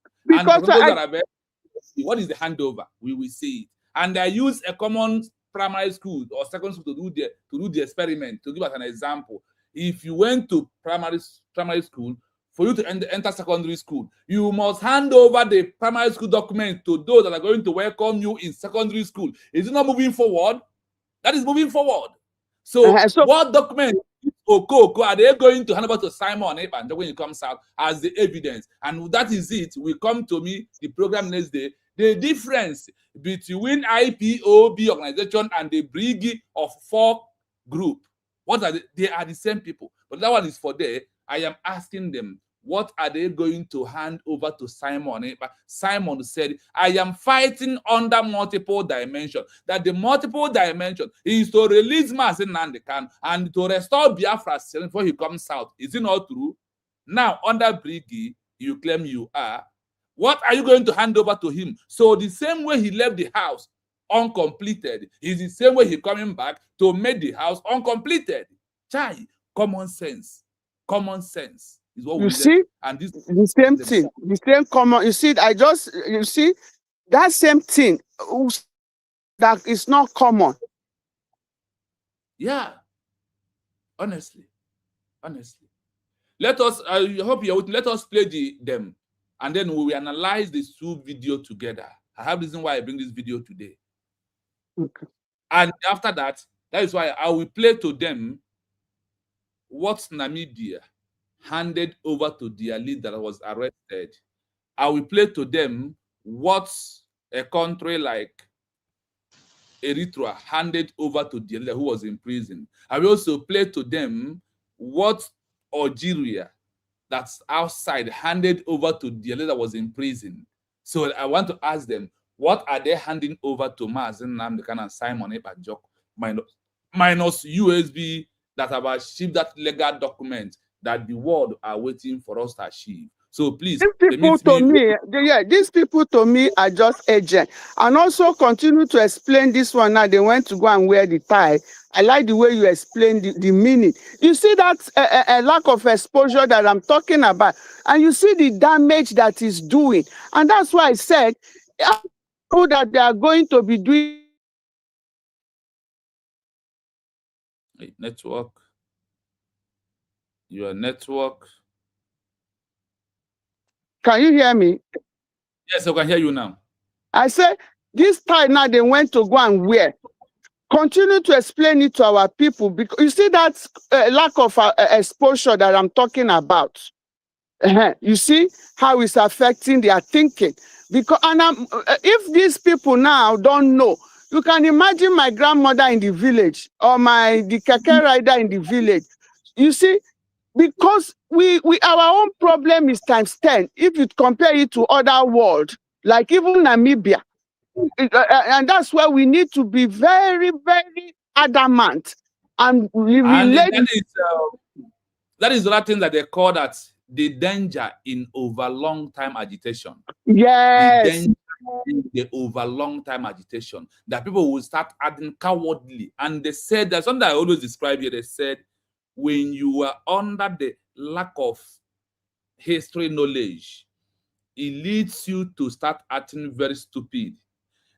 What is the handover? We will see it. And I use a common primary school or secondary school to do the experiment, to give us an example. If you went to primary school, for you to enter secondary school, you must hand over the primary school document to those that are going to welcome you in secondary school. Is it not moving forward? That is moving forward. So what document Okoko are they going to hand over to Simon Ekpa when he comes out as the evidence? And that is it. We come to me, the program next day. The difference between IPOB organization and the Brgie of 4 group. What are they are the same people. But that one is for there. I am asking them, what are they going to hand over to Simon Ekpa? Simon said, I am fighting under multiple dimensions. That the multiple dimension is to release Mazen Nandekan and to restore Biafra before he comes out. Is it not true? Now, under Brgie, you claim you are. What are you going to hand over to him? So the same way he left the house uncompleted is the same way he's coming back to make the house uncompleted. Chai, common sense. Common sense is what we see. And this the same thing, the same common. You see, you see that same thing that is not common. Yeah, honestly. Let us. I hope you let us play them, and then we will analyze these 2 videos together. I have reason why I bring this video today. Okay. And after that is why I will play to them what Namibia handed over to their leader that was arrested. I will play to them what a country like Eritrea handed over to the leader who was in prison. I will also play to them what Algeria, that's outside, handed over to the leader that was in prison. So I want to ask them, what are they handing over to Mazen Namdekan and Simon Ekpa minus USB that have achieved that legal document that the world are waiting for us to achieve. So please, these people to me are just agents. And also continue to explain this one now. They went to go and wear the tie. I like the way you explain the meaning. You see that a lack of exposure that I'm talking about, and you see the damage that is doing. And that's why I said that they are going to be doing. Network. Your network. Can you hear me? Yes, I can hear you now. I said, this tie now they went to go and wear. Continue to explain it to our people, because you see that lack of exposure that I'm talking about. You see how it's affecting their thinking. Because if these people now don't know, you can imagine my grandmother in the village or the keke rider in the village. You see, because our own problem is times 10 if you compare it to other world, like even Namibia. And that's why we need to be very, very adamant and that is the thing that they call that the danger in over long time agitation. Yes. The danger in the over long time agitation, that people will start adding cowardly. And they said that something I always describe here. They said, when you are under the lack of history knowledge, it leads you to start acting very stupid.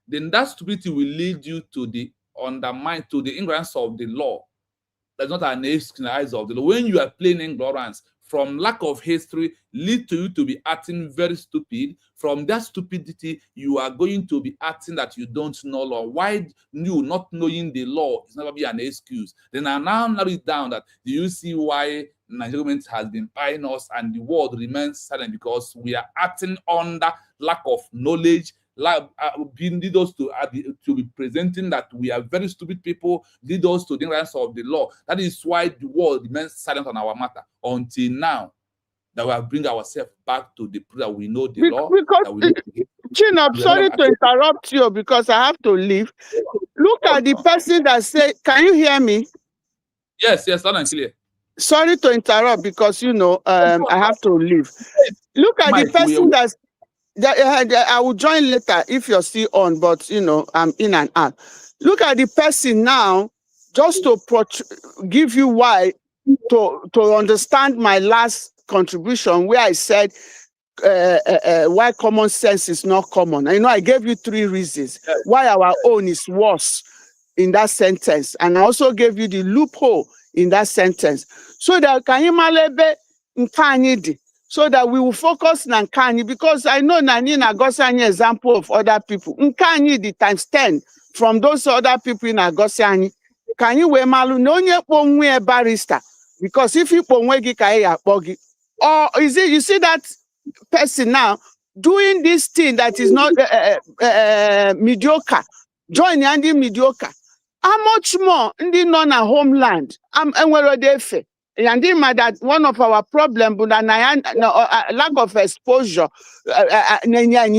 Then that stupidity will lead you to the ignorance of the law. That's not an excuse in the eyes of the law. When you are plain ignorance, from lack of history, lead to you to be acting very stupid. From that stupidity, you are going to be acting that you don't know law. Why you not knowing the law is never be an excuse. Then I now narrow it down that, do you see why Nigerian government has been buying us and the world remains silent? Because we are acting under lack of knowledge, lead us to be presenting that we are very stupid people, lead us to the ignorance of the law. That is why the world remains silent on our matter until now, that we have bring ourselves back to the proof that we know the law. Chin, I'm sorry to interrupt you because I have to leave. Look at the person that said, can you hear me? Yes, loud and clear. Sorry to interrupt because, I have to leave. Look at the person that I will join later if you're still on, but I'm in and out. Look at the person now, just to give you why, to understand my last contribution where I said why common sense is not common. I gave you 3 reasons why our own is worse in that sentence, and I also gave you the loophole in that sentence, so that so that we will focus on Nkani, because I know Nanina Agosani example of other people. Nkani the times 10 from those other people in Agosani. Can you wear malu no nye barrister? Because if you pongwegi kaya bogi, or is it you see that person now doing this thing that is not mediocre, join Andy mediocre. How much more in the homeland? And where are they fair? And that one of our problems, but lack of exposure. How many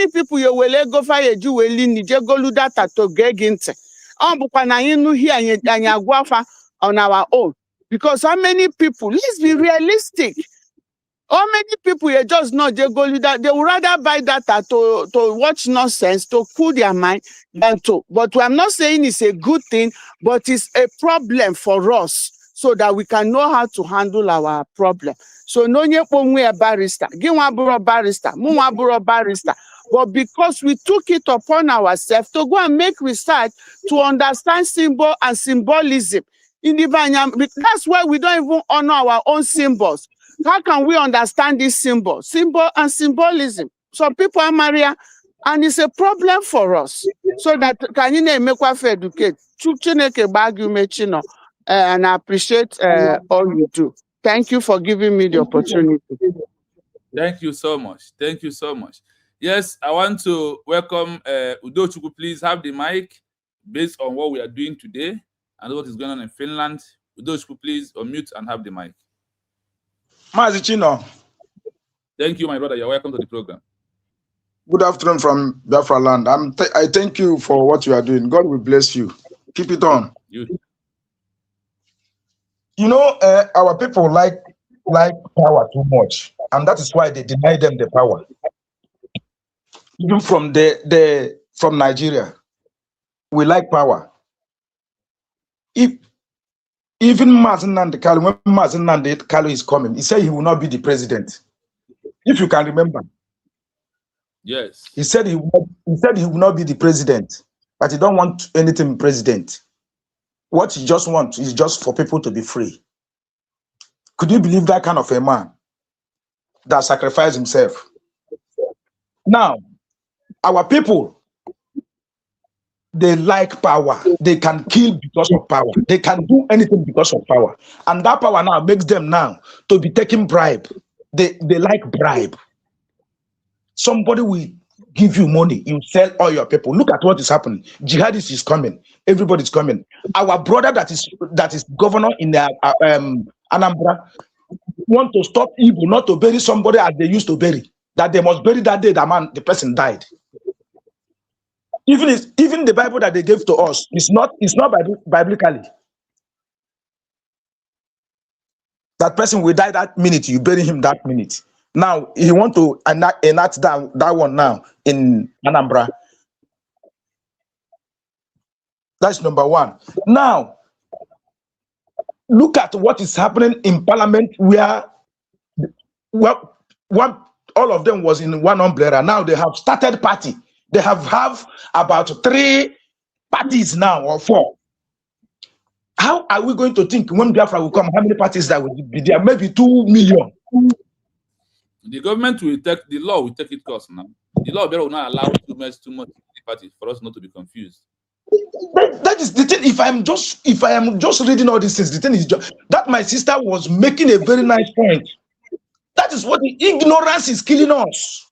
people you will go for you will go data to get into? On our own, because how many people? Let's be realistic. How many people you just not they go that they would rather buy data to watch nonsense, to cool their mind than to. But I'm not saying it's a good thing, but it's a problem for us so that we can know how to handle our problem. So no nye barrister, barrister. But because we took it upon ourselves to go and make research to understand symbol and symbolism in the Banyam, that's why we don't even honor our own symbols. How can we understand this symbol and symbolism? Some people are Maria, and it's a problem for us. So that can you make us educate? And I appreciate all you do. Thank you for giving me the opportunity. Thank you so much. Thank you so much. Yes, I want to welcome Udochukwu. Please have the mic based on what we are doing today and what is going on in Finland. Udochukwu, please unmute and have the mic. Mazi Chino. Thank you, my brother. You're welcome to the program. Good afternoon from Biafra land. I thank you for what you are doing. God will bless you. Keep it on. You. You know, our people like power too much, and that is why they deny them the power. Even from from Nigeria, we like power. If even Mazen Nnamdi Kanu, when Mazen Nnamdi Kanu is coming, he said he will not be the president. If you can remember, Yes. he said he will not be the president, but he don't want anything president. What he just wants is just for people to be free. Could you believe that kind of a man that sacrificed himself? Now, our people, they like power. They can kill because of power. They can do anything because of power. And that power now makes them now to be taking bribe. They like bribe. Somebody will give you money, you sell all your people. Look at what is happening. Jihadist is coming. Everybody's coming. Our brother that is governor in Anambra want to stop evil, not to bury somebody as they used to bury. That they must bury that day the person died. Even the Bible that they gave to us is not biblically. That person will die that minute, you bury him that minute. Now he want to enact that one now in Anambra. That's number one. Now look at what is happening in Parliament, where all of them was in one umbrella. Now they have started party. They have about 3 parties now, or 4. How are we going to think when Biafra will come? How many parties that will be there? Maybe 2 million. The government will take the law will take its course now. The law will not allow too much parties for us not to be confused. That is the thing. If I am just reading all these things, the thing is that my sister was making a very nice point. That is what the ignorance is killing us.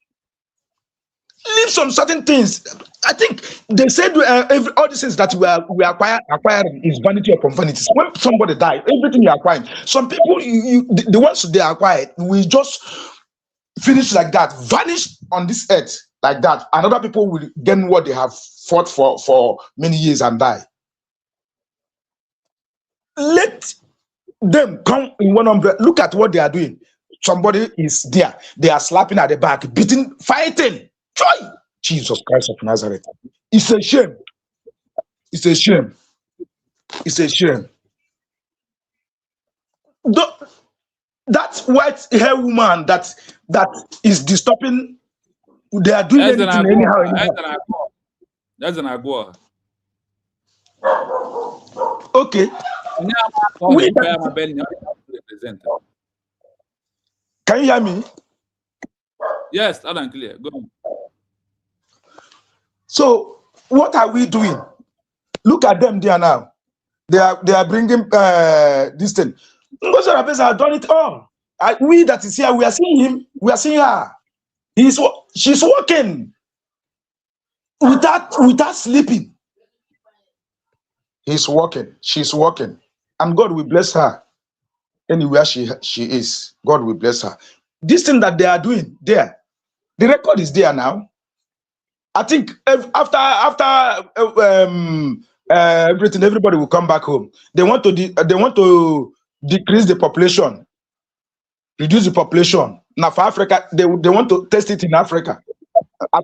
Leave some certain things. I think they said all these things that we acquiring is vanity upon vanity. When somebody dies, everything you acquire. Some people, the ones they acquired, we just finish like that, vanish on this earth like that. And other people will gain what they have fought for many years and die. Let them come in one umbrella. Look at what they are doing. Somebody is there. They are slapping at the back, beating, fighting. Joy! Jesus Christ of Nazareth. It's a shame. It's a shame. It's a shame. That white hair woman that is disturbing, they are doing anything anyhow. That's an agua. Okay. Can you hear me? Yes, loud and clear. Go on. So what are we doing? Look at them there now. They are bringing this thing. Most of the people have done it all. We that is here, we are seeing him. We are seeing her. She's working without sleeping. He's working. She's working, and God will bless her anywhere she is. God will bless her. This thing that they are doing there, the record is there now. I think after everything, everybody will come back home. They want to decrease the population, reduce the population. Now for Africa, they want to test it in Africa. I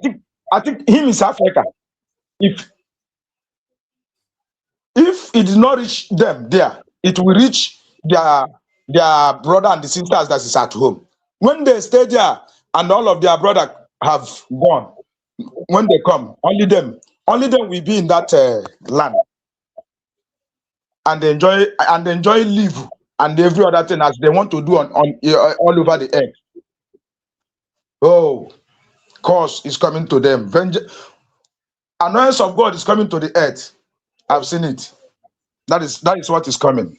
think him is Africa. If it did not reach them there, it will reach their brother and the sisters that is at home. When they stay there and all of their brother have gone, when they come, only them will be in that land and enjoy live and every other thing as they want to do on all over the earth. Oh, cause is coming to them. Annoyance of God is coming to the earth. I've seen it. That is what is coming.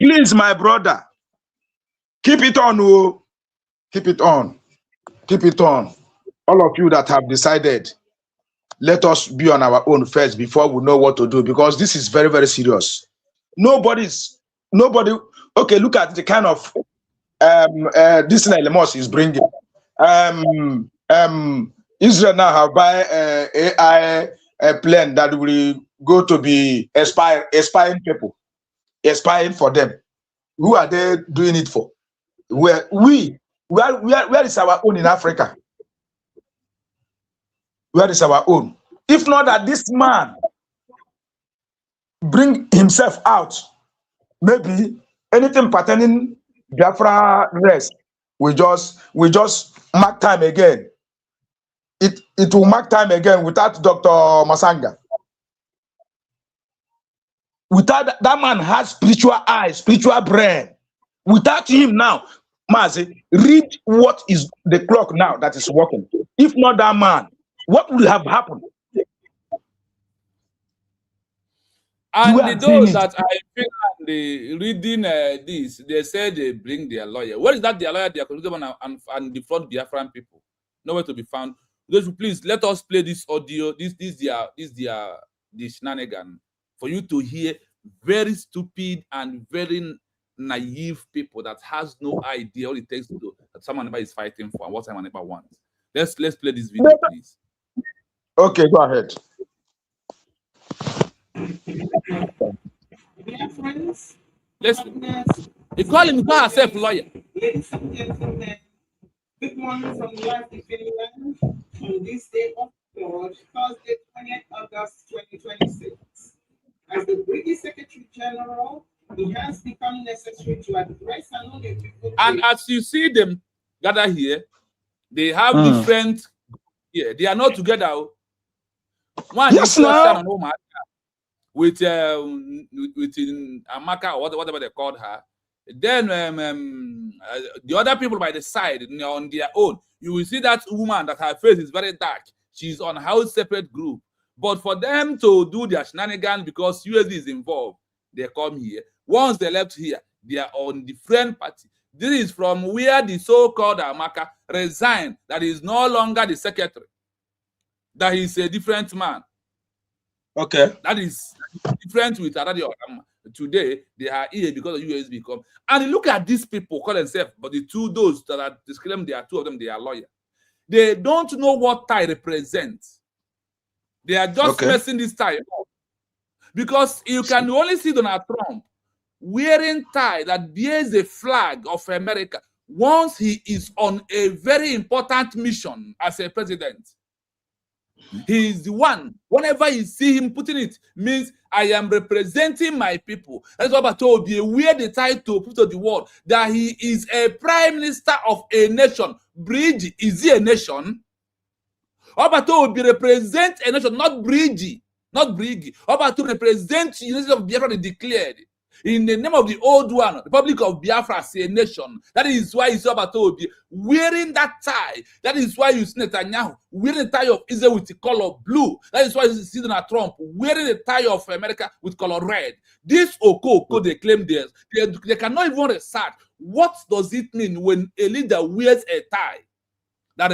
Please, my brother, keep it on. Oh. Keep it on. Keep it on. All of you that have decided, let us be on our own first before we know what to do, because this is very, very serious. Nobody. Okay, look at the kind of this thing Lemons is bringing. Israel now have buy AI plane that will go to be spying people, spying for them. Who are they doing it for? Where is our own in Africa? Where is our own? If not that this man bring himself out, maybe anything pertaining Biafra rest, we just mark time again. It will mark time again without Dr. Masanga. Without that man has spiritual eyes, spiritual brain. Without him now, Mazi, read what is the clock now that is working. If not that man, what will have happened? And those that are in Finland reading this, they say they bring their lawyer. Where is that their lawyer? They are going and defraud Biafran people. Nowhere to be found. Those, please let us play this audio. This their shenanigan for you to hear very stupid and very naive people that has no idea what it takes to do that someone is fighting for and what someone wants. Let's play this video, please. Okay, go ahead. Dear friends, Listen, you call herself lawyer. ladies and gentlemen, good morning from live in Finland on this day of God, Thursday, 20th August 2026. As the British Secretary General, it has become necessary to address and only people. And as you see them gather here, they have different. Yeah, they are not together. One Yes, is now. with Amaka or whatever they called her. Then the other people by the side on their own, you will see that woman that her face is very dark. She's on house separate group. But for them to do their shenanigans because USD is involved, they come here. Once they left here, they are on different party. This is from where the so-called Amaka resigned, that is no longer the secretary. That is a different man. Okay. That is different with Aradi Orama. Today, they are here because of USB come. And look at these people call themselves, but those that are disclaiming, there are two of them, they are lawyers. They don't know what tie represents. They are just messing this tie up. Because you can only see Donald Trump wearing tie that bears a flag of America once he is on a very important mission as a president. He is the one. Whenever you see him putting it, means I am representing my people. That's what I told you. Wear the title put to the world that he is a prime minister of a nation. Brgie, is he a nation? Obato will represent a nation, not Brgie, not Brigi. Obato represent the University of Biafra declared. In the name of the old one, Republic of Biafra, say a nation. That is why you see Obato wearing that tie. That is why you see Netanyahu wearing the tie of Israel with the color blue. That is why you see Donald Trump wearing the tie of America with color red. This Oko, they claim theirs. They cannot even research. What does it mean when a leader wears a tie that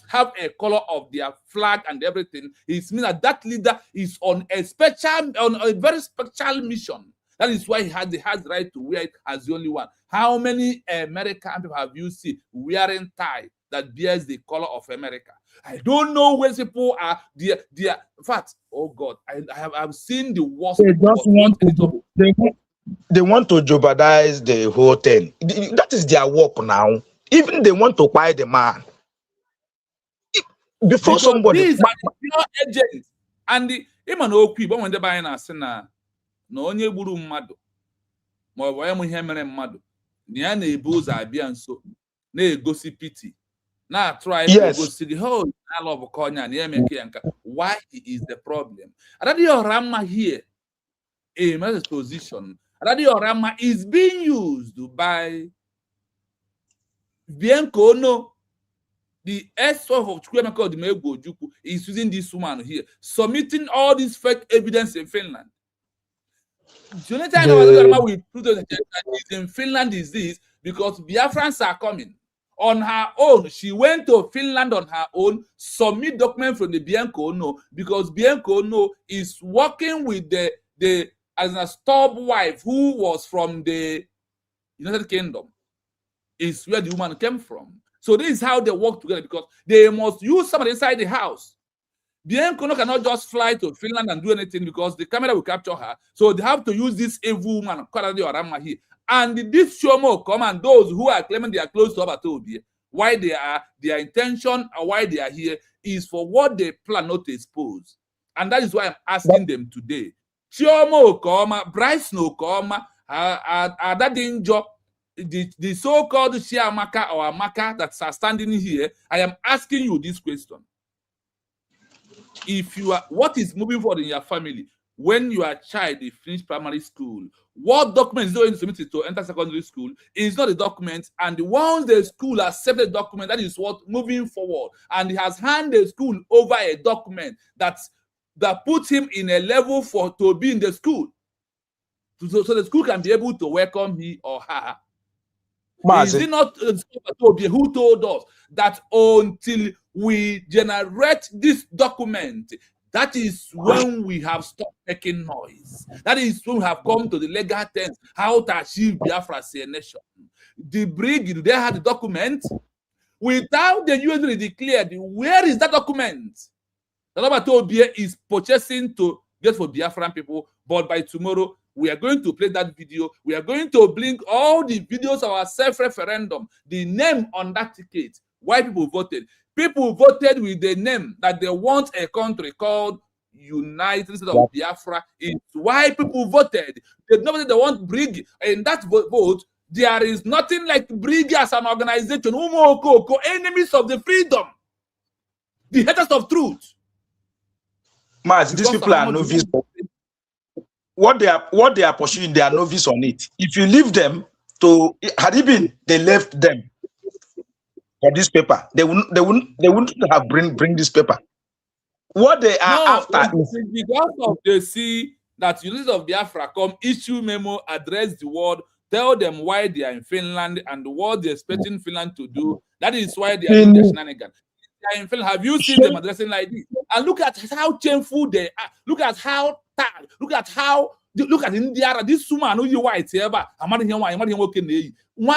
have a color of their flag and everything? It means that leader is on a very special mission. That is why he has the right to wear it as the only one. How many American people have you seen wearing tie that bears the color of America? I don't know where people are. In fact, oh God, I've seen the worst. They want to jeopardize the whole thing. That is their work now. Even they want to buy the man. Before because somebody. These are the pure agents. And the NJOKU, but when they buy na na onye gburu mmadụ ma ọ bụ onye mụ ihe mere mmadụ na ya na-ebu ụzọ abịa nso na-egosi pity na-atry egosi gị ho na-alụ ọbụka onye na ya emeke ya nka. Why is the problem? Adadiorama here a message position. Adadiorama is being used by Bianco no. The ex-wife of Chioma Okeoma Brgie is using this woman here, submitting all this fake evidence in Finland. The only time we put that in Finland is this because Biafrans are coming. On her own, she went to Finland on her own, submit documents from the Bianco no, because Bianco no is working with the as a stub wife who was from the United Kingdom. Is where the woman came from. So this is how they work together because they must use somebody inside the house. Biancono cannot just fly to Finland and do anything because the camera will capture her. So they have to use this evil woman, here. And this Chioma Okeoma and those who are claiming they are close to Obatobie, why they are, their intention and why they are here is for what they plan not to expose. And that is why I'm asking them today. Chioma Okeoma, Bryce Okeoma, are that danger? The so-called Chiamaka or Amaka that are standing here, I am asking you this question. If you are, what is moving forward in your family? When your child is finished primary school, what document is going to submit to enter secondary school? It's not a document, and once the school accepts the document, that is what moving forward. And he has handed the school over a document that puts him in a level to be in the school, so the school can be able to welcome he or her. Is it not who told us that until we generate this document, that is when we have stopped making noise? That is when we have come to the legal terms how to achieve Biafra as a nation. The Brigade, they had the document. Without the US declared, where is that document? The Obatobie is purchasing to get for Biafran people, but by tomorrow, we are going to play that video. We are going to bring all the videos of our self-referendum, the name on that ticket, why people voted. People voted with the name that they want a country called United States of Biafra. It's why people voted. Nobody they want Brigade. In that vote, there is nothing like Brigade as an organization. Enemies of the freedom. The haters of truth. Mas, these people are novice. What they are pursuing, they are novice on it. If you leave them to, had it been they left them for this paper, they wouldn't have bring this paper. What they are after is because of they see that United of Biafra come issue memo, address the world, tell them why they are in Finland and what they're expecting Finland to do. That is why they are doing their shenanigans. In Finland, have you seen them addressing like this? And look at how shameful they are. Look at how look at India. This woman who you white here, but I'm not here.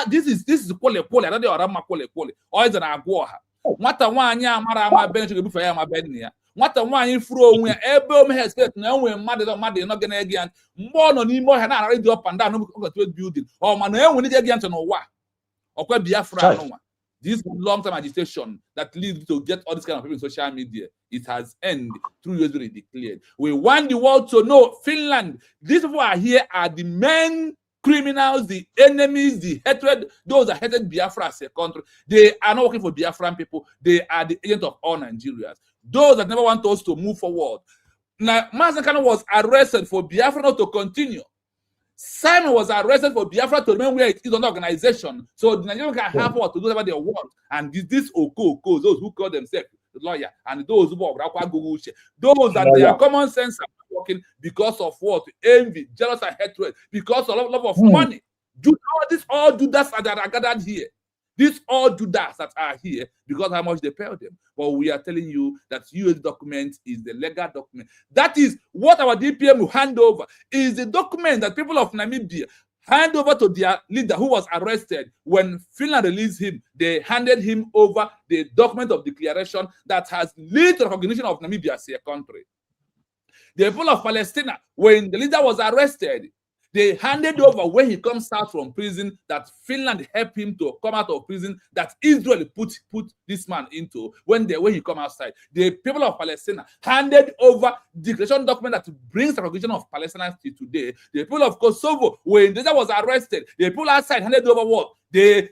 This is quality. I don't know quality. Or is an agua. What a one year mara bench to be for my bed. What a one year throw when every has said no when mother not gonna again. More no need more than I already up and down no building. Or man, when it again to know what. Or quite Biafra no one. This long-term agitation that leads to get all this kind of people in social media, it has ended through usually declared. We want the world to know Finland. These people are here are the main criminals, the enemies, the hatred, those that hated Biafra as a country. They are not working for Biafran people. They are the agent of all Nigerians. Those that never want us to move forward. Now, Mazakano was arrested for Biafra not to continue. Simon was arrested for Biafra to remain where it is on the organization. So the Nigerians can have what to do whatever they want. And this Oko, those who call themselves the lawyer, and those who those that their common sense are working because of what? Envy, jealousy, and hatred, because of love of money. All Judas that are gathered here. These all Judas that are here because how much they pay them. But we are telling you that US document is the legal document. That is what our DPM will hand over. Is the document that people of Namibia hand over to their leader who was arrested. When Finland released him, they handed him over the document of declaration that has led to recognition of Namibia as a country. The people of Palestine, when the leader was arrested, they handed over when he comes out from prison that Finland helped him to come out of prison that Israel put this man into when he come outside. The people of Palestine handed over the declaration document that brings the recognition of Palestinians to today. The people of Kosovo, when the leader was arrested, the people outside handed over what? They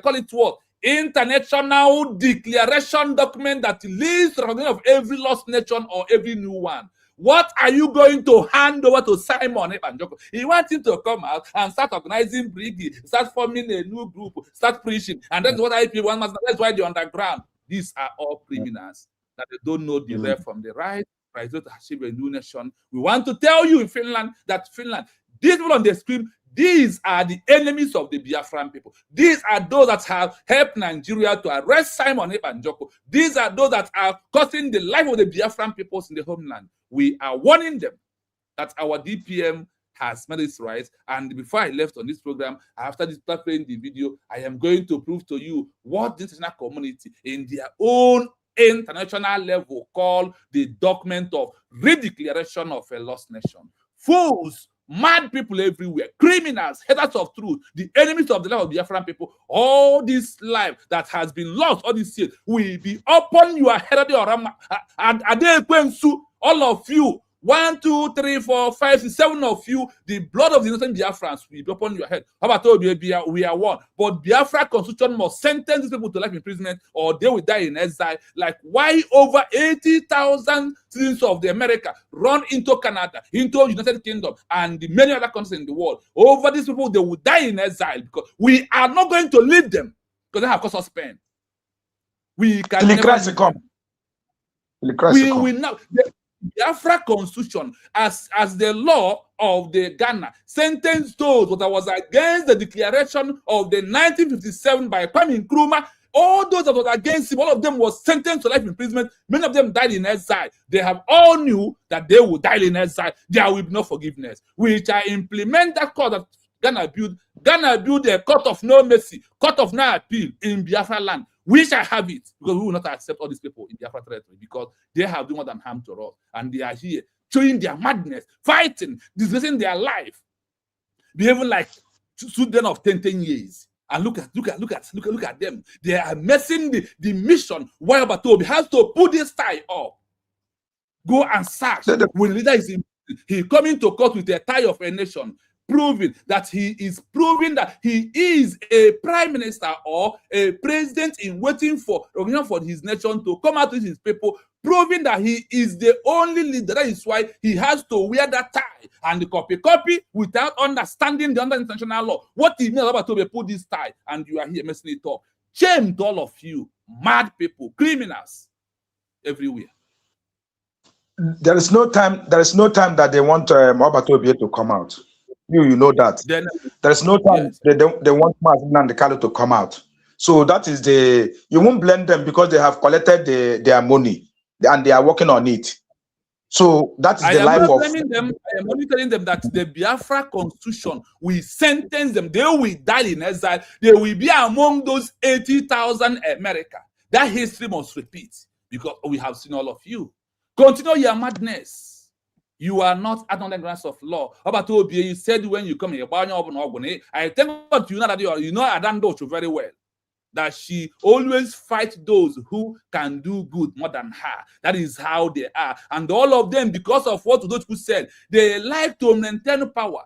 call it what? International declaration document that leads the recognition of every lost nation or every new one. What are you going to hand over to Simon NJOKU? He wants him to come out and start organizing Brigade, start forming a new group, start preaching. And that's what I want. That's why the underground. These are all criminals that they don't know the left from the right. Right to achieve a new nation. We want to tell you in Finland that these people on the screen, these are the enemies of the Biafran people. These are those that have helped Nigeria to arrest Simon NJOKU. These are those that are costing the life of the Biafran peoples in the homeland. We are warning them that our DPM has made its rights. And before I left on this program, after this playing the video, I am going to prove to you what the international community in their own international level called the document of redeclaration of a lost nation. Fools, mad people everywhere, criminals, haters of truth, the enemies of the life of the Biafran people, all this life that has been lost all these years will be upon your head, and all of you. 1, 2, 3, 4, 5, 6, 7 of you, the blood of the innocent Biafrans will be upon your head. How about we are one? But Biafra constitution must sentence these people to life imprisonment or they will die in exile. Like why over 80,000 citizens of the America run into Canada, into United Kingdom, and the many other countries in the world. Over these people, they will die in exile because we are not going to leave them because they have caused us pain. We can never come. We will not. The Biafra Constitution, as the law of the Ghana, sentenced those that was against the declaration of the 1957 by Kwame Nkrumah. All those that was against him, all of them was sentenced to life imprisonment. Many of them died in exile. They have all knew that they would die in exile. There will be no forgiveness. Which I implement that court that Ghana built. Ghana built a court of no mercy, court of no appeal in Biafra land. Wish I have it, because we will not accept all these people in Biafra territory because they have done more than harm to us, and they are here showing their madness, fighting, disgracing their life, behaving like students of 10 years. And look at them. They are messing the mission. Why Batobi has to put this tie up, go and search. When leader is in, he coming to court with a tie of a nation, proving that he is a prime minister or a president in waiting for his nation to come out with his people, proving that he is the only leader. That is why he has to wear that tie and the copy without understanding the international law. What he means about to put this tie, and you are here messing it up. Shame to all of you, mad people, criminals everywhere. There is no time that they want Mobatobi to come out. You know that. There's no time they want Mazin Kalo to come out. So that is you won't blame them because they have collected their money and they are working on it. So that is the life of them. I am only telling them that the Biafra Constitution will sentence them. They will die in exile. They will be among those 80,000 America. That history must repeat because we have seen all of you. Continue your madness. You are not under the grants of law. How about Obi? You said when you come here, I thank God you know that you know Adandocho very well. That she always fights those who can do good more than her. That is how they are. And all of them, because of what those who said, they like to maintain power.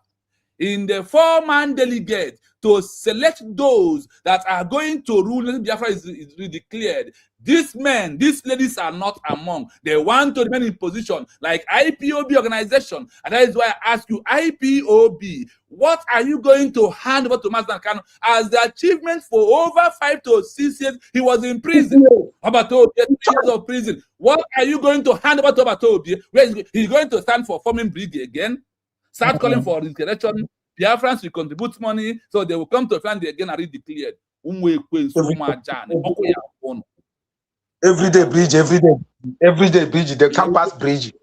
In the 4-man delegate to select those that are going to rule, Biafra is declared. These men, these ladies are not among. They want to remain in position like IPOB organization. And that is why I ask you, IPOB, what are you going to hand over to Master Kano as the achievement for over 5 to 6 years? He was in prison. Abatobi, 3 years of prison. What are you going to hand over to Abatobi? He's going to stand for forming Brigade again. Start calling for his election. Biafrans will contribute money, so they will come to Finland again and redeclared. Everyday bridge, the campus bridge.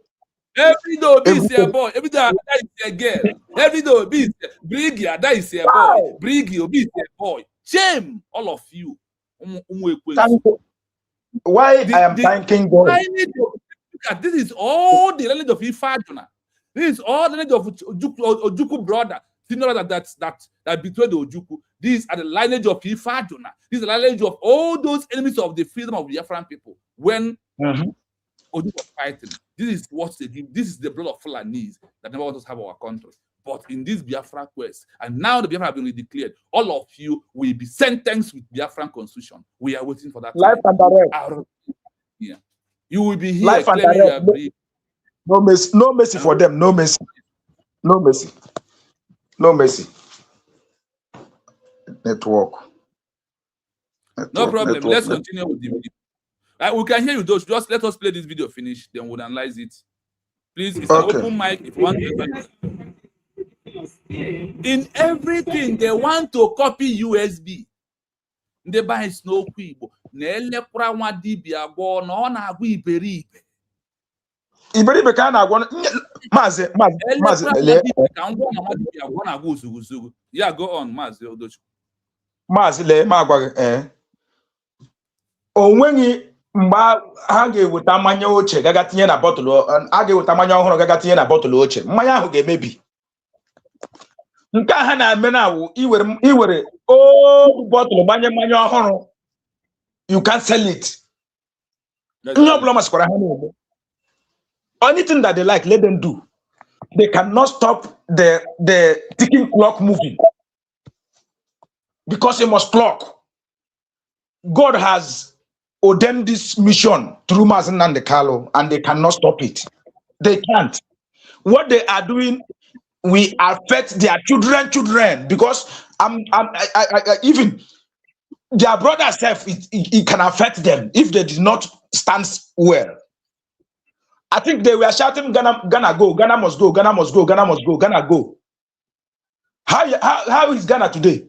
Every day is a boy. Every day that is a girl. Every day is Briggy, that is a boy. Briggy, is a boy. Shame, all of you. Why I am thanking God. This is all the lineage of Ifaduna. This is all the lineage of Ojuku brother. That betrayed the Ojuku. These are the lineage of Ifaduna. This is the lineage of all those enemies of the freedom of the Biafran people. When Ojuku was fighting, this is what they give. This is the blood of Fulanese that never want us to have our country. But in this Biafra quest, and now the Biafra have been declared, all of you will be sentenced with Biafran constitution. We are waiting for that. Life and direct. Yeah. You will be here life claiming you are brave. No mercy for them. No mercy. No mercy. No mercy. Network. No problem. Let's continue with the video. We can hear you, those. Just let us play this video finish, then we'll analyze it. Please, it's an open mic if you want to. In everything, they want to copy USB. They buy snow quibo. Nelekura wa dibia go no na agwa iberibe. Iberibe ka na agwa maze. Yeah, go on, Mazi Odochukwu. Mazi le magwa onwengi mgba ha ga-eweta mmanya oche gaga tinye na bọtụlụ a ga-eweta mmanya ọhụrụ gaga tinye na bọtụlụ oche mmanya ahụ ga-emebi nke a ha na-eme na awụ iwere old bọtụlụ mmanya ọhụrụ you can sell it ihe ọbụla masịkwara ha na-eme anything that they like let them do. They cannot stop the ticking clock moving because it must clock. God has ordained this mission through Mazen and the Kalo, and they cannot stop it. They can't. What they are doing, we affect their children because even their brother self, it can affect them if they did not stand well. I think they were shouting, Ghana go, Ghana must go, Ghana must go, Ghana must go, Ghana go. How is Ghana today?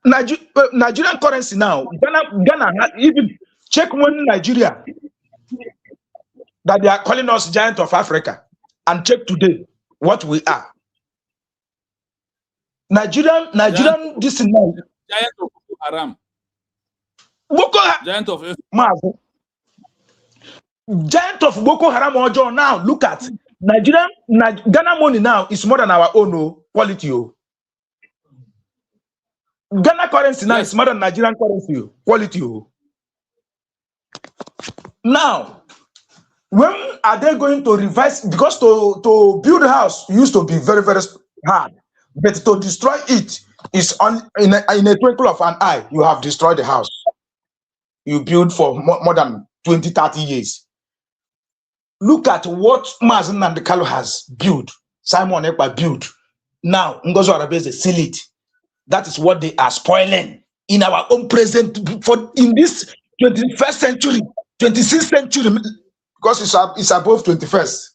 Nigerian currency now, Ghana, even check when Nigeria, that they are calling us giant of Africa, and check today what we are. Nigerian, this is now. Giant of Boko Haram. Giant of Giant of Boko Haram Ojo now. Look at Ghana money now is more than our own quality. Ghana currency now is more than Nigerian currency quality. Now, when are they going to revise? Because to build a house used to be very, very hard, but to destroy it is in a twinkle of an eye. You have destroyed the house you build for more than 20, 30 years. Look at what Mazen and the Kalo has built. Simon Ekpa built. Now, Ngozo Arabese seal it. That is what they are spoiling in our own present, in this 21st century, 26th century, because it's above 21st.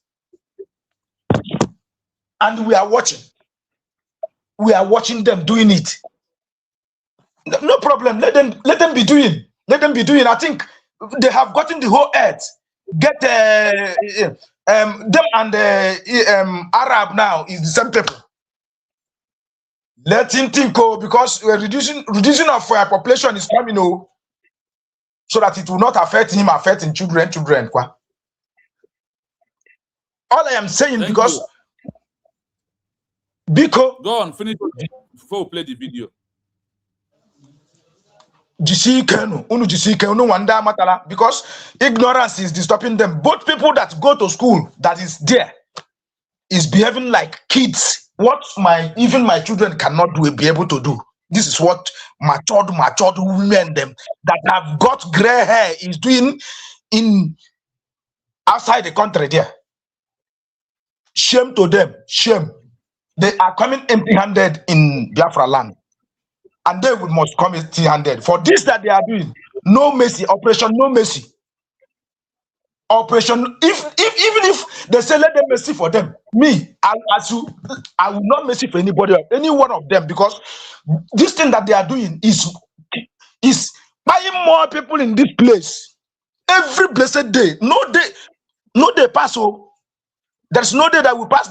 And we are watching. We are watching them doing it. No problem. Let them be doing. Let them be doing. I think they have gotten the whole earth. Get them and Arab now is the same people. Let him think, because reducing of population is coming, so that it will not affect him, affecting children. All I am saying, Thank because you. Biko, Go on, finish before we play the video. Because ignorance is disturbing them. Both people that go to school, that is there, is behaving like kids. What even my children cannot be able to do. This is what matured women them that have got gray hair is doing in outside the country there. Shame to them. Shame. They are coming empty-handed in Biafra land. And they must come empty-handed. For this that they are doing, no mercy, operation, no mercy. Operation, even if they say let them mercy for them, I will not mercy for anybody, any one of them, because this thing that they are doing is buying more people in this place. Every blessed day, no day pass. There's no day that will pass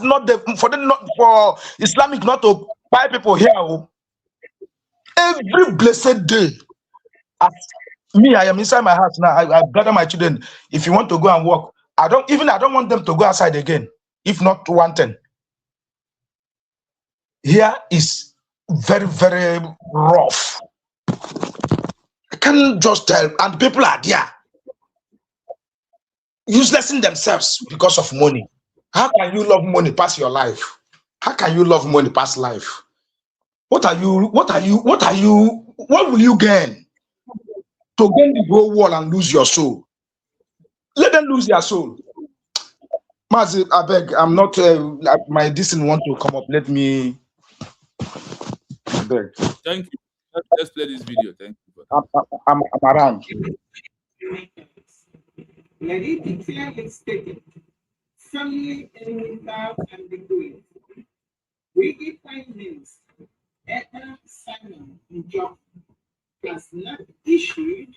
for Islamic not to buy people here. Every blessed day. I am inside my house now. I gather my children. If you want to go and work, I don't want them to go outside again. If not one thing. Here is very, very rough. I can't just tell. And people are there. Useless in themselves because of money. How can you love money past your life? How can you love money past life? What will you gain? To gain the whole world and lose your soul. Let them lose their soul. Mazi, I beg, I'm not, my distance want to come up. Let me beg. Thank you. Let's play this video. Thank you. I'm around. Let it be clearly stated, family and without ambiguity. We give findings. EKPA Simon NJOKU has not issued,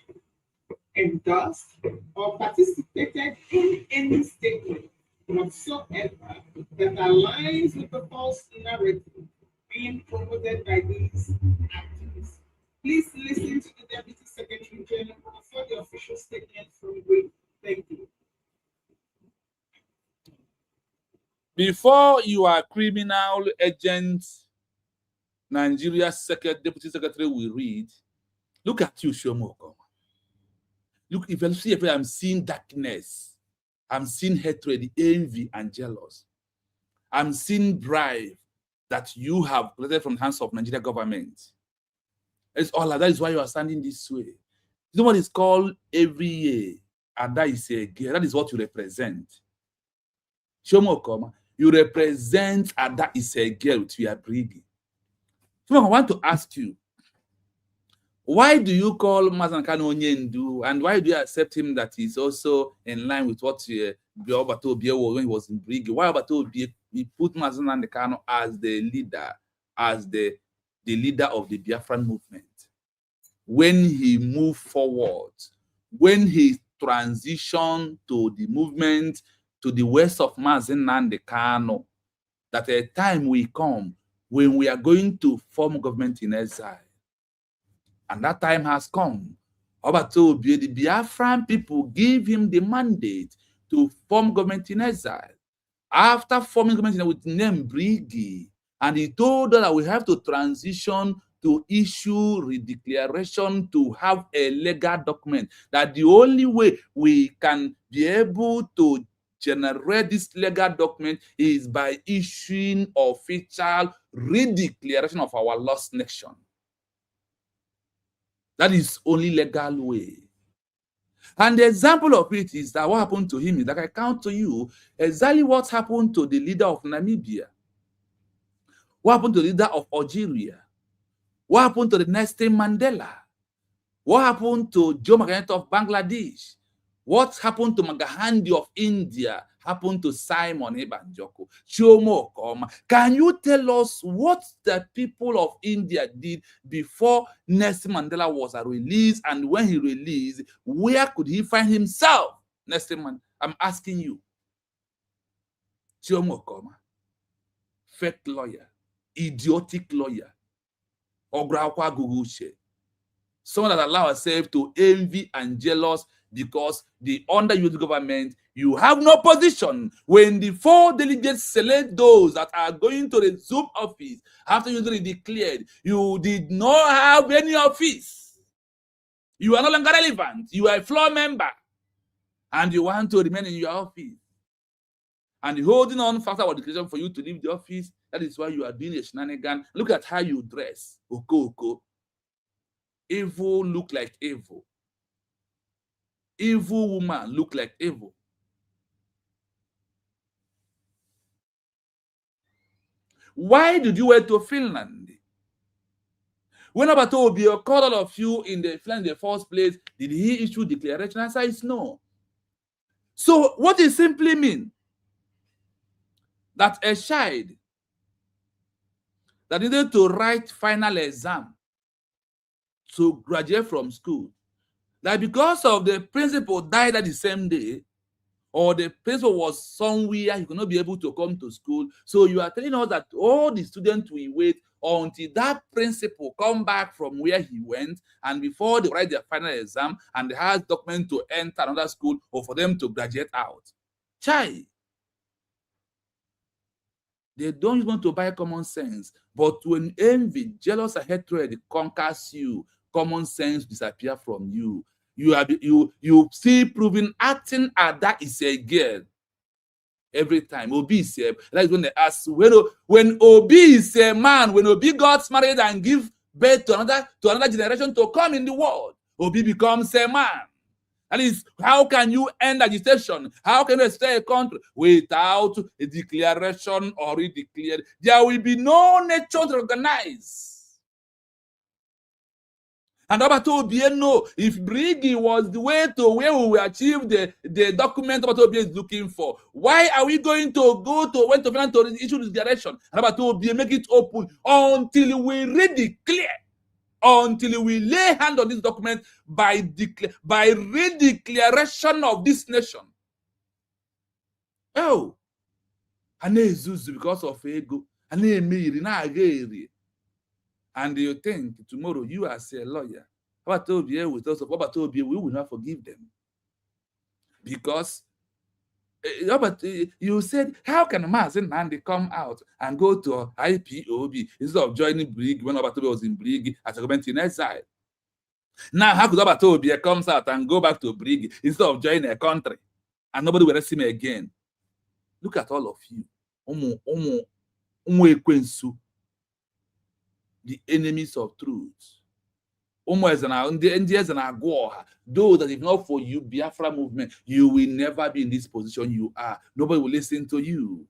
endorsed, or participated in any statement whatsoever that aligns with the false narrative being promoted by these activists. Please listen to the Deputy Secretary General for the official statement from Briggy. Thank you. Before you are criminal agents, Nigeria's Deputy Secretary will read. Look at you, Chioma Okeoma. Look, if you see, if I'm seeing darkness, I'm seeing hatred, envy, and jealous. I'm seeing bribe that you have collected from the hands of Nigeria government. It's all that is why you are standing this way. You know what is called every year, and that is a girl. That is what you represent. Chioma Okeoma, you represent and that is a girl with your breeding. So I want to ask you, why do you call Mazankano Onyendu, and why do you accept him that he's also in line with what Obato Obie was when he was in Briggy? Why Obato Obie put Mazankano as the leader, as the leader of the Biafran movement? When he moved forward, when he transitioned to the movement to the west of Mazankano, that a time will come when we are going to form government in exile. And that time has come. Obato Obie, the Biafran people give him the mandate to form government in exile. After forming government with the name Briggy, and he told us that we have to transition to issue redeclaration to have a legal document. That the only way we can be able to generate this legal document is by issuing official redeclaration of our lost nation. That is only legal way. And the example of it is that what happened to him is that I count to you exactly what happened to the leader of Namibia. What happened to the leader of Algeria? What happened to the Nelson Mandela? What happened to Jomo Kenyatta of Bangladesh? What happened to Magahandi of India? Happened to Simon NJOKU. Chioma Okeoma, can you tell us what the people of India did before Nelson Mandela was released, and when he released, where could he find himself? Nelson Mandela, I'm asking you. Chioma Okeoma, fake lawyer, idiotic lawyer, Ograkwa Guguche, someone that allows herself to envy and jealous because the under youth government, you have no position. When the 4 delegates select those that are going to resume office after you already declared, you did not have any office. You are no longer relevant. You are a floor member, and you want to remain in your office. And holding on factor or declaration for you to leave the office. That is why you are doing a shenanigan. Look at how you dress. Oko. Evil look like evil. Evil woman look like evil. Why did you went to Finland? When Obato Obie called all of you in the Finland in the first place, did he issue declaration? Answer is no. So what it simply mean? That a child that needed to write final exam to graduate from school, that because of the principal died at the same day, or the principal was somewhere, he could not be able to come to school. So you are telling us that all the students will wait until that principal come back from where he went, and before they write their final exam, and they have document to enter another school or for them to graduate out. Chai. They don't want to buy common sense. But when envy, jealous, and hatred conquers you, common sense disappear from you. You see proving acting as that is a girl every time. Obi is a, that is when they ask when Obi is a man, when Obi got married and give birth to another generation to come in the world, Obi becomes a man. That is, how can you end agitation? How can you stay a country without a declaration already declared? There will be no nature to organize. And Obato Obie know if Briggy was the way to where we will achieve the document Obato Obie is looking for, why are we going to go to when to Finland to issue this declaration? And Obato Obie make it open until we redeclare, until we lay hand on this document by redeclaration of this nation. Oh, and because of ego, and And you think tomorrow you as a lawyer, what with us, what we will not forgive them. Because you said, how can Mazen Nandi come out and go to IPOB instead of joining Brig when Obatobi was in Brig as a government in exile? Now, how could Obatobi comes out and go back to Brig instead of joining a country and nobody will arrest him again? Look at all of you. The enemies of truth. Those that if not for you, Biafra movement, you will never be in this position you are. Nobody will listen to you.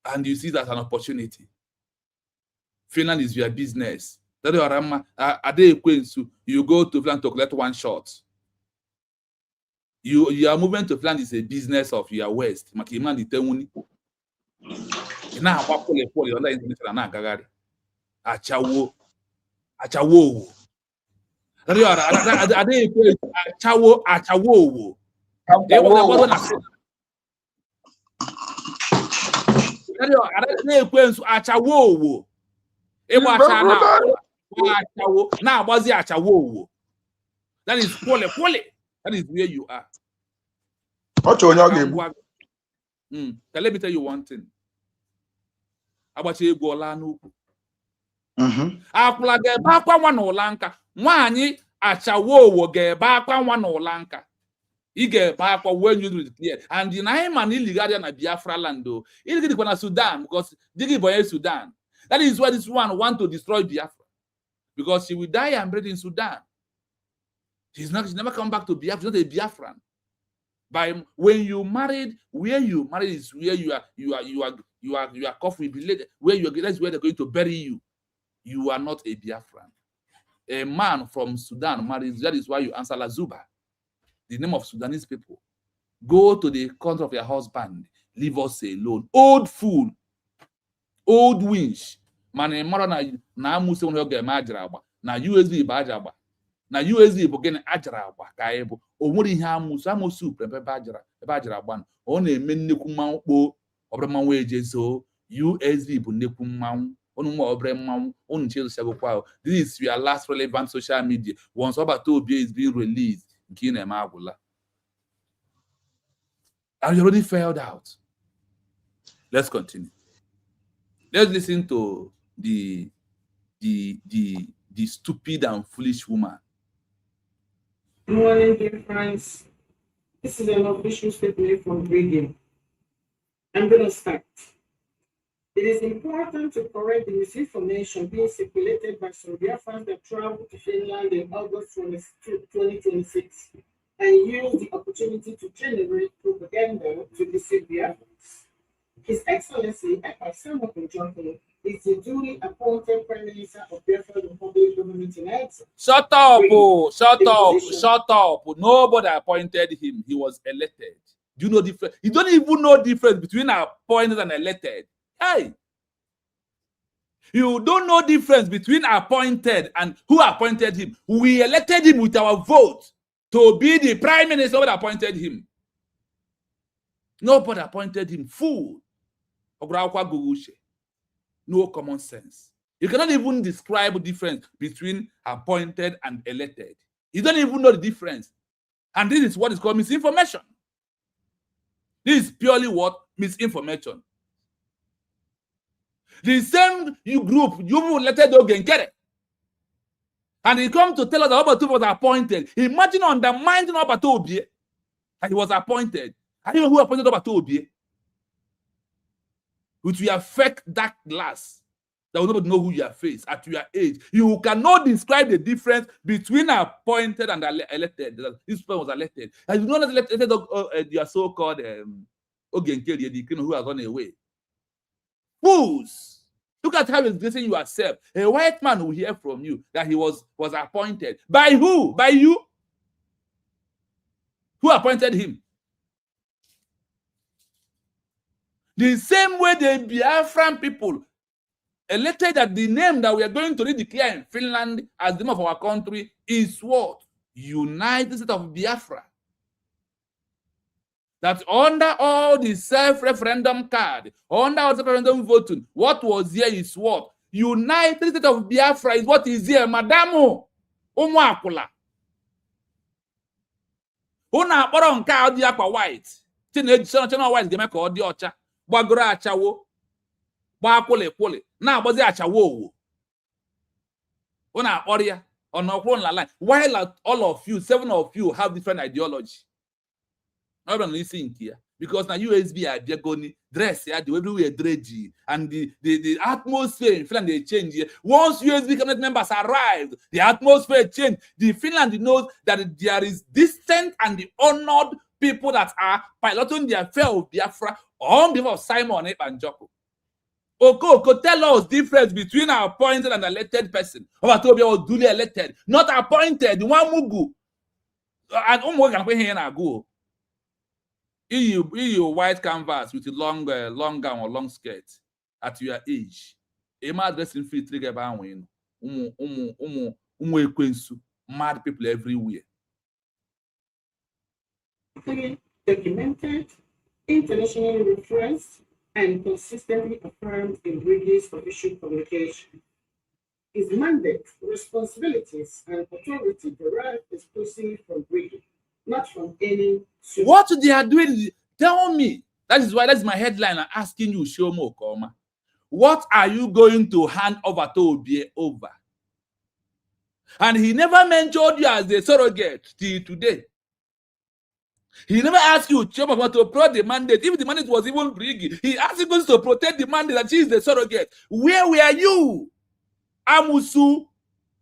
And you see that as an opportunity. Finland is your business. You go to Finland to collect one shot. Your movement to Finland is a business of your West. Achawo. That is pole. That is where you are. Let me tell you one thing. About you go Akula geba kwa nwa n'ụlanka nwaanyị achawo geba akwa nwa n'ụlanka igeba akwa when you do it clear and in man illegal na Biafra land o illegally na Sudan because digi boy Sudan. That is why this one want to destroy Biafra because she will die and buried in Sudan. She's never come back to Biafra. She's not a Biafran. By when you married, where you married is where you are coffee related. Where you are, that's where they're going to bury you. You are not a Biafran. A man from Sudan marries. That is why you answer Lazuba, the name of Sudanese people. Go to the country of your husband. Leave us alone. Old fool. Old winch. Man, na muse unyoge majraba. Na USB bajaba. Na USB bogene ajraba. Kaebo. Omori ihe amusu prempe bajraba. O na-eme nnekwu mmanwụ kpo ọbụrụ ejezo. USB bụ nnekwu mmanwụ. This is your last relevant social media. Once Obatobi is being released, and you already failed out. Let's continue. Let's listen to the stupid and foolish woman. Good morning, dear friends. This is an official statement from Brgie. I'm going to start. It is important to correct the misinformation being circulated by some Biafrans that traveled to Finland in August 2026 and use the opportunity to generate propaganda to deceive Biafrans. His Excellency Ipob NJOKU is the duly appointed Prime Minister of Biafra Republic government in exile. Shut up! Shut up! Nobody appointed him. He was elected. Do you know the difference? You don't even know the difference between appointed and elected. Hey, you don't know the difference between appointed and who appointed him. We elected him with our vote to be the prime minister. Nobody appointed him. Nobody appointed him. Fool. No common sense. You cannot even describe the difference between appointed and elected. You don't even know the difference. And this is what is called misinformation. This is purely what? Misinformation. The same group, you will let it go and get it. And he come to tell us that Obatobi was appointed. Imagine undermining Obatobi. And he was appointed. I don't know who appointed Obatobi. With your fake dark glass, that will nobody know who you are face at your age. You cannot describe the difference between appointed and elected. This person was elected. And you know that elected your so-called Ogenkeri, who has gone away. Fools! Look at how he's dressing yourself. A white man will hear from you that he was appointed. By who? By you? Who appointed him? The same way the Biafran people elected that the name that we are going to redeclare in Finland as the name of our country is what? United States of Biafra. that under all the self-referendum card, under all referendum voting, what was here is what? United States of Biafra is what is here, Madam Umuakula. Una akpọrọ nke a dị akwa white. Chena white ga-eme ka ọ dị ọcha. Gbagoro achawo. Gba kwụlị na-agbazi achawo owo. Una akpọrọ ya on the line. While all of you, 7 of you, have different ideology. Not listening here. Because now USB are going dress here, the way we are dredgy, and the atmosphere in Finland they change here. Once USB cabinet members arrived, the atmosphere changed. The Finland knows that there is distant and the honored people that are piloting the affair of Biafra on behalf of Simon and NJOKU. Oko, tell us difference between our appointed and elected person. Obatobia was duly elected, not appointed. One mugu. And can go. EU white canvas with a long gown or long skirt at your age. Ema dressing free trigger ban mad people everywhere. Documented, internationally referenced, and consistently affirmed in Brigie's official communication. His mandate, responsibilities, and authority derive exclusively from Brigie, not from any. What they are doing, tell me. That's my headline. I'm asking you, Chioma Okeoma. What are you going to hand over to Obie over? And he never mentioned you as a surrogate till today. He never asked you, Chioma, to protect the mandate. If the mandate was even Brigi, he asked you to protect the mandate that she is the surrogate. Where were you? Amusu,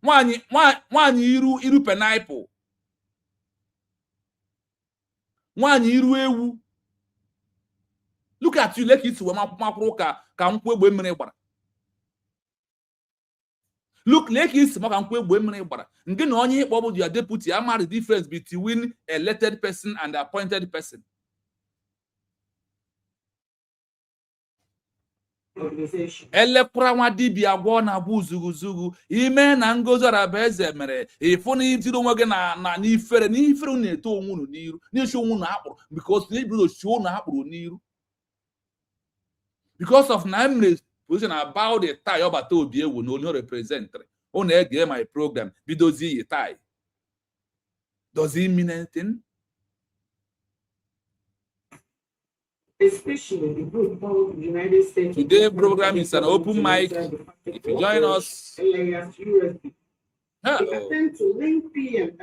Wani iru penaipo. Wani iru ewu. Look at you, like it's Look, like it's your deputy. I'm the difference between elected person and appointed person. Elepra nwa dibia gwo na bu zuguzugu ime na ngozora beze mere ifunu itiro nwoge na n'ifere na-eto onwunu n'iru n'isho onwunu akpụrụ because na ibiro show na akpụrụ n'iru because of na position about the tie obata obi ewu na only represent on ege my program bidozi tie. Does it mean anything? Especially the group called the United States. Today's program is an open mic. If you join us, USB. The attempt to link PM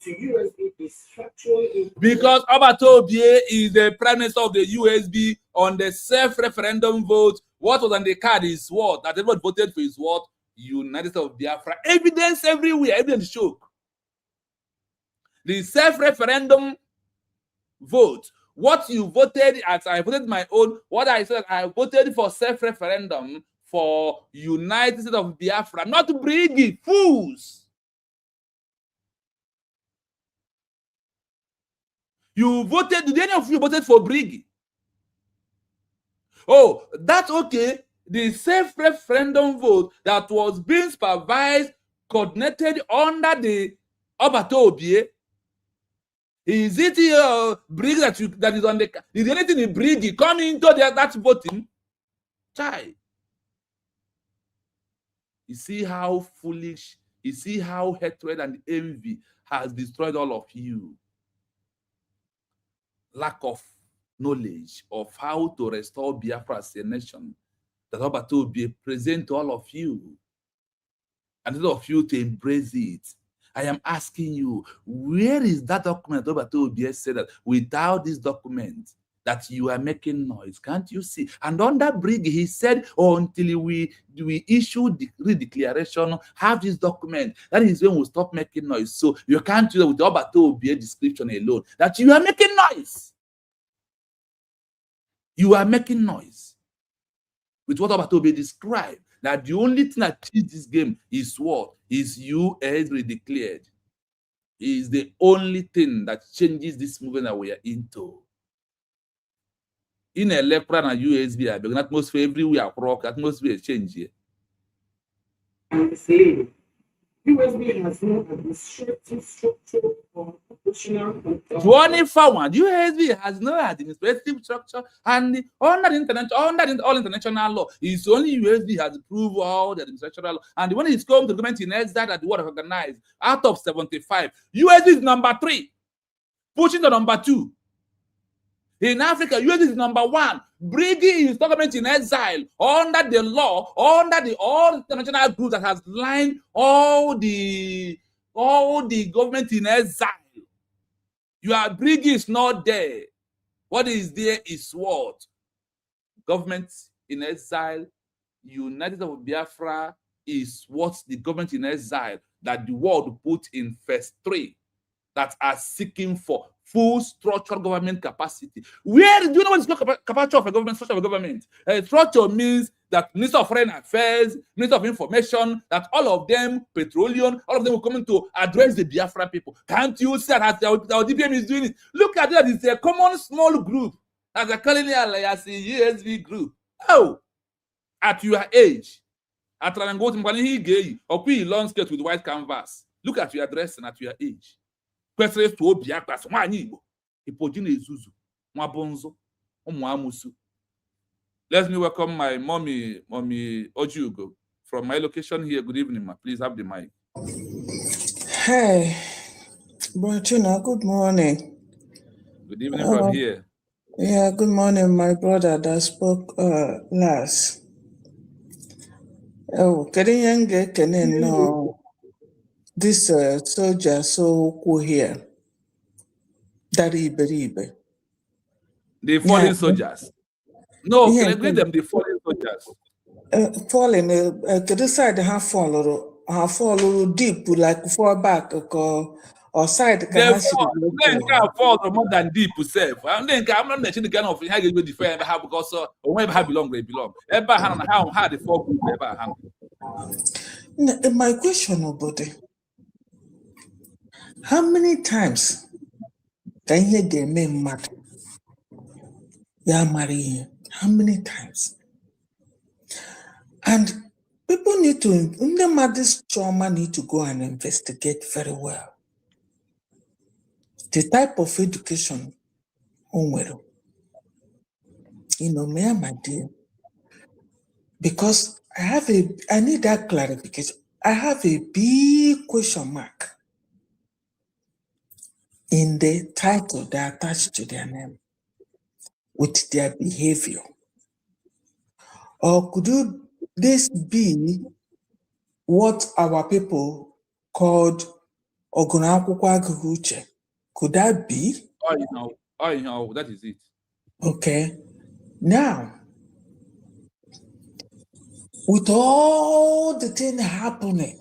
to USB is factual. Because Obatobie is the prime minister of the USB on the self-referendum vote. What was on the card is what? That everyone voted for is what? United States of Biafra. Evidence everywhere. Evidence show. The self-referendum vote. What you voted as I voted my own, what I said, I voted for self-referendum for United States of Biafra, not Brigi, fools. You voted, did any of you voted for Brigi? Oh, that's okay. The self-referendum vote that was being supervised, coordinated under the Obatobie. Is it Brigi that is on the? Is there anything in Brigi coming into that voting? Chai. You see how foolish. You see how hatred and envy has destroyed all of you. Lack of knowledge of how to restore Biafra as a nation. That Obato be present to all of you, and all of you to embrace it. I am asking you, where is that document? Obato said that without this document, that you are making noise. Can't you see? And on that bridge, he said, until we issue the declaration, have this document. That is when we'll stop making noise. So you can't do that with the Obato description alone. That you are making noise. You are making noise. With what Obato described. That the only thing that changes this game is what? Is you already declared. Is the only thing that changes this movement that we are into. In a lepra and USB, an atmosphere everywhere, atmosphere change here. And slave. USB has no administrative structure or operational control. 24 USB has no administrative structure, and under all international law, it's only USB has approved all the administrative law. And when it's come to the government in exile that the world recognized, out of 75, USB is number 3, pushing the number 2. In Africa, US is number 1. Brgie is government in exile under the law, under the all international group that has lined all the government in exile. Your Brgie is not there. What is there is what? Government in exile, United of Biafra is what the government in exile that the world put in first 3 that are seeking for full structural government capacity. Where do you know what is called capacity of a government? Structure of a government. Structure means that Minister of Foreign Affairs, Minister of Information, that all of them, petroleum, all of them will come in to address the Biafra people. Can't you see that our DPM is doing it? Look at that, it's a common small group as a calling as a USB group. Oh, at your age, at Rangotim, gay, or long skirt with white canvas. Look at your dress and at your age. Let's me welcome my mommy Ojugo from my location here. Good evening, ma. Please have the mic. Hey, Bertina, good morning. Good evening from here. Yeah, good morning, my brother that spoke last. Oh, can no. This soldier so cool here. Daribe. The fallen soldiers. No, can I agree them the fallen soldiers? Fallen, the side have fall deep, like fall back or side they can't fall more than deep self. And then I'm not the kind of how you defend have because whenever have belong, they belong. Ever hand how hard the fall group ever hand. My question, nobody. How many times can you get me mad? Yeah, marry. How many times? And people need to, this trauma need to go and investigate very well. The type of education, me and my dear. Because I need that clarification. I have a big question mark in the title they attach to their name with their behavior. Or could this be what our people called Ogunakwukwaguche? Could that be? Oh, that is it. Okay. Now, with all the thing happening,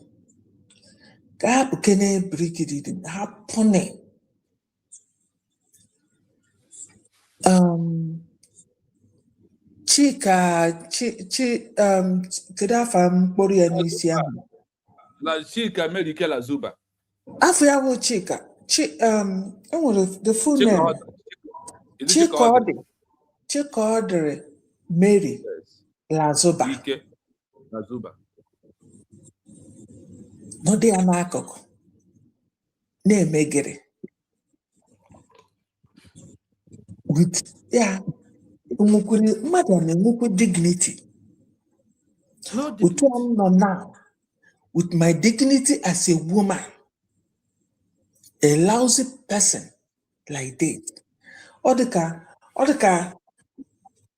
Chika, Kedafam Boria La Chika Medicala Zuba. Afia Chika. The full name. Chika Mary Lazuba. Lazuba. No de Anakoko. Ne Megere. With Madam dignity. No dignity. Now, with my dignity as a woman, a lousy person like this. Odeka,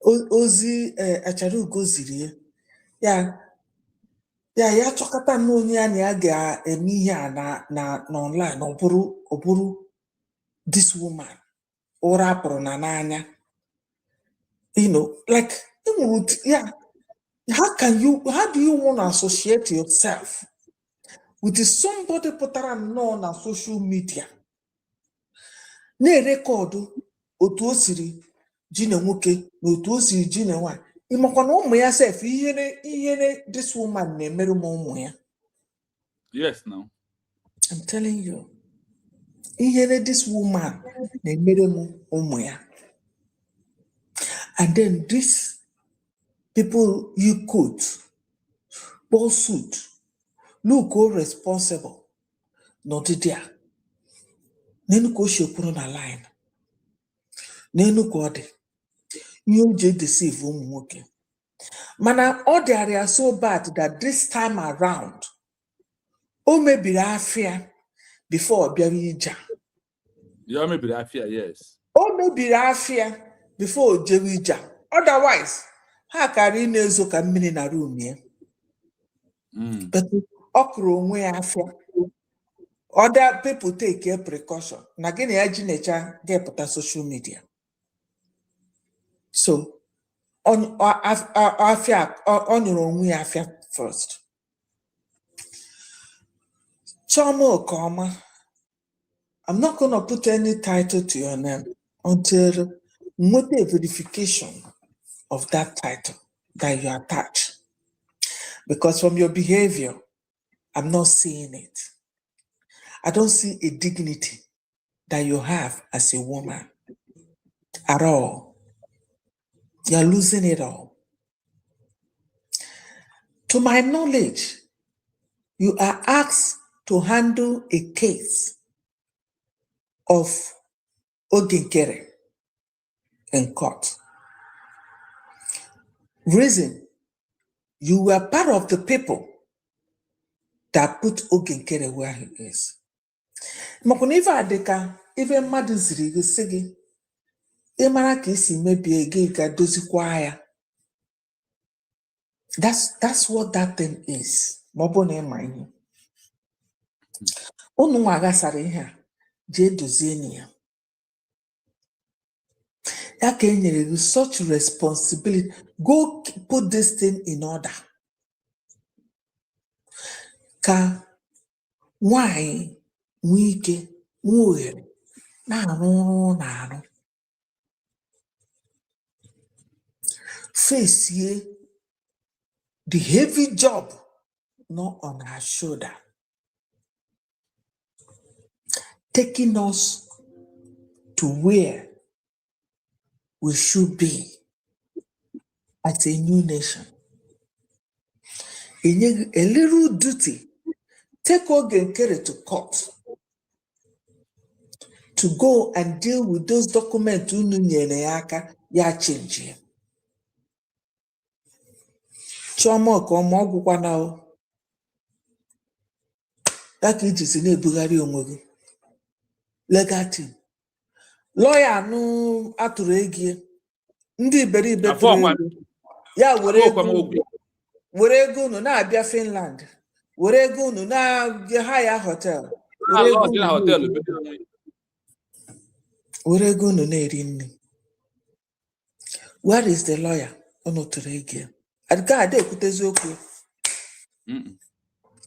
Ozi Acharu Goziri. Ya chọkata n'onye a na ya ga-eme ihe a na online ọ bụrụ this woman ụra pụrụ na n'anya, like how do you want to associate yourself with somebody pụtara nnọọ na social media na-erekọdụ otu o siri ji na nwoke na otu o siri ji na nwaanyị? Ịmakwa na ụmụ ya sef ihere this woman na-emerụ m ụmụ ya. Yes, no. I'm telling you. Ihere this woman na-emerụ m ụmụ ya. And then these people you quote, falsehood, look o responsible n'ọdịdị a n'enu ka o si ekwuru na line n'enu ka ọ dị ihe o ji deceive ụmụ nwoke mana ọ dịara ya so bad that this time around o mebiri afịa before ọ bịara ije a. Yeah, maybe I fear, yes. O mebiri afịa before o jewe ije a. Otherwise ha kara ị na-ezo ka mmiri na room ya but ọ kụrụ onwe ya afịa. Other people take a precaution. Na gịnị ya ji necha ga-epụta social media. So ọ nyụrụ onwe ya afịa first. Chioma Okeoma, I'm not going to put any title to your name until nweta a verification of that title that you attach. Because from your behavior, I'm not seeing it. I don't see a dignity that you have as a woman at all. You're losing it all. To my knowledge, you are asked to handle a case of Ogenkere in court. Reason, you were part of the people that put Ogenkere where he is. Makwana ife adịka ife mmadụ ziri gị sị gị ịmara ka esi mebie gị ga dozikwa ya. That's what that thing is. Ma ọ bụ na ịma ihe. Unu nwa gasara ihe a jee dozie enyi ya. Ya ka enyere gị such responsibility. Go put this thing in order. Ka nwanyị nwee ike nwee ohere na-arụ na-arụ. Face the heavy job not on her shoulder, taking us to where we should be as a new nation. A little duty, take Ogenkere to court to go and deal with those documents unu nyere ya aka ya change. Chioma Okeoma ọgwụkwana o. Ya ka iji si na-ebugharị onwe gị. Legal team. Lawyer anụ atụrụ ego ndị iberibe tụrụ ego. Ya were ego unu na-abịa Finland. Were ego unu na-hire hotel. Were ego unu na-eri nri. Where is the lawyer? Unu tụrụ ego. Adịka ada ekwutezi okwu.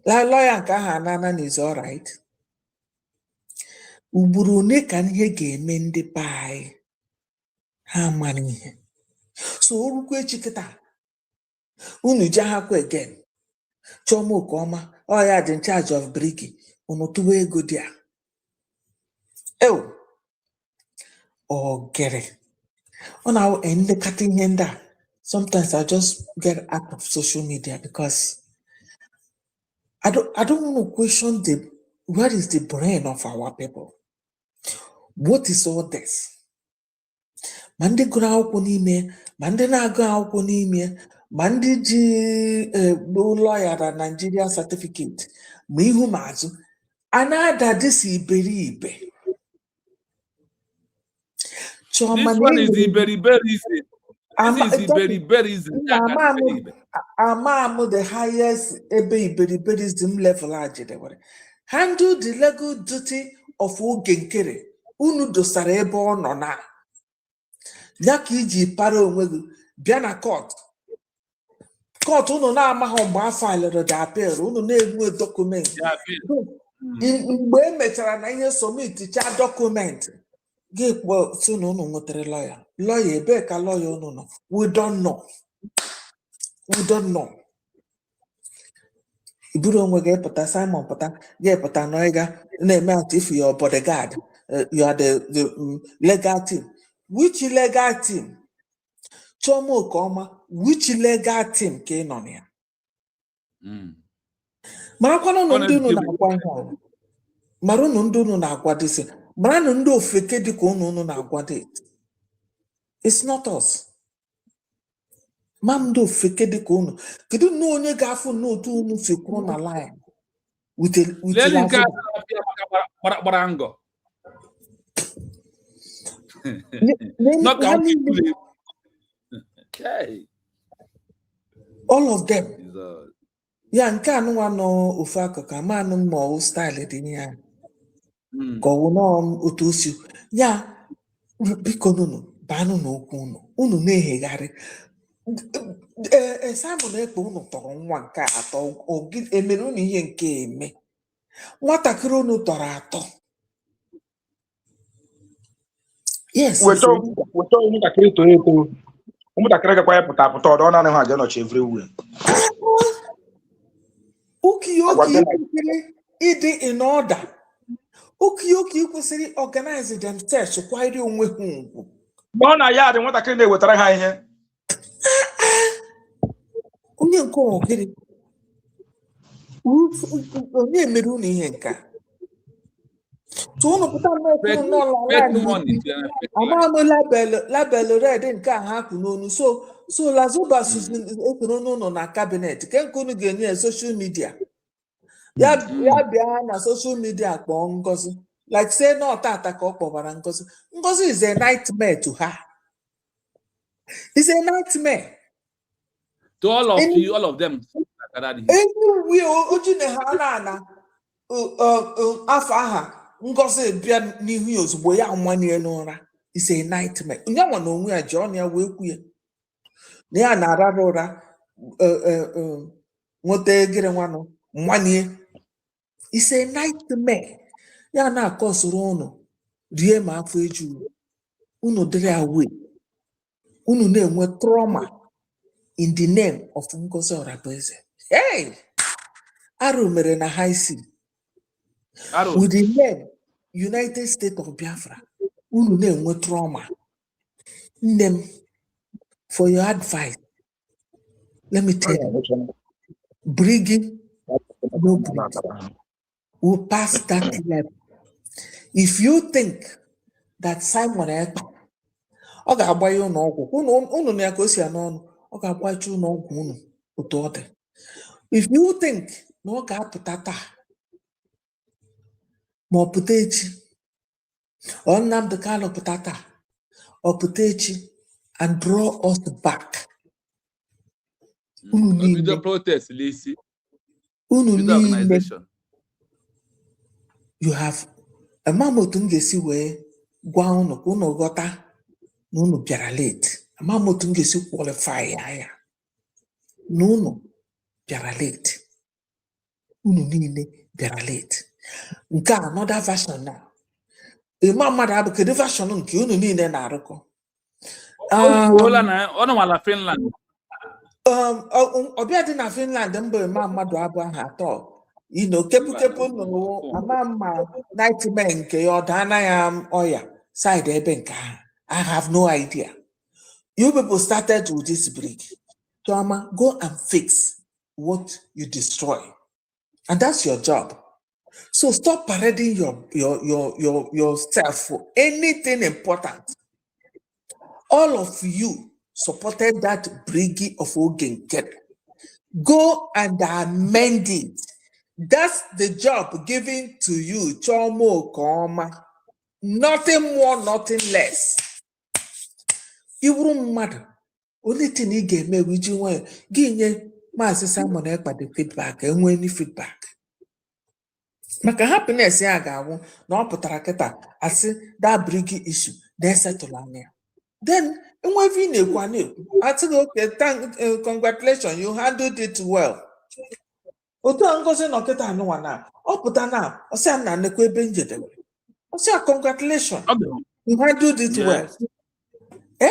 La lawyer nke ahụ anana is all right. Ugburu one ka ihe ga-eme ndị be anyị ha amara ihe. So orukwu echi kịta unu ji ahakwa again. Chioma Okeoma, ọ ya dị in charge of Brgie. Unu tụwa ego dị a. Ew. Ogere. Ọ na-elekọta ihe ndị a. Sometimes I just get out of social media because I don't want to question where is the brain of our people? What is all this? Ma ndị gụrụ akwụkwọ n'ime, ma ndị na-agụ akwụkwọ n'ime, ma ndị ji lawyer na Nigeria certificate, ma ihu ma azụ, a na-ada dịsi iberibe. This one is very easy. This is very easy. Amam the highest iberiberism level ajidewere. Handle the legal duty of Ogenkere. Unu dosara ebe ọ nọ na. Ya ka iji para onwe gị bịa na court. Court unu na-amaghị mgbe a filere the appeal, unu na-enwe document. Mgbe e mechara na ihe submit cha document. Gị kpọọ si na unu nwetara lawyer. Lawyer ebe ka lawyer unu nọ? We don't know. We don't know. Iburu onwe gị pụta Simon pụta gị pụta na ịga na-eme atụ if you are bodyguard, you are the legal team. Which legal team? Chioma Okeoma, which legal team ka ị nọ na ya? marakwanụ na ndị unu Honestly, na-agwa ihe ọrụ mara unu ndị unu na-agwa dịsị mara na ndị ofeke dịka unu na-agwa dị it's not us ma ndị ofeke dịka unu kedu na onye ga-afụ n'otu unu si kwuru na line lee nke a gbara ngọ. Not counting. all of them ya nke anụnwa nọ ofu akụkụ amanụ ma ọ staịlụ dị ya ka ọ wụ otu o si ya biko nunu banụ n'okwu unu na-ehegharị Simon Ekpa unu tọrọ nwa nke atọ emere unu ihe nke eme nwatakịrị unu tọrọ atọ yes weta ụmụntakịrị toro eto ụmụntakịrị gakwa ya pụta ọdọ ọ naghị aja nọchi everywhere. Ukiyoki kwesịrị ịdị in order. Ukiyoki kwesịrị organize themselves kwanyere onwe ha ugwu. Ọ na ya dị nwatakịrị na-ewetara ha ihe. Onye nke ogiri onye mere unu ihe nka unu pụta n'okwu n'ụlọ label red nke a ha kwụ n'onu so Lazoba ekwuru n'ụlọ na kabinet ke nke unu ga-enye ya social media ya bịa na social media kpọọ Ngozi like say na ọtata ka ọ kpọbara Ngozi is a nightmare to her. It's a nightmare to all of you, all of them. Afọ aha Ngozi bịa n'ihu ya ozugbo ya nwanye n'ụra. It's a nightmare. Onye nwa na onwe ya ji ọnụ ya wee kwu ya na ya na-arara ụra nweta egere nwanụ nwanye. It's a nightmare. Ya na-akọ soro unu rie ma afọ eju unu dịrị awe unu na-enwe trauma in the name of Ngozi Orabueze. Hey! Arụ mere na high sea with the name United States of Biafra. Unu na-enwe trauma. Nne m, for your advice, let me tell you, Brgie, no Brgie, will pass that level. If you think that Simon Ekpa, ọ ga-agba ya ụlọọgwụ unu na ya ka o si n'ọnụ ọ ga-agbachi ụlọọgwụ unu otu ọ dị. If you think na ọ ga-apụta taa ma ọ pụta echi ọ Nnamdi Kanu pụta taa ọ pụta echi and draw us back, unu niile protest lisi unu niile you have amama otu m ga-esi wee gwa unu ka unu ghọta na unu bịara late. Amama otu m ga-esi qualify ya na unu bịara late. Unu niile bịara late. Nke a another version na ịma mmadụ abụ kedu version nke unu niile na-arụkọ. Ọ nọ na Finland. Ọbịa dị na Finland mbụ ịma mmadụ abụ ahụ atọ kepụkepụ nụ ama mma nightmare nke ya ọ daana ya ọya side ebe nke ahụ. I have no idea. You people started with this brick. Chioma, go and fix what you destroy. And that's your job. So stop parading yourself for anything important. All of you supported that Brigi of Ogenkere. Go and amend it. That's the job given to you, Chioma Okeoma. Nothing more, nothing less. Iwuru mmadụ only thing ị ga-eme wiji nwayọ gị nye Maazị Simon Ekpa the feedback enwe any feedback maka happiness ya ga-awụ na ọ pụtara kịta asị that Brigi issue then settle anya then enwe vi na-ekwu asị gị okay congratulations you handled it well. Otu a Ngozi nọ kịta anụnwa na ọ pụta na ọsị a na nekwa ebe njedebe ọsị a congratulations you handled it well. How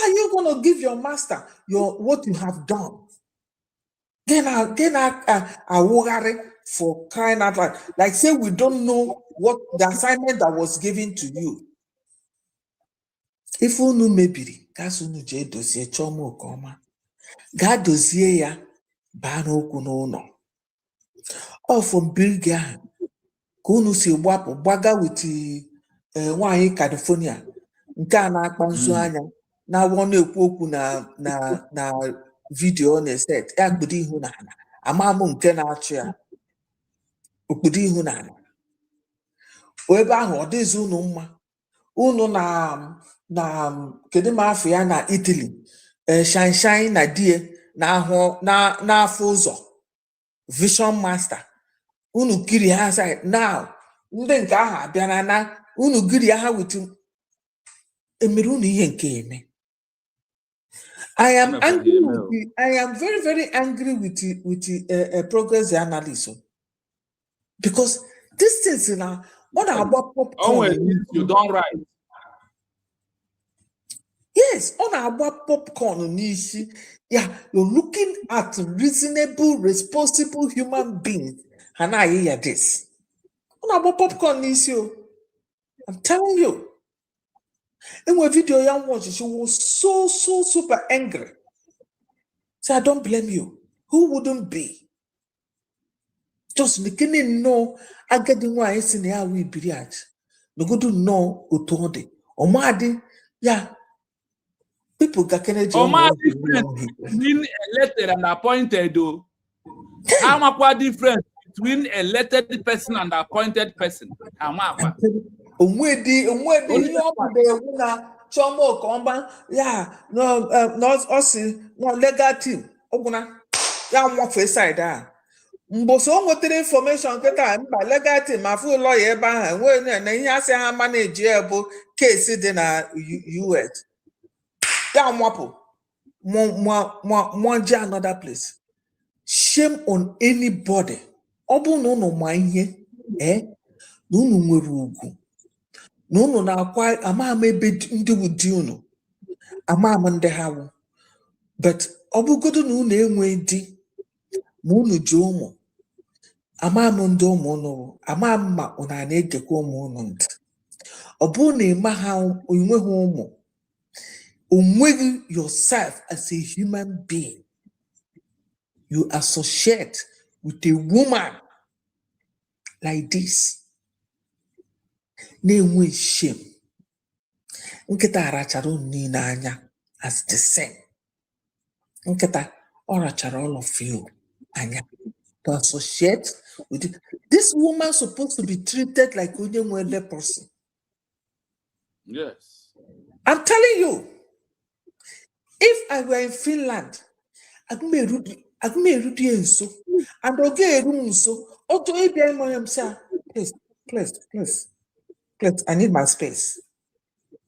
are you going to give your master what you have done? Then I for crying out loud. Like say we don't know what the assignment that was given to you. If unu mebiri, kasunu je dozie Chioma Okeoma. Ga dozie ya baa n'okwu n'ụlọ. Ọ from Brgie ahụ ka unu si gbaga with nwaanyị California nke a na-akpa nzu anya na-awọ na-ekwu okwu na vidiyo ọ na-eset ya kpudo ihu n'ala. Ama m nke na-achụ ya okpudo ihu n'ala. Ebe ahụ ọ dịghịzi unu mma. Unu na kedu m afọ ya na Italy shine na die n'afọ ụzọ Vision Master. Unu kiri ha side now ndị nke ahụ abịara na unu giri ha with emere unu ihe nke eme. I am angry with the, I am very, very angry with the progress analyst because this things now what about popcorn? You don't write. Yes, on about popcorn nishi. Yeah, you're looking at reasonable, responsible human beings. And I hear this. On about popcorn nishi. I'm telling you. In my video I watched, she was so super angry. So I don't blame you. Who wouldn't be? Just making no I get the one I see now we be at. No good to know Utonde. Omadi, yeah. People got different between elected and appointed though. How much difference between elected person and appointed person? How much? Umwedi na Chioma Okeoma, yeah, no, not us, no legal team. Oguna, yeah, I'm for side there. Mboso with the information that legal team, my full lawyer, and when he has a manageable case in US. Yeah, Mwapo, Mwanja another place. Shame on anybody. Obu no mind here, no nwere unu na-akwa ama ebe ndị wudi unu ama ndị ha wụ but ọ bụgodu na unu enwe di ma unu ji ụmụ ama ndị ụmụ unu ama ma unu na-egekwa ụmụ unu ntị. Ọ bụ na ịma ha onweghị ụmụ onweghị yourself as a human being, you associate with a woman like this. Na-enwe shame. Nkịta arachara unu niile anya as the same. Nkịta ọ rachara all of you anya to associate with it. This woman supposed to be treated like onye nwe leprosy. Yes. I'm telling you, if I were in Finland, agụmerudi nso and oge eru nso otu ịbịa ịmụ ya msa please, I need my space.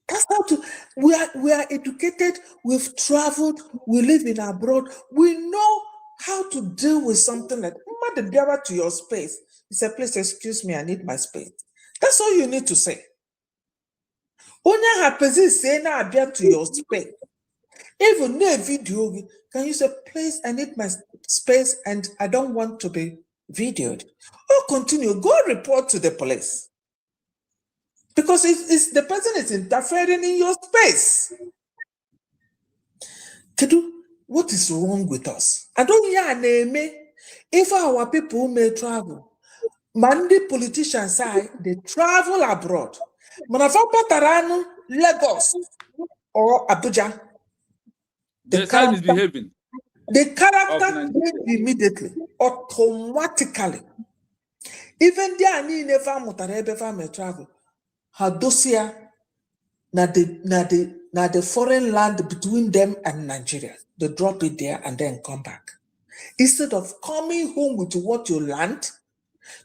That's how to, we are educated, we've traveled, we live in abroad, we know how to deal with something like mother driver to your space. You say, please excuse me, I need my space. That's all you need to say. Only happens say now I to your space. Even no video, can you say, please, I need my space and I don't want to be videoed. Or continue, go report to the police. Because it's the person is interfering in your space. Kedu, what is wrong with us? I don't hear if our people may travel. Many politicians say they travel abroad. Manafapa Tarano, Lagos, or Abuja. The same is behaving. The character immediately, automatically. Even there, ni never mutarebe may travel. Hadosia na the foreign land between them and Nigeria. They drop it there and then come back. Instead of coming home with what you learned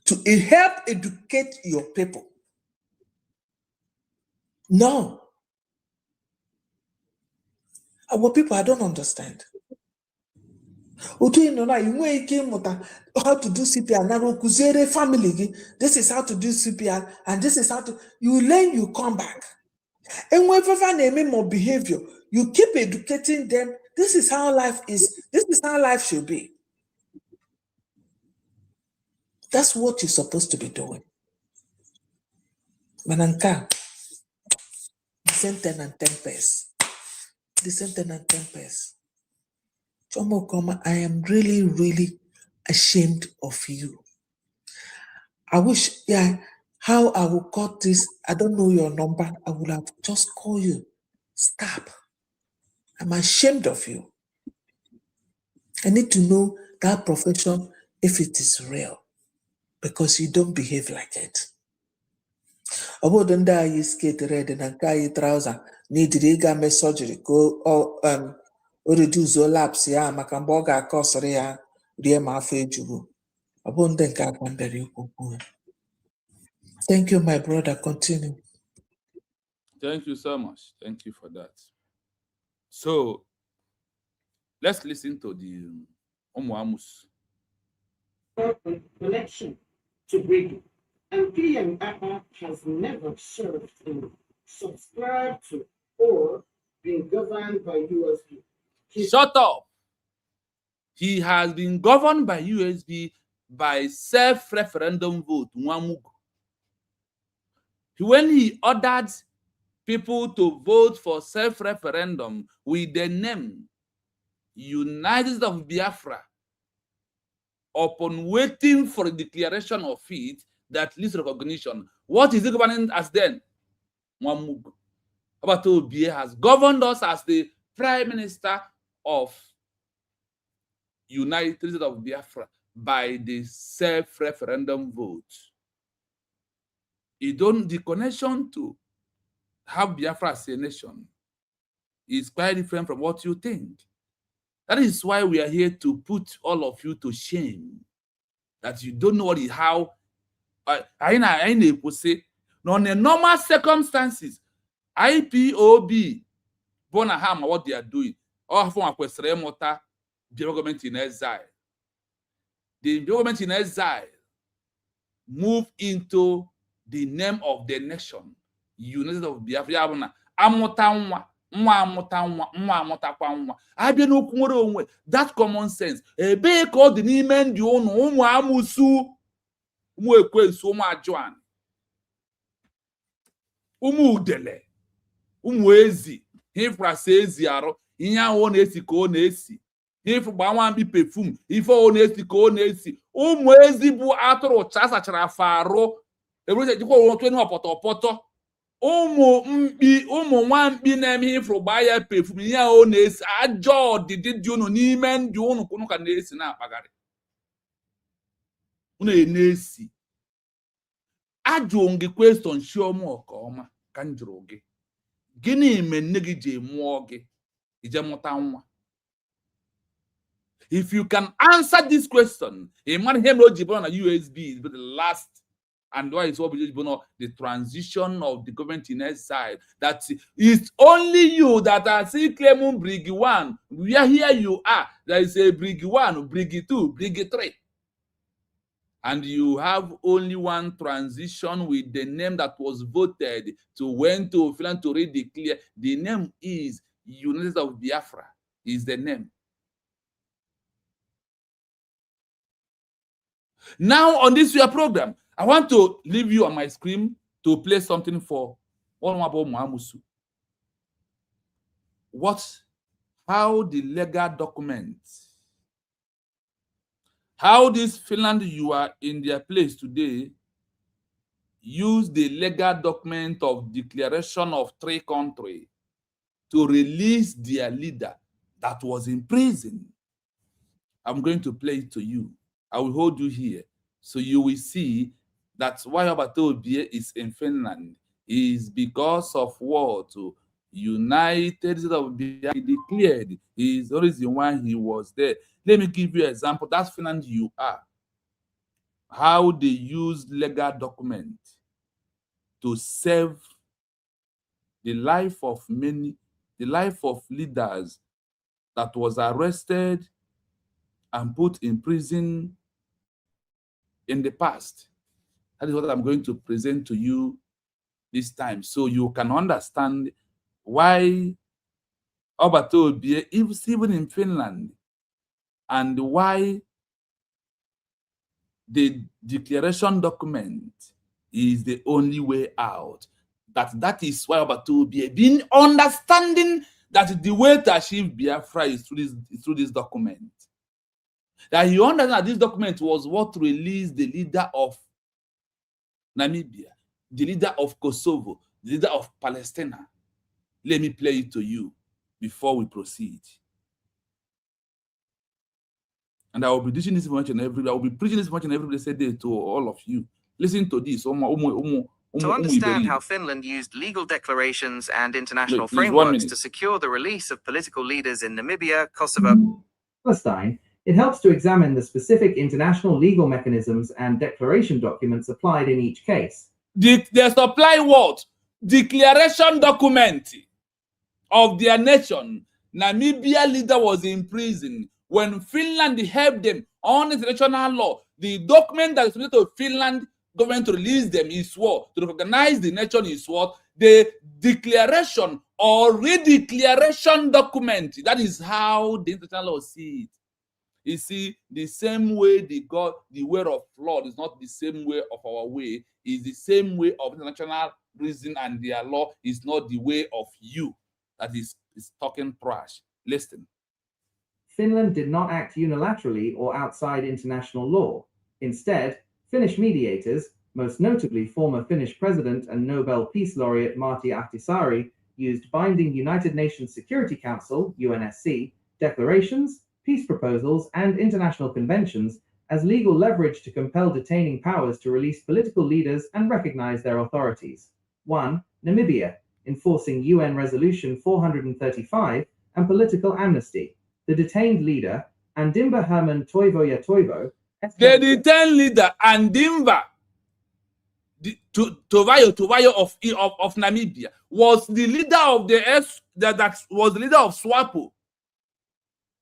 to help educate your people. No. Our people, I don't understand. How to do CPR now, family. This is how to do CPR, and this is how to you learn, you come back. And whenever they more behavior, you keep educating them. This is how life is, this is how life should be. That's what you're supposed to be doing. Mananka, the same 10 and 10 pence. The same 10 and 10 pence. Chioma Okeoma, I am really, really ashamed of you. I wish, how I will cut this. I don't know your number. I would have just called you. Stop. I'm ashamed of you. I need to know that profession if it is real because you don't behave like it. Obodo ndị anyị skate red na nke anyị trouser n'idiri ịga mee surgery ka o reduce laps ya maka mgbe ọ ga-aka ọsịrị ya rie ma afọ ejugo. Ọ bụ ndị nke akwa mbere ikwu okwu. Thank you, my brother. Continue. Thank you so much. Thank you for that. So let's listen to the Omuamus. Connection to Brigi, and PMAPA has never served and subscribed to or been governed by USB. Shut up. He has been governed by USB by self-referendum vote. When he ordered people to vote for self-referendum with the name United States of Biafra, upon waiting for a declaration of it that leads recognition, what is the government as then? Nwamugu. Obato Obie has governed us as the Prime Minister of United States of Biafra by the self-referendum vote. The connection to have Biafra as a nation is quite different from what you think. That is why we are here to put all of you to shame. That you don't know what is how. I say, on the normal circumstances, IPOB, Bonaham, what they are doing, or from a question, the government in exile. The government in exile move into the name of the nation, United of Biafra. That common sense. Ebe ka ọ dị n'ime ndị ụnụ ụmụ amụsụ ụmụ ekwensu ụmụ ajụan ụmụ udele ụmụ ezi ifrasa ezi arụ ihe ahụ ọ na-esi ka ọ na-esi ifu gbanwa mbi pefum ife ọ na-esi ka ọ na-esi ụmụ ezi bụ atụrụ cha sachara afọ arụ ebere jikwa onwe ọpọtọpọtọ ụmụ nwamkpi na-eme ihe ifuru gbaa ya pefum ihe ọ na-esi ajọ ọdịdị dị unu n'ime ndị unu kwunu ka na-esi na-akpagharị unu na-esi ajụ gị question Chioma Okeoma ka m jụrụ gị gịnị mere nne gị ji mụọ gị ije mụta nwa? If you can answer this question, a man him no jibon na USB is the last. And why is what we the transition of the government in exile? That it's only you that are still claiming Brigi 1. Where here you are, there is a Brigi 1, Brigi 2, Brigi 3. And you have only one transition with the name that was voted to went to FINLAND to redeclare. The name is United of Biafra, is the name. Now on this year program, I want to leave you on my screen to play something for Honorable Muamusu. How the legal documents, how this Finland you are in their place today, use the legal document of declaration of 3 countries to release their leader that was in prison. I'm going to play it to you. I will hold you here so you will see that why Obato Obie is in Finland is because of what United States of Biafra declared. Is the reason why he was there. Let me give you an example. That's Finland you are. How they use legal document to save the life of many, the life of leaders that was arrested and put in prison in the past. That is what I'm going to present to you this time, so you can understand why Obato Obie is even in Finland, and why the declaration document is the only way out. That is why Obato Obie been understanding that the way to achieve Biafra is through this document. That he understands that this document was what released the leader of Namibia, the leader of Kosovo, the leader of Palestine. Let me play it to you before we proceed. And I will be teaching this information every day. I will be preaching this information every day to all of you. Listen to this. To understand how Finland used legal declarations and international frameworks to secure the release of political leaders in Namibia, Kosovo, Palestine, it helps to examine the specific international legal mechanisms and declaration documents applied in each case. They supply what? Declaration document of their nation. Namibia leader was in prison. When Finland helped them on international law, the document that is related to Finland government to release them is what? To recognize the nation is what? The declaration or redeclaration document. That is how the international law sees it. You see, the same way the way of law is not the same way of our way, is the same way of international reason, and their law is not the way of you that is talking trash. Listen. Finland did not act unilaterally or outside international law. Instead, Finnish mediators, most notably former Finnish President and Nobel Peace Laureate Martti Ahtisaari, used binding United Nations Security Council, UNSC, declarations, peace proposals, and international conventions as legal leverage to compel detaining powers to release political leaders and recognize their authorities. 1. Namibia, enforcing UN Resolution 435 and political amnesty. The detained leader, Andimba Herman Toivoja Toivo, the detained leader, Andimba Toivoja of Namibia, was the leader of that was the leader of SWAPO.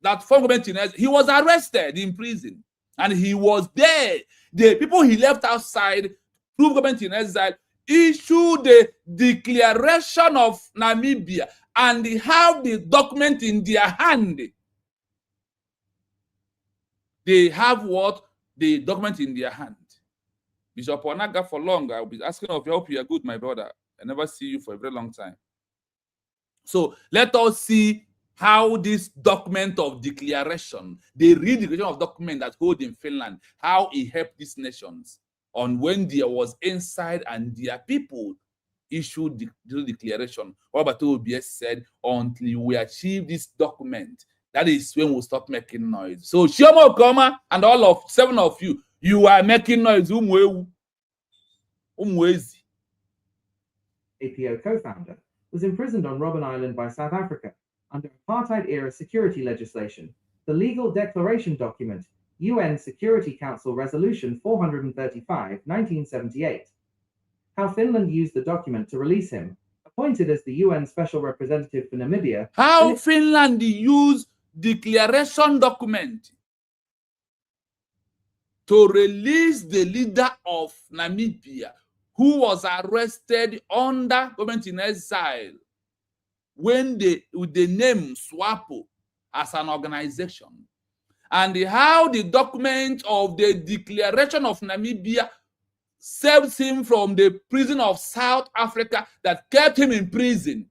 That former government, he was arrested in prison, and he was there. The people he left outside, through government in exile, issued the declaration of Namibia, and they have the document in their hand. They have what? The document in their hand. Bishop Onaga, for long, I'll be asking of you, I hope you are good, my brother. I never see you for a very long time. So let us see how this document of declaration, the redeclaration of document that hold in Finland, how it helped these nations on when there was inside and their people issued the declaration. What Batobies said, until we achieve this document, that is when we'll stop making noise. So Chioma Okeoma and all of 7 of you, you are making noise. APO co-founder, was imprisoned on Robben Island by South Africa under apartheid-era security legislation. The legal declaration document, UN Security Council Resolution 435, 1978. How Finland used the document to release him, appointed as the UN Special Representative for Namibia. How Finland used declaration document to release the leader of Namibia, who was arrested under government in exile when with the name SWAPO as an organization, and how the document of the declaration of Namibia saved him from the prison of South Africa that kept him in prison.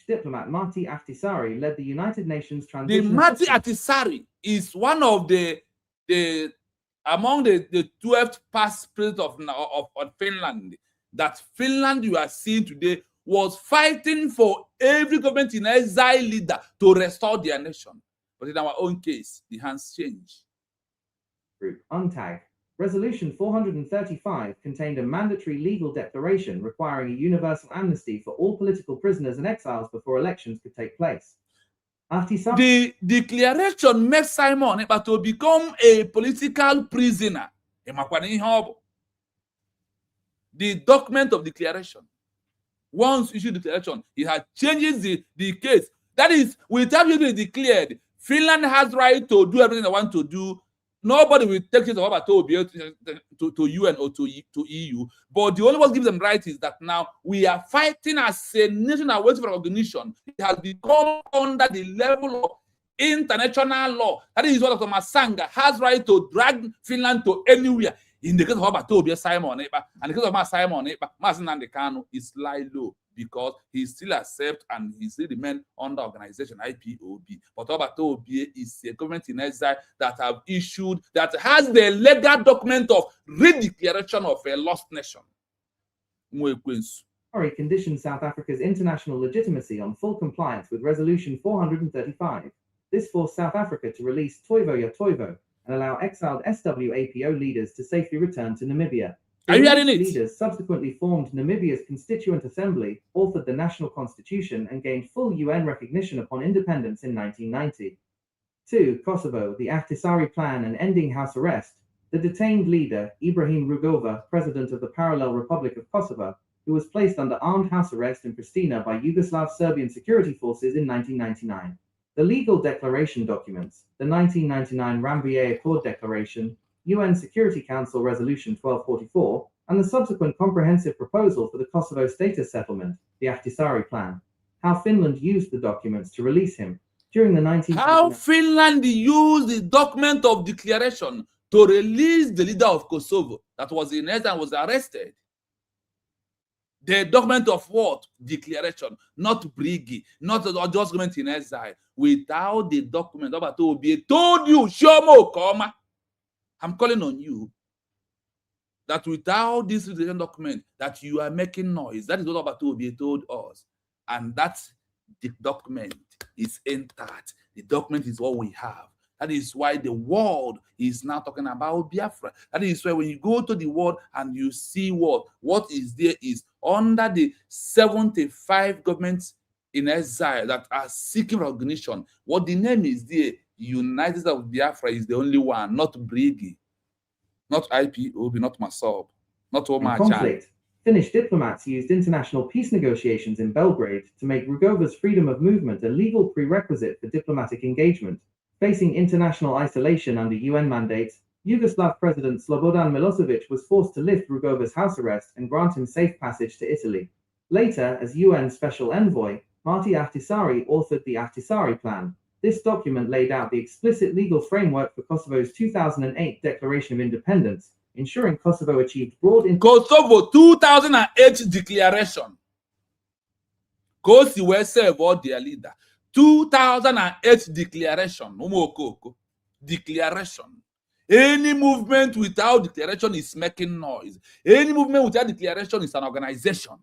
Diplomat Martti Ahtisaari led the United Nations transition. The Martti Ahtisaari is one of among the 12th past president of Finland. That Finland you are seeing today was fighting for every government in exile leader to restore their nation. But in our own case, the hands change. Group UNTAG. Resolution 435 contained a mandatory legal declaration requiring a universal amnesty for all political prisoners and exiles before elections could take place. The declaration makes Simon Ekpa to become a political prisoner. The document of declaration. Once issued declaration, it has changes the case. That is, without you being declared, Finland has right to do everything they want to do. Nobody will take it over to UN or to EU. But the only one gives them right is that now we are fighting as a nation and waiting for recognition. It has become under the level of international law. That is what Dr. Masanga has right to drag Finland to anywhere. In the case of Simon Ekpa, and the case of Simon Ekpa, Masin and the Kano is lie low. because he still accepts and he still remains under organization IPOB. But Obatoobie is a government in exile that have issued, that has the legal document of redeclaration of a lost nation. Sorry conditioned South Africa's international legitimacy on full compliance with Resolution 435. This forced South Africa to release Toivo ya Toivo and allow exiled SWAPO leaders to safely return to Namibia. Are you hearing it? Leaders subsequently formed Namibia's Constituent Assembly, authored the national constitution, and gained full UN recognition upon independence in 1990. 2. Kosovo, the Ahtisaari Plan and ending house arrest. The detained leader, Ibrahim Rugova, president of the Parallel Republic of Kosovo, who was placed under armed house arrest in Pristina by Yugoslav Serbian security forces in 1999. The legal declaration documents, the 1999 Rambouillet Accord Declaration, UN Security Council Resolution 1244, and the subsequent comprehensive proposal for the Kosovo status settlement, the Ahtisaari Plan. How Finland used the documents to release him during the 19... How Finland used the document of declaration to release the leader of Kosovo that was in exile and was arrested. The document of what? Declaration, not Brgie, not the document in exile. Without the document, Obatoobie told you, Chioma Okeoma, I'm calling on you, that without this document, that you are making noise. That is what Obatoobie told us. And that's the document is entered. The document is what we have. That is why the world is now talking about Biafra. That is why when you go to the world and you see what is there is under the 75 governments in exile that are seeking recognition. What the name is there, United States of Biafra is the only one, not Brigi, not IPOB, not Masob, not Omar Chan. Finnish diplomats used international peace negotiations in Belgrade to make Rugova's freedom of movement a legal prerequisite for diplomatic engagement. Facing international isolation under UN mandates, Yugoslav President Slobodan Milosevic was forced to lift Rugova's house arrest and grant him safe passage to Italy. Later, as UN Special Envoy, Martti Ahtisaari authored the Ahtisaari Plan. This document laid out the explicit legal framework for Kosovo's 2008 Declaration of Independence, ensuring Kosovo achieved broad... Kosovo 2008 Declaration. Kosi will serve all their leader. 2008 Declaration. Declaration. Any movement without declaration is making noise. Any movement without declaration is an organization.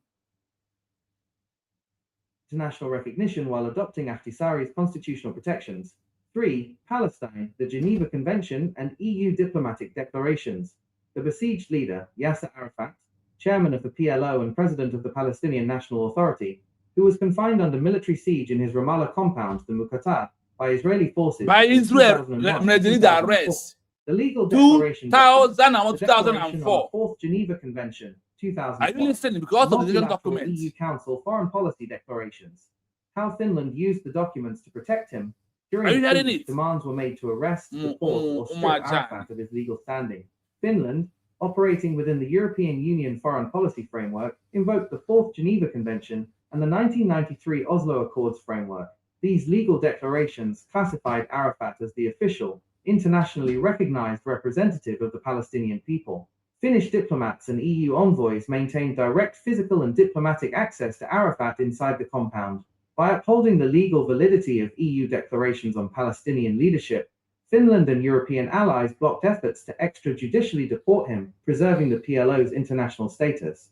International recognition while adopting Ahtisaari's constitutional protections. 3. Palestine, the Geneva Convention and EU diplomatic declarations. The besieged leader, Yasser Arafat, chairman of the PLO and president of the Palestinian National Authority, who was confined under military siege in his Ramallah compound, the Muqatta, by Israeli forces. By Israel, the arrest. The legal declaration 2004. Fourth Geneva Convention, 2004. Are you listening? Because of the different documents. EU Council foreign policy declarations. How Finland used the documents to protect him. During the siege, demands were made to arrest, deport, or strip Arafat of his legal standing. Finland, operating within the European Union foreign policy framework, invoked the Fourth Geneva Convention and the 1993 Oslo Accords framework. These legal declarations classified Arafat as the official, internationally recognized representative of the Palestinian people. Finnish diplomats and EU envoys maintained direct physical and diplomatic access to Arafat inside the compound. By upholding the legal validity of EU declarations on Palestinian leadership, Finland and European allies blocked efforts to extrajudicially deport him, preserving the PLO's international status.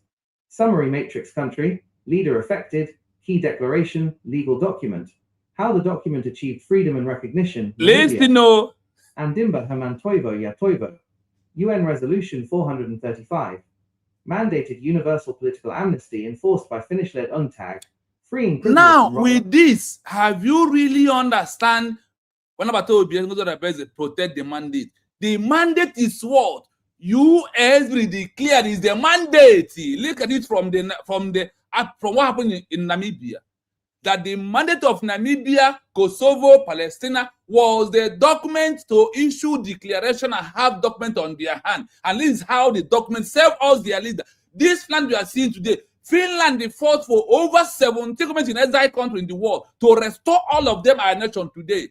Summary matrix: country, leader affected, key declaration, legal document. How the document achieved freedom and recognition. Andimba Herman Toivo ya Toivo. UN Resolution 435. Mandated universal political amnesty enforced by Finnish-led UNTAG. Freeing prisoners. Now, with this, have you really understand when Obatoobie protect the mandate? The mandate is what? US will declare is the mandate. Look at it from what happened in Namibia. That the mandate of Namibia, Kosovo, Palestine was the document to issue declaration and have document on their hand. And this is how the document serve us their leader. This land we are seeing today, Finland fought for over 70 governments in every country in the world to restore all of them our nation today.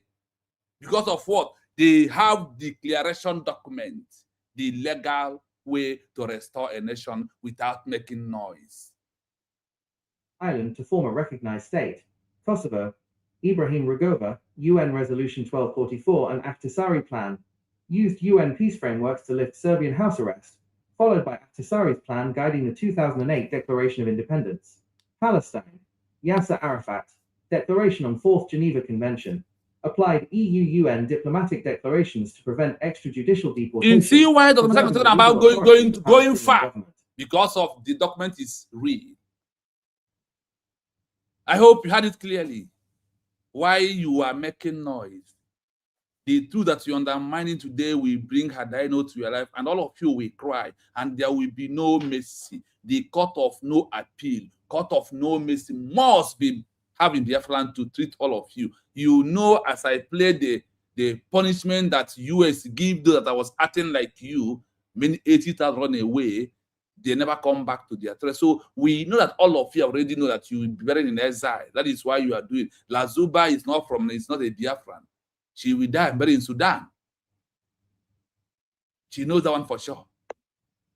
Because of what? They have declaration documents, the legal way to restore a nation without making noise. island to form a recognized state. Kosovo, Ibrahim Rugova, UN Resolution 1244 and Ahtisaari Plan, used UN peace frameworks to lift Serbian house arrest, followed by Ahtisaari's plan guiding the 2008 Declaration of Independence. Palestine, Yasser Arafat, Declaration on 4th Geneva Convention, applied EU-UN diplomatic declarations to prevent extrajudicial deportation. You see why Dr. Masako is talking about going far? Government. Because of the document is real. I hope you had it clearly. Why you are making noise. The truth that you're undermining today will bring Hadaino to your life, and all of you will cry, and there will be no mercy. The court of no appeal, court of no mercy must be having Biafran to treat all of you. You know, as I played the punishment that US give those that was acting like you, many 80,000 run away, they never come back to their threat. So we know that all of you already know that you will be buried in exile. That is why you are doing. Lazuba is not it's not a Biafran. She will die buried in Sudan. She knows that one for sure.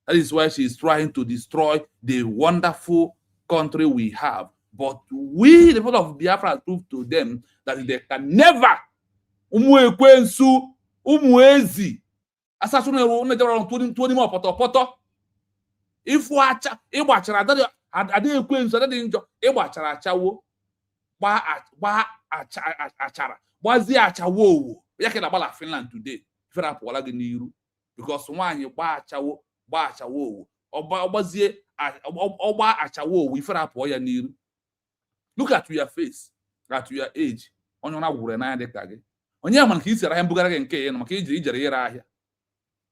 That is why she is trying to destroy the wonderful country we have. But we, the people of Biafra, prove to them that they can never Umuekwensu, Umuezi, Assassin 20 more poto. If wacha, Ibachara, Adekwensu, Ibachara Chawo, Achara. Was the Achawo? Yake na bala Finland today. Fera pola geniru because one you ba achawo obazie oba achawo we fera poya niru. Look at your face, at your age. Onyo na wure na de kage. Onye man ki sira hembugara nke no maka ijere ira ahia.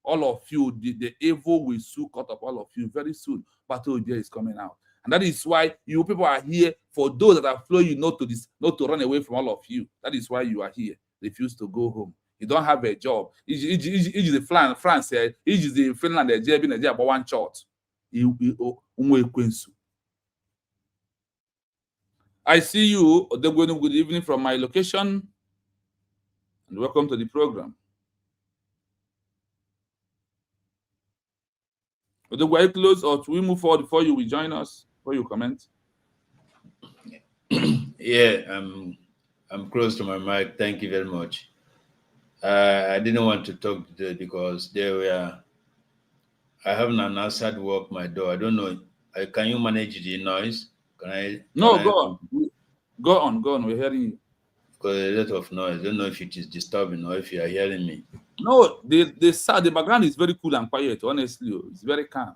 All of you, the evil will soon cut up all of you very soon. Battle day is coming out. And that is why you people are here, for those that are following you, not to run away from all of you. That is why you are here. Refuse to go home. You don't have a job. It's the France, it's the Finland, the about one shot. I see you, good evening from my location, and welcome to the program. Do we close or do we move forward before you will join us? Before you comment? Yeah, I'm close to my mic. Thank you very much. I didn't want to talk today because I haven't answered work my door. I don't know. Can you manage the noise? Go on. Go on. We're hearing you. Because a lot of noise. I don't know if it is disturbing or if you are hearing me. No, the background is very cool and quiet. Honestly, it's very calm.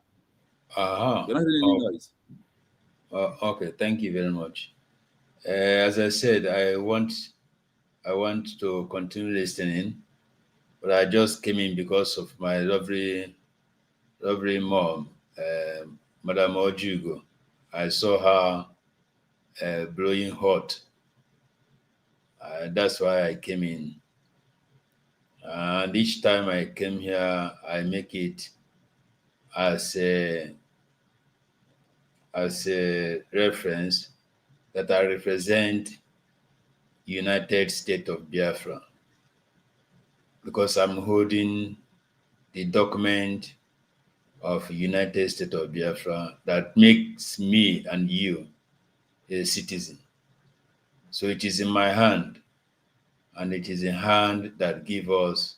You're not hearing any noise. Okay, thank you very much. As I said, I want to continue listening, but I just came in because of my lovely mom, Madam Ojugo. I saw her blowing hot. That's why I came in. And each time I came here, I make it as a reference that I represent United States of Biafra, because I'm holding the document of United States of Biafra that makes me and you a citizen. So it is in my hand, and it is a hand that gives us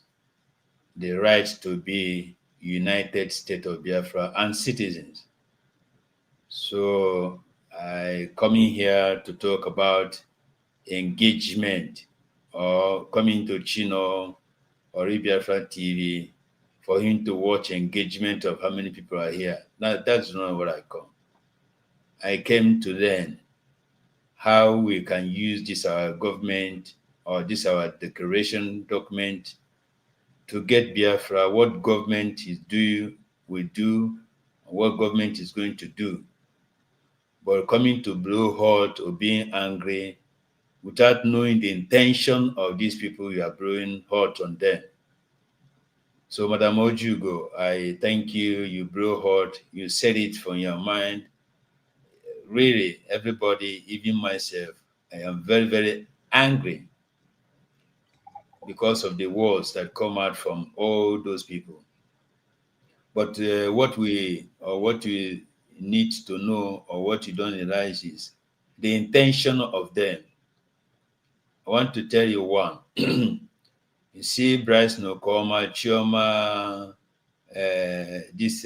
the right to be United States of Biafra and citizens. So I coming here to talk about engagement, or coming to Chino or Biafra TV for him to watch engagement of how many people are here. That's not what I come. I came to learn how we can use this our government or this our declaration document to get Biafra, what government will do, what government is going to do. But coming to blow hot or being angry without knowing the intention of these people you are blowing hot on them. So, Madam Ojugo, I thank you. You blow hot. You said it from your mind. Really, everybody, even myself, I am very, very angry because of the words that come out from all those people. But what we need to know, or what you don't realize, is the intention of them. I want to tell you one. You see Bryce Nokoma, Chioma, this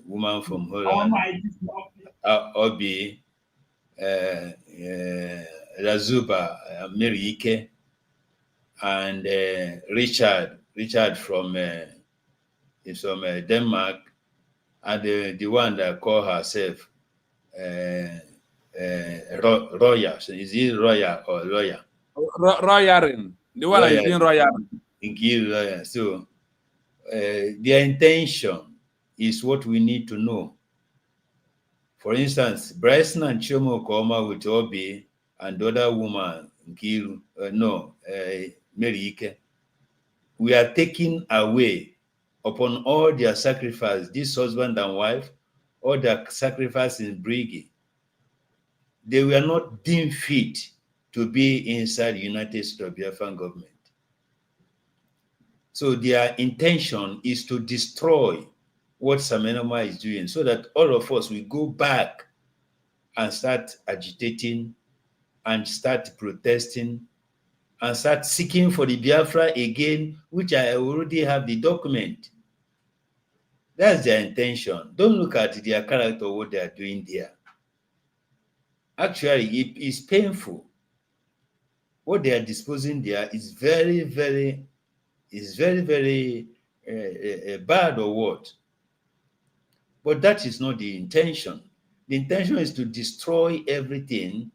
woman from Holland, Obi, Razuba, Mary Ike, and Richard from Denmark, and the one that call herself Roya. Is it Roya or Loya? Royarin. The one that is doing Royarin. So their intention is what we need to know. For instance, Bryson and Chioma Okeoma with Obi and the other woman, Mary Ike, we are taking away upon all their sacrifice, this husband and wife, all their sacrifice in Brgie. They were not deemed fit to be inside the United States of Biafran government. So their intention is to destroy what Samenoma is doing, so that all of us will go back and start agitating and start protesting and start seeking for the Biafra again, which I already have the document. That's their intention. Don't look at their character, what they are doing there. Actually, it is painful. What they are disposing there is very, very bad or what. But that is not the intention. The intention is to destroy everything.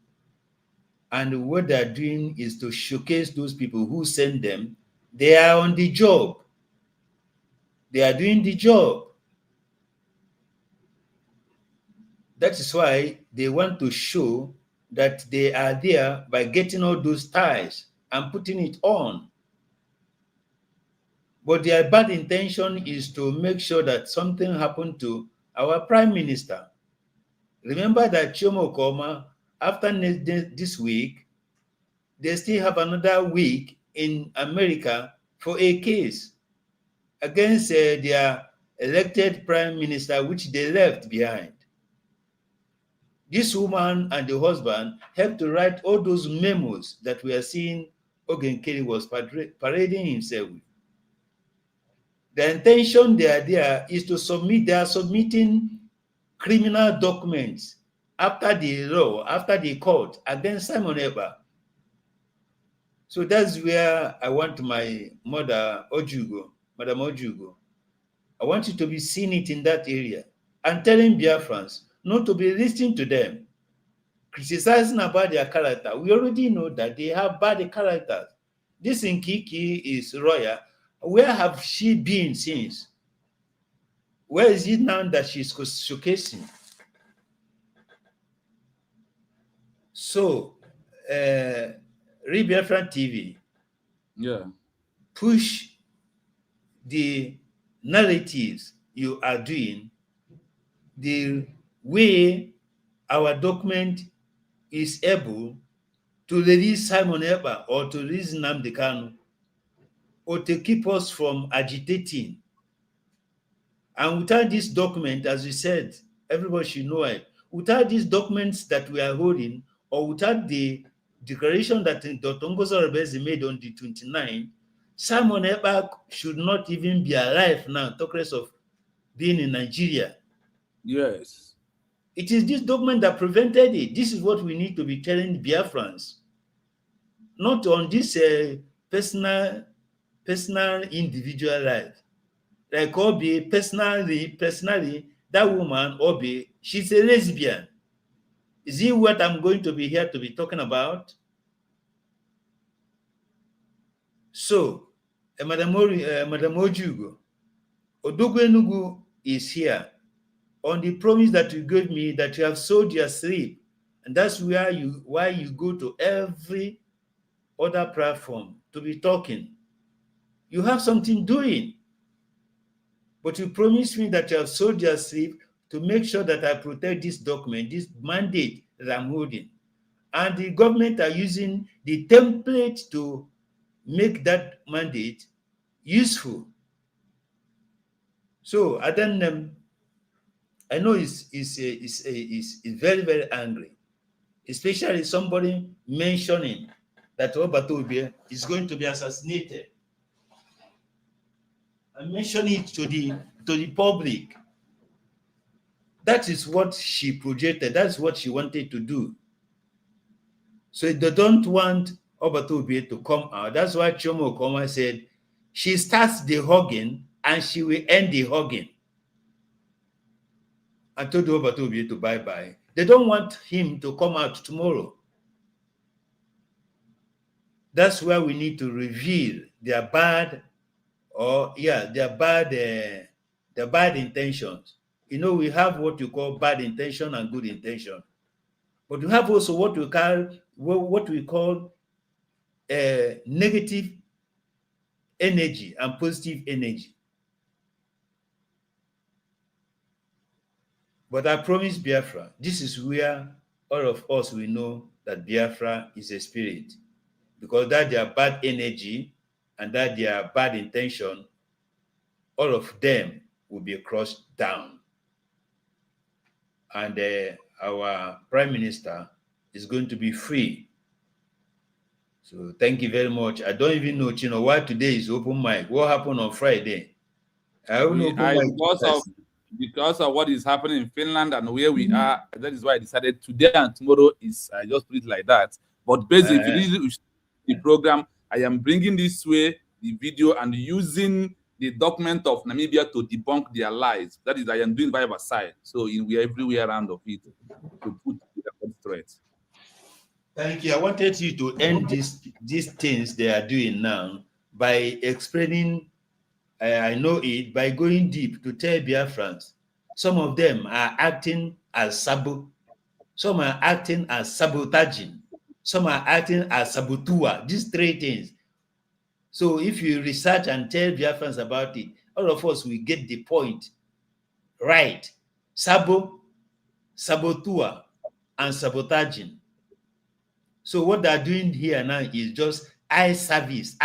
And what they're doing is to showcase those people who send them. They are on the job. They are doing the job. That is why they want to show that they are there by getting all those ties and putting it on. But their bad intention is to make sure that something happened to our prime minister. Remember that Chioma Okeoma, after this week, they still have another week in America for a case against their elected prime minister, which they left behind. This woman and the husband helped to write all those memos that we are seeing Ogenkeri was parading himself with. The intention they are there is to submit, they are submitting criminal documents after the law, after the court, against Simon Ekpa. So that's where I want my mother, Madam Ojugo, I want you to be seeing it in that area and telling Biafrans not to be listening to them, criticizing about their character. We already know that they have bad characters. This Nkiki is Roya. Where have she been since? Where is it now that she's showcasing? So, Biafran TV, push the narratives you are doing the way our document is able to release Simon Ekpa or to release Nnamdi Kanu, or to keep us from agitating. And without this document, as we said, everybody should know it. Without these documents that we are holding, or without the declaration that Dr. Ngozi Orebezi made on the 29th, Simon Ekpa should not even be alive now, talk less of being in Nigeria. Yes. It is this document that prevented it. This is what we need to be telling Biafrans. Not on this personal individual life. Like Obi, personally, that woman, Obi, she's a lesbian. Is it what I'm going to be here to be talking about? So, Madam Ojugo, Odogwu Enugu is here on the promise that you gave me that you have sold your sleep. And that's why you go to every other platform to be talking. You have something doing. But you promised me that you have sold your sleep to make sure that I protect this document, this mandate that I'm holding. And the government are using the template to make that mandate useful. So I know it's very, very angry. especially somebody mentioning that Obatobie is going to be assassinated, and mention it to the public. That is what she projected. That's what she wanted to do. So they don't want Obatobie to come out. That's why Chioma Okeoma said she starts the hugging and she will end the hugging. I told Obatobie to bye-bye. They don't want him to come out tomorrow. That's why we need to reveal their bad, their bad intentions. You know, we have what you call bad intention and good intention, but we have also what we call negative energy and positive energy. But I promise Biafra, this is where all of us will know that Biafra is a spirit, because that their bad energy and that their bad intention, all of them will be crushed down. And our Prime Minister is going to be free. So thank you very much. I don't even know, Chino, why today is open mic. What happened on Friday? Because of what is happening in Finland and where we are, that is why I decided today and tomorrow is, I just put it like that. But basically, the program, I am bringing this way the video and using the document of Namibia to debunk their lies. That is, I am doing by side. So we are everywhere around of it to put the threat. Thank you. I wanted you to end these things they are doing now by explaining, I know it, by going deep to tell Biafrans. Some of them are acting as sabo, some are acting as sabotaging, some are acting as sabotua. These three things. So if you research and tell Biafrans about it, all of us will get the point right. Sabo, sabotua, and sabotaging. So what they're doing here now is just eye service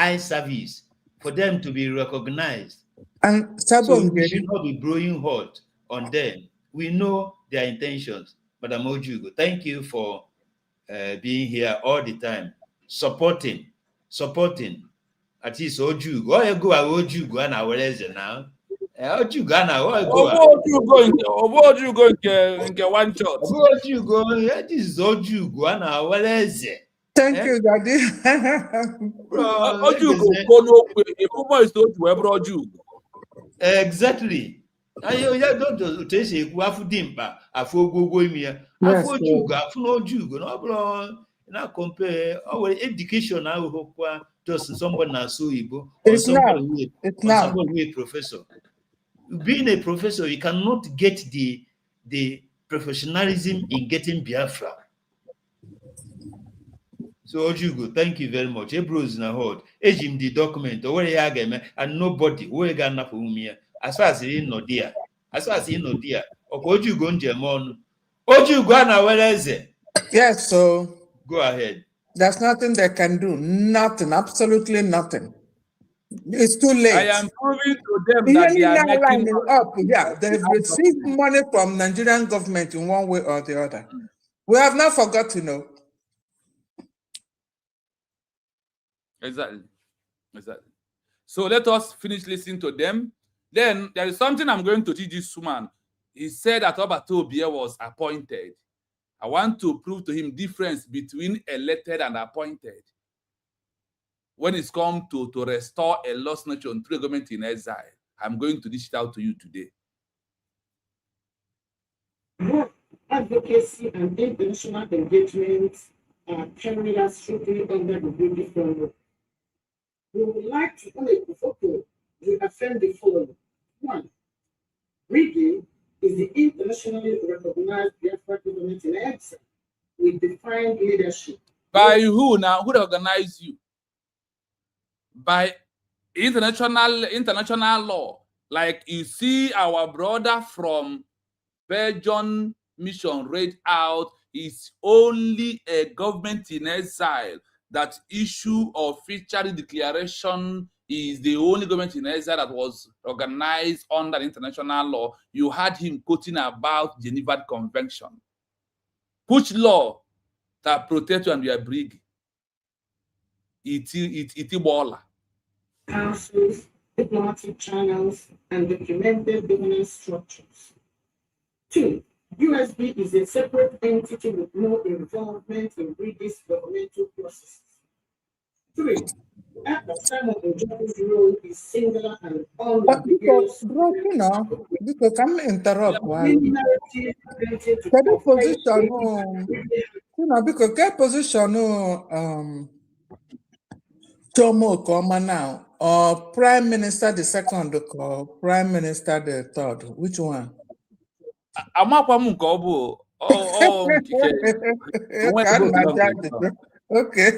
for them to be recognized. And So we should not be blowing hot on them. We know their intentions. Madam Ojugo, thank you for being here all the time, supporting. At least Ojugo. Oh, you go Ojugo and our now. Ojugo and our Ojugo in one shot. Ojugo, that is Ojugo and our Thank you, Daddy. Exactly. Now compare our education now just somebody na so Igbo or somebody who a professor. Being a professor, you cannot get the professionalism in getting Biafra. So Ojugo, thank you very much. Ebros na hold. Ejim the document or where and nobody where gonna for me. As far as he no dear. Ojugo njemon. Ojugo na where is it? Yes, so go ahead. There's nothing they can do. Nothing, absolutely nothing. It's too late. I am proving to them that they are making up. Yeah, they've received money from Nigerian government in one way or the other. We have not forgotten, no. Exactly. So let us finish listening to them. Then there is something I'm going to teach this woman. He said that Obatobie was appointed. I want to prove to him difference between elected and appointed when it's come to restore a lost nation through a government in exile. I'm going to dish it out to you today. Advocacy and international engagement are currently strictly under the British framework. We would like to reaffirm the following. 1. Brigi is the internationally recognized Biafra government in exile with defined leadership. By who now? Who organized you? By international law. Like you see our brother from Belgian mission read out, is only a government in exile that issue official declaration is the only government in exile that was organized under international law. You had him quoting about Geneva Convention. Which law that protect you and your brig. Itibola. Councils, diplomatic channels, and documented governance structures. 2. USB is a separate entity with no involvement in British governmental processes. 3. Simon NJOKU's role is singular and unambiguous. Bro, you know, because I'm interrupt. Narrative created to Kedụ confide position in biko ke position Chioma Okeoma now or Prime Minister the second or Prime Minister the third? Which one? Amakwa m nke ọ bụ Okay.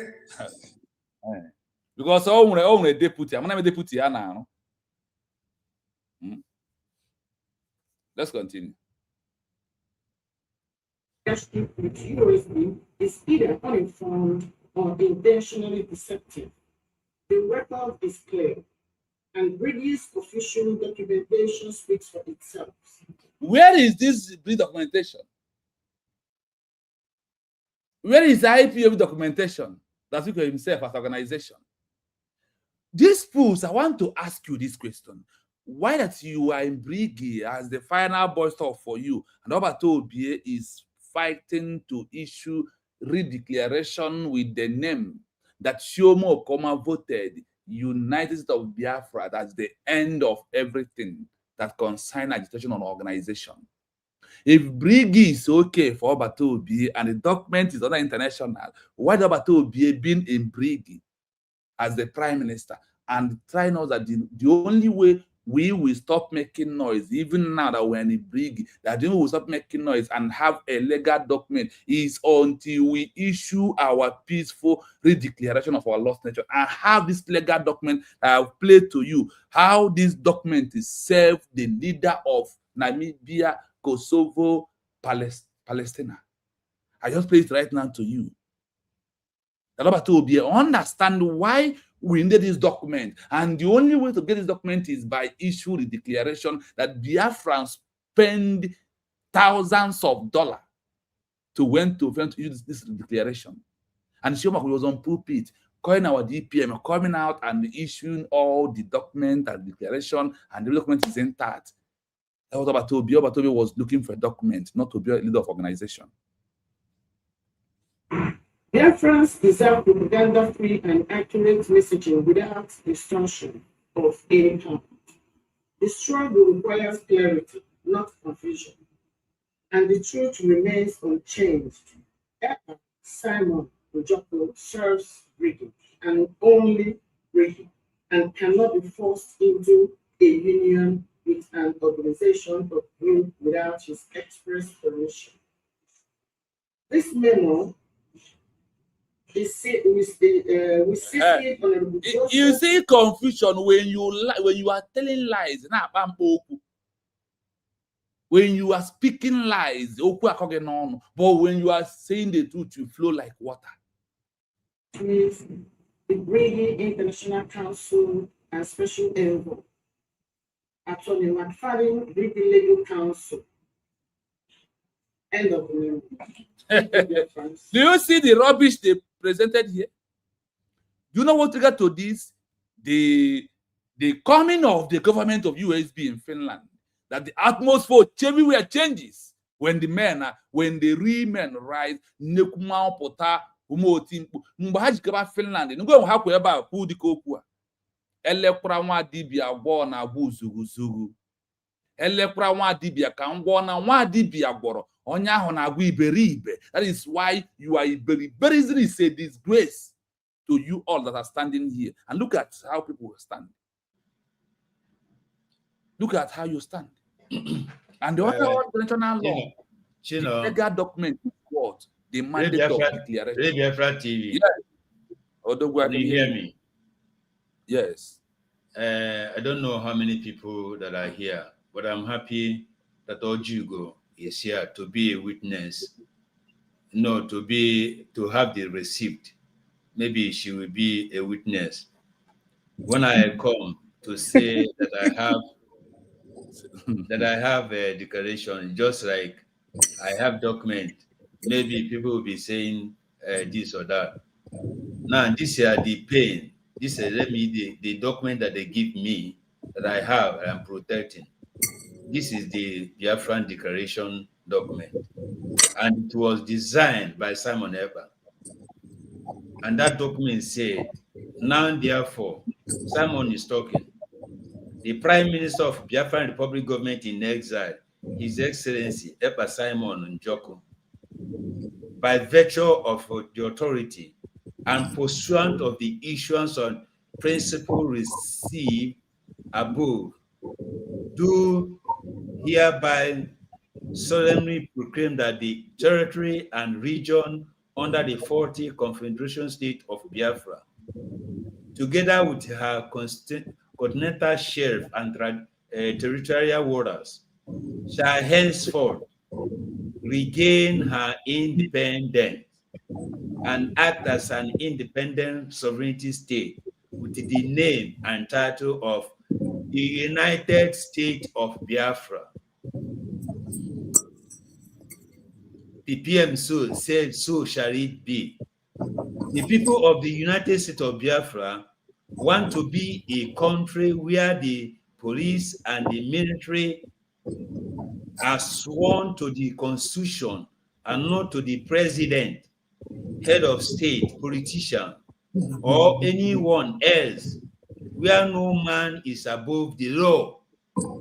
Because o nwere deputy, amana m deputy ya na-arụ. Let's continue. With USB is either uninformed or intentionally deceptive. The record is clear, and British official documentation speaks for itself. Where is this documentation? Where is the IPOB documentation that speaks for himself as an organization? This proves, I want to ask you this question. Why that you are in Brigi as the final boy stop for you, and Obato Obie is fighting to issue redeclaration with the name that Chioma Okeoma voted United States of Biafra. That's the end of everything that concerns agitation on organization. If Brigi is okay for Obato Obie and the document is other international, why does Obato Obie being in Brigi as the prime minister and trying out that the only way we will stop making noise, even now that we're in a brig, that we will stop making noise and have a legal document is until we issue our peaceful redeclaration of our lost nature and have this legal document that I've played to you, how this document is served the leader of Namibia, Kosovo, Palestine. I just play it right now to you. Understand why we need this document, and the only way to get this document is by issue the declaration that Biafrans spend thousands of dollars to use this declaration. And Chioma was on pulpit calling our DPM, coming out and issuing all the document and declaration, and the document is intact. That was about Obi. Obi was looking for a document, not to be a leader of organization. Biafrans deserve propaganda-free and accurate messaging without distortion of any kind. The struggle requires clarity, not confusion, and the truth remains unchanged. Simon NJOKU serves Brigi, and only Brigi, and cannot be forced into a union with an organization or group without his express permission. This memo you see confusion when you are telling lies. When you are speaking lies, but when you are saying the truth, you flow like water. With the Brigi International Council and Special Envoy, Attorney McFadden, Brigi Legal Council. End of the name. Do you see the rubbish they presented here? Do you know what triggered to this? The coming of the government of USB in Finland. That the atmosphere everywhere changes when the real men rise. Nekuma pota umotimpu. Mbahajikaba Finland. Ngo haku eba kudi kokua. Elekura nwa dibia gbo na agbu zugu. Elekura nwa dibia ka ngwo na nwa dibia gboro. That is why you are very easily say disgrace to you all that are standing here. And look at how people stand. Look at how you stand. And the other international law, the legal document is what? The mandate of declaration. Biafra TV. Yes. Can you hear me? Yes. I don't know how many people that are here, but I'm happy that Ojugo is here to be a witness, to have the receipt. Maybe she will be a witness. When I come to say that I have a declaration, just like I have document, maybe people will be saying this or that. Now, this is the pain. This is the document that they give me that I have and I'm protecting. This is the Biafran Declaration document. And it was designed by Simon Ekpa. And that document said, now therefore, Simon is talking. The Prime Minister of Biafran Republic Government in Exile, His Excellency Ekpa Simon NJOKU, by virtue of the authority and pursuant of the issuance on principle received above, do hereby solemnly proclaim that the territory and region under the 40 Confederation State of Biafra, together with her continental shelf and territorial waters, shall henceforth regain her independence and act as an independent sovereignty state with the name and title of the United States of Biafra. The PM said, so shall it be. The people of the United States of Biafra want to be a country where the police and the military are sworn to the Constitution and not to the president, head of state, politician, or anyone else, where no man is above the law.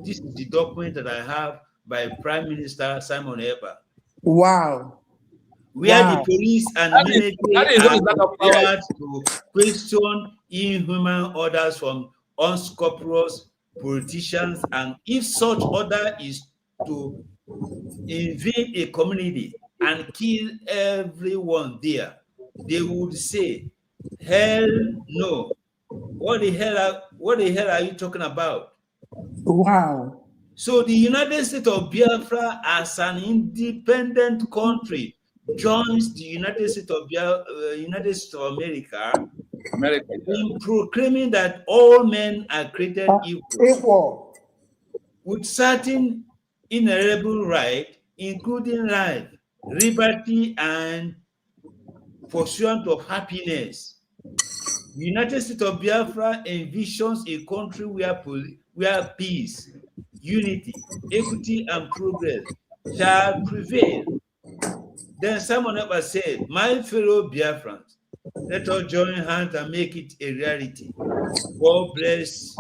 This is the document that I have by Prime Minister Simon Ekpa. Wow. Where the police and military are empowered to question inhuman orders from unscrupulous politicians, and if such order is to invade a community and kill everyone there, they would say, hell no. What the hell are you talking about? Wow. So the United States of Biafra, as an independent country, joins the United States of America in proclaiming that all men are created equal, with certain inalienable rights, including life, liberty, and pursuit of happiness. The United States of Biafra envisions a country where peace, unity, equity, and progress shall prevail. Then someone else said, my fellow Biafrans, let us join hands and make it a reality. God bless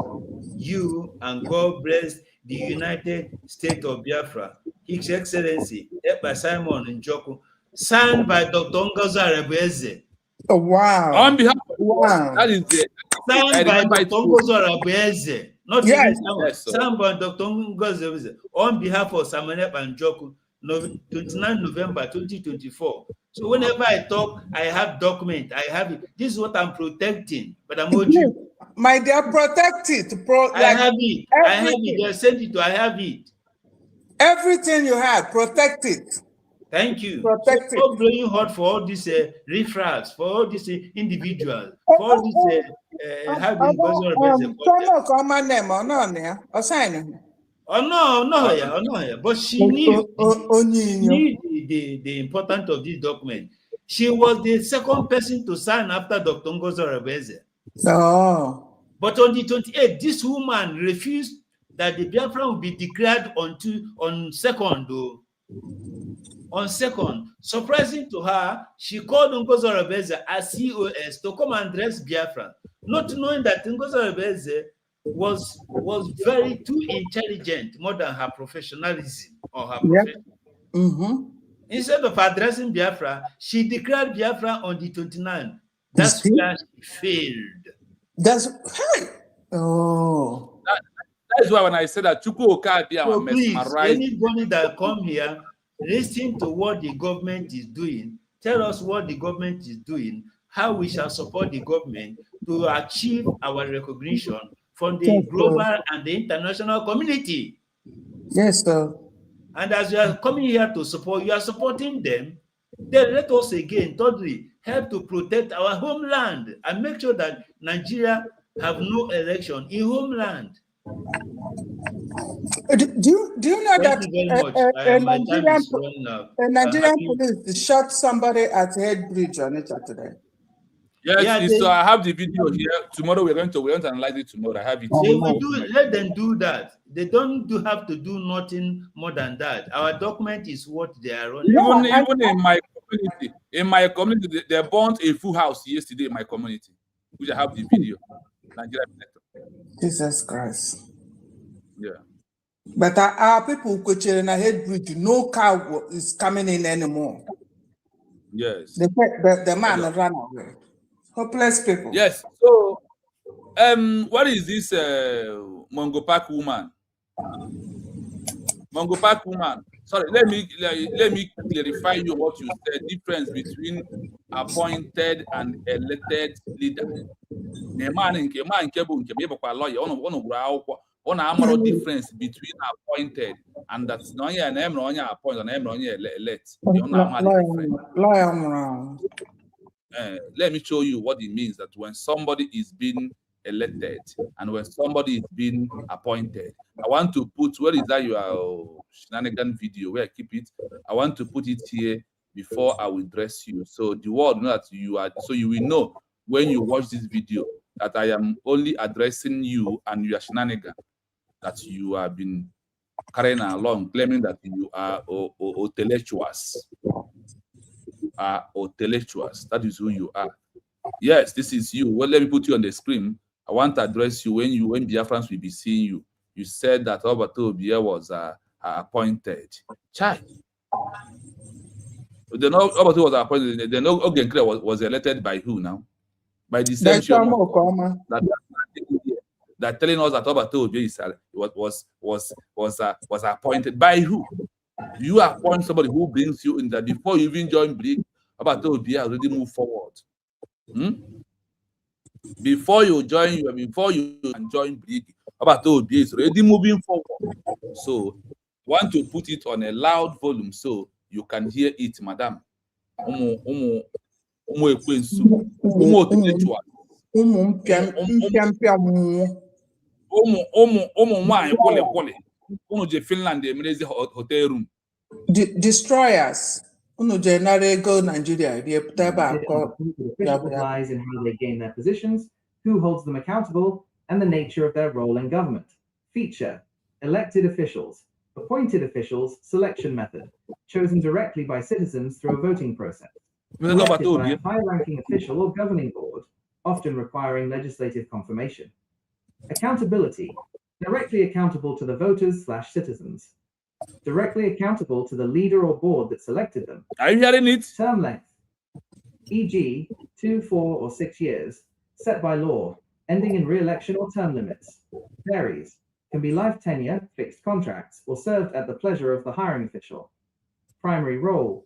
you and God bless the United States of Biafra. His Excellency Ekpa Simon NJOKU, signed by Dr. Ngozi Arabeze. Oh, wow. On behalf of wow. That is the Signed by Dr. Ngozi Arabeze. Not yes. Signed by Dr. Ngozi Arabeze. On behalf of Simon Ekpa NJOKU, 29 November 2024. So whenever I talk, I have document, I have it. This is what I'm protecting, but I'm not you. My dear, protect it. I have it. Everything. I have it. They sent it to. I have it. Everything you have, protect it. Thank you. Protect so stop blowing hot for all these riffraffs, for all these individuals, for all these having yeah. But she knew the importance of this document. She was the second person to sign after Dr. Ngozi Arabeze. Oh. But on the 28th, this woman refused that the Biafra would be declared on 2nd, though. On 2nd, surprising to her, she called Ngozi Arabeze as COS to come and address Biafra, not knowing that Ngozi Arabeze was very too intelligent, more than her professionalism or her profession. Mm-hmm. Instead of addressing Biafra, she declared Biafra on the 29th. That's where she failed. That's oh. That is why when I said that Chukwu Okadia so please, anybody that come here, listen to what the government is doing. Tell us what the government is doing, how we shall support the government to achieve our recognition from the global and the international community. Yes, sir. And as you are coming here to support, you are supporting them. Then let us again, thirdly, help to protect our homeland and make sure that Nigeria have no election in homeland. Do you know that Thank you very much. a My time Nigerian is running out. a Nigerian Happy- police shot somebody at Head Bridge on it today? Yes, Yeah, so I have the video here. Tomorrow we're going to analyze it tomorrow. I have it. They here. will do. Let them do that. They don't have to do nothing more than that. Our document is what they are running. Even in my community, they burnt a full house yesterday in my community, which I have the video. Nigeria. Jesus Christ. Yeah. But our people in a Head Bridge, no car is coming in anymore. Yes. The man ran away. Hopeless people. Yes. So, what is this Mongo Park woman? Mongo Park woman. Sorry, let me clarify you what you said. Difference between appointed and elected leader. Difference between appointed and that's not an appointed and elect. Let me show you what it means that when somebody is being elected and when somebody is being appointed. I want to put, where is that your shenanigan video where I keep it? I want to put it here before I will address you. So the world know that you are, so you will know when you watch this video that I am only addressing you and your shenanigan that you have been carrying along, claiming that you are intellectuals. Intellectuals. That is who you are. Yes, this is you. Well, let me put you on the screen. I want to address you when Biafrans will be seeing you. You said that Robert Obia was appointed. Chai. They know Robert was appointed. They know Ogenkre was elected by who now? By the same Chioma Okeoma that telling us that Robert Obia was appointed by who? You appoint somebody who brings you in that before you even join Brig. Robert Obia already moved forward. Before you join Brig, Robert Obia is already moving forward. So, want to put it on a loud volume so you can hear it, madam. Destroyers. Lies in how they gain their positions, who holds them accountable, and the nature of their role in government. Feature: elected officials, appointed officials, selection method, chosen directly by citizens through a voting process. Elected by a high-ranking official or governing board, often requiring legislative confirmation. Accountability: directly accountable to the voters/citizens. Directly accountable to the leader or board that selected them. Are you hearing it? Term length, e.g., 2, 4, or 6 years, set by law, ending in re-election or term limits. Varies, can be life tenure, fixed contracts, or served at the pleasure of the hiring official. Primary role,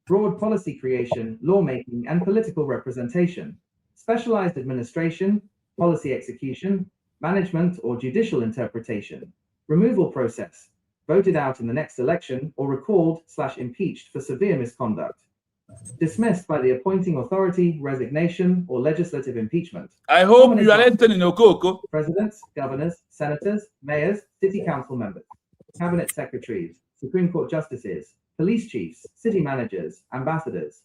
broad policy creation, lawmaking, and political representation. Specialized administration, policy execution, management or judicial interpretation. Removal process, voted out in the next election or recalled/impeached for severe misconduct. Dismissed by the appointing authority, resignation, or legislative impeachment. I hope you are entering Okoko. Presidents, governors, senators, mayors, city council members, cabinet secretaries, Supreme Court justices, police chiefs, city managers, ambassadors.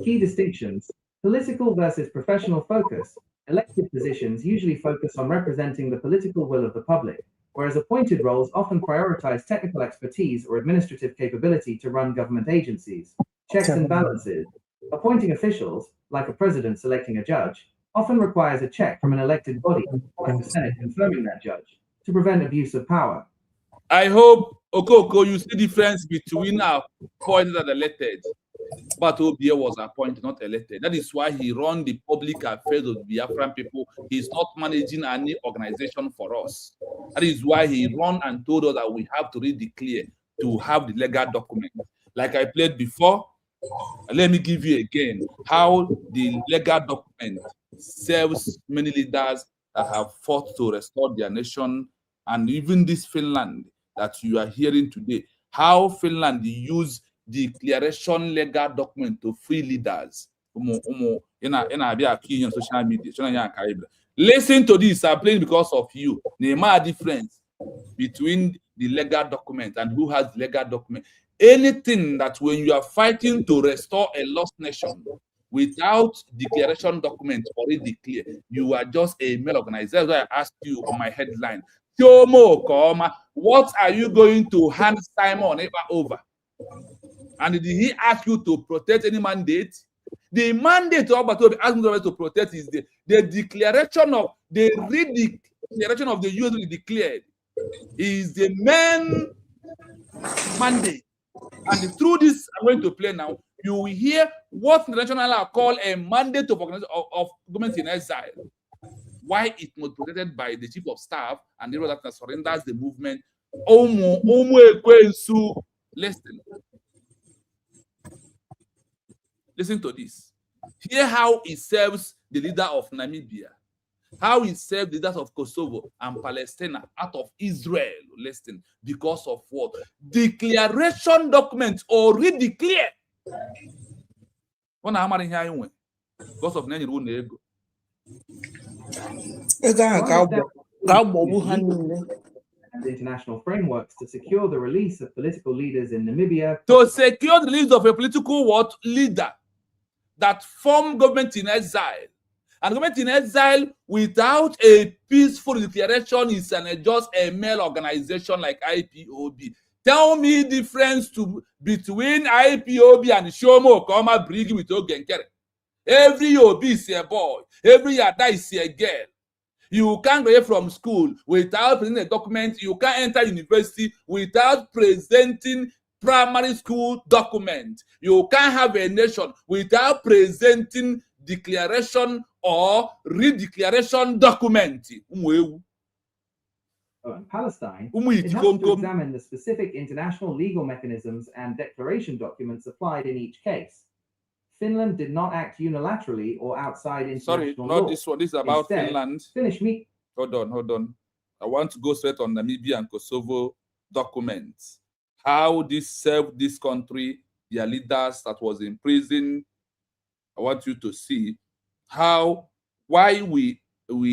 Key distinctions: political versus professional focus. Elected positions usually focus on representing the political will of the public, whereas appointed roles often prioritize technical expertise or administrative capability to run government agencies. Checks and balances. Appointing officials, like a president selecting a judge, often requires a check from an elected body, like the Senate confirming that judge, to prevent abuse of power. I hope, Okoko, you see the difference between appointed and elected. But Obia was appointed, not elected. That is why he run the public affairs of the Biafran people. He's not managing any organization for us. That is why he run and told us that we have to redeclare to have the legal document. Like I played before, let me give you again how the legal document serves many leaders that have fought to restore their nation, and even this Finland that you are hearing today, how Finland use the declaration legal document to free leaders. Social media. Listen to this. I'm playing because of you. Name difference between the legal document and who has the legal document. Anything that when you are fighting to restore a lost nation without declaration document already declared, you are just a male organizer. That's why I asked you on my headline, Chioma Okeoma, what are you going to hand Simon Ekpa over? And did he ask you to protect any mandate? The mandate of asking to protect is the declaration of the declaration of the US declared is the main mandate. And through this, I'm going to play now. You will hear what international law call a mandate of government in exile. Why it was protected by the chief of staff and the that surrenders the movement. Listen to this. Hear how it serves the leader of Namibia, how it served the leaders of Kosovo and Palestine out of Israel. Listen, because of what? Declaration documents already declared. Because of Nani Runego. And international frameworks to secure the release of political leaders in Namibia. To secure the release of a political leader that formed government in exile. And government in exile without a peaceful declaration is just a male organization like Ipob. Tell me the difference between Ipob and Chioma Okeoma Brgie with Ogenkere. Every OB is a boy. Every Ada is a girl. You can't go from school without presenting a document. You can't enter university without presenting primary school document. You can't have a nation without presenting declaration or redeclaration document. In Palestine, it helps to examine the specific international legal mechanisms and declaration documents applied in each case. Finland did not act unilaterally or outside international law. Sorry, not this one. This is about Instead, Finland. Finish me. Hold on. I want to go straight on Namibia and Kosovo documents. How this served this country, their leaders that was in prison. I want you to see why we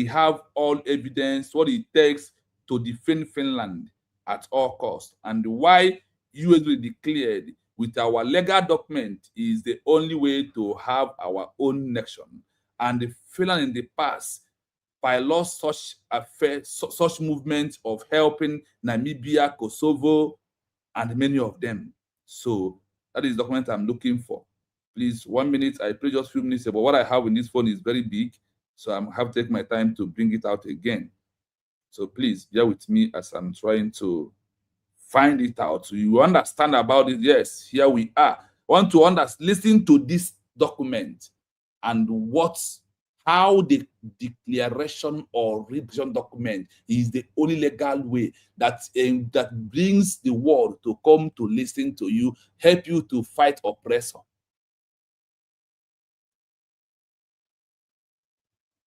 have all evidence, what it takes to defend Finland at all costs, and why US declared with our legal document is the only way to have our own nation. And Finland in the past piloted such movements of helping Namibia, Kosovo, and many of them. So that is the document I'm looking for. Please, 1 minute. I play just a few minutes, but what I have in this phone is very big, so I have to take my time to bring it out again. So please bear with me as I'm trying to find it out. So you understand about it. Yes, here we are. Want to listen to this document and how the declaration or revision document is the only legal way that brings the world to come to listen to you, help you to fight oppressor.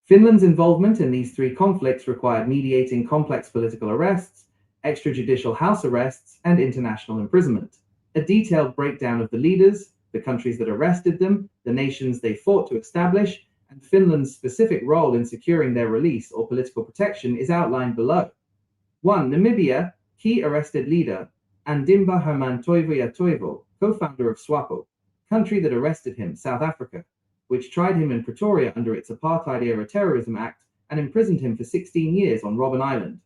Finland's involvement in these three conflicts required mediating complex political arrests, extrajudicial house arrests, and international imprisonment. A detailed breakdown of the leaders, the countries that arrested them, the nations they fought to establish, and Finland's specific role in securing their release or political protection is outlined below. 1. Namibia, key arrested leader, Andimba Herman Toivoja Toivo, co-founder of SWAPO, country that arrested him, South Africa, which tried him in Pretoria under its Apartheid-era Terrorism Act and imprisoned him for 16 years on Robben Island.